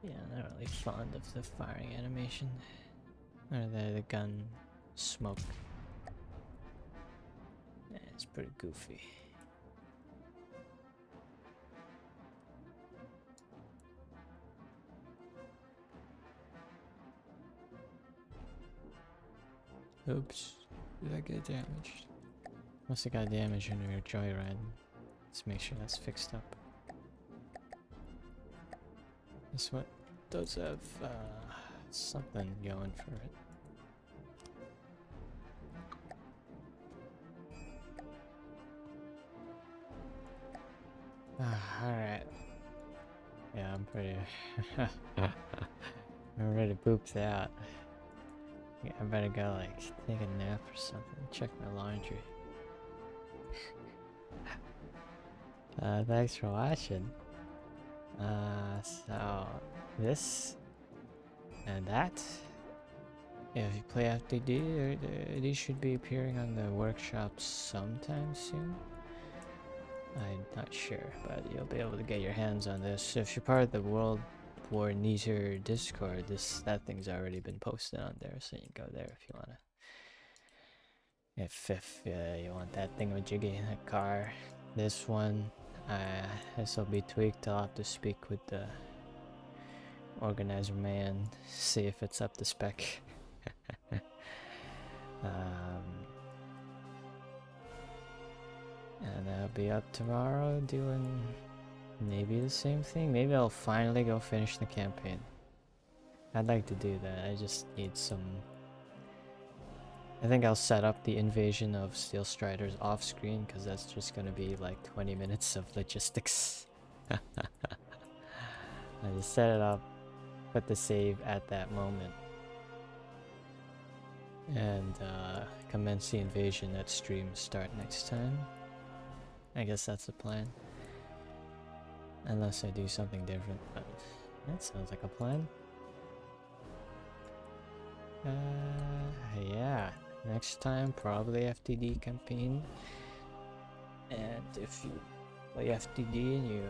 Yeah, I'm not really fond of the firing animation. Or the gun smoke. Yeah, it's pretty goofy. Oops. Did I get damaged? Must have got damaged when we were joyriding. Let's make sure that's fixed up. This one does have something going for it. Alright. Yeah, I'm pretty... I'm ready to poop that. Yeah, I better go like take a nap or something. Check my laundry. Thanks for watching. So this and that. If you play FtD, these should be appearing on the workshop sometime soon. I'm not sure, but you'll be able to get your hands on this. If you're part of the World War Neater Discord, that thing's already been posted on there, so you can go there if you wanna. If you want that thingamajiggy in a car. This one, this will be tweaked. I'll have to speak with the organizer man, see if it's up to spec. And I'll be up tomorrow doing maybe the same thing. Maybe I'll finally go finish the campaign. I'd like to do that. I just need some... I think I'll set up the invasion of Steel Striders off screen because that's just gonna be like 20 minutes of logistics. I just set it up, put the save at that moment, and commence the invasion at stream start next time. I guess that's the plan. Unless I do something different, but that sounds like a plan. Yeah, next time probably FTD campaign. And if you play FTD and you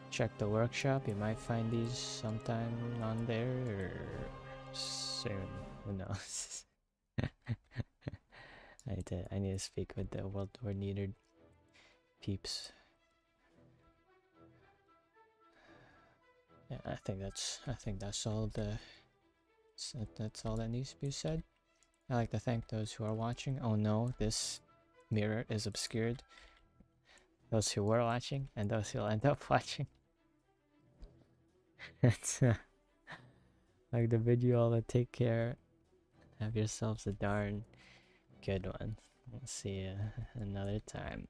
check the workshop, you might find these sometime on there or soon. Who knows? I need to speak with the World War Neater peeps. Yeah, I think that's all that's all that needs to be said. I'd like to thank those who are watching. Oh no, this mirror is obscured. Those who were watching and those who will end up watching. It's like the video. All that. Take care. Have yourselves a darn good one. We'll see you another time.